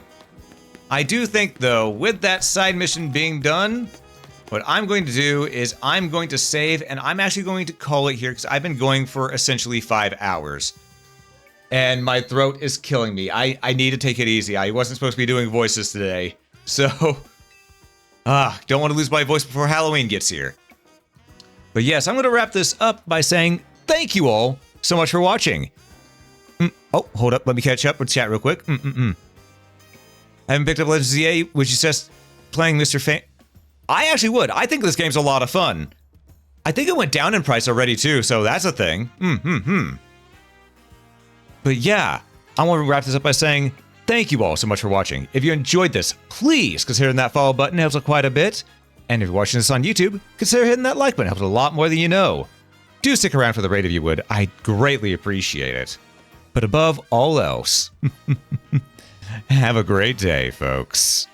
I do think, though, with that side mission being done, what I'm going to do is I'm going to save, and I'm actually going to call it here because I've been going for essentially 5 hours. And my throat is killing me. I need to take it easy. I wasn't supposed to be doing voices today. So, don't want to lose my voice before Halloween gets here. But yes, I'm going to wrap this up by saying thank you all so much for watching. Oh, hold up. Let me catch up with chat real quick. I haven't picked up Legends of ZA, which is just playing Mr. Fame. I actually would. I think this game's a lot of fun. I think it went down in price already, too, so that's a thing. But yeah, I want to wrap this up by saying thank you all so much for watching. If you enjoyed this, please consider hitting that follow button. It helps quite a bit. And if you're watching this on YouTube, consider hitting that like button. It helps a lot more than you know. Do stick around for the raid if you would. I'd greatly appreciate it. But above all else, have a great day, folks.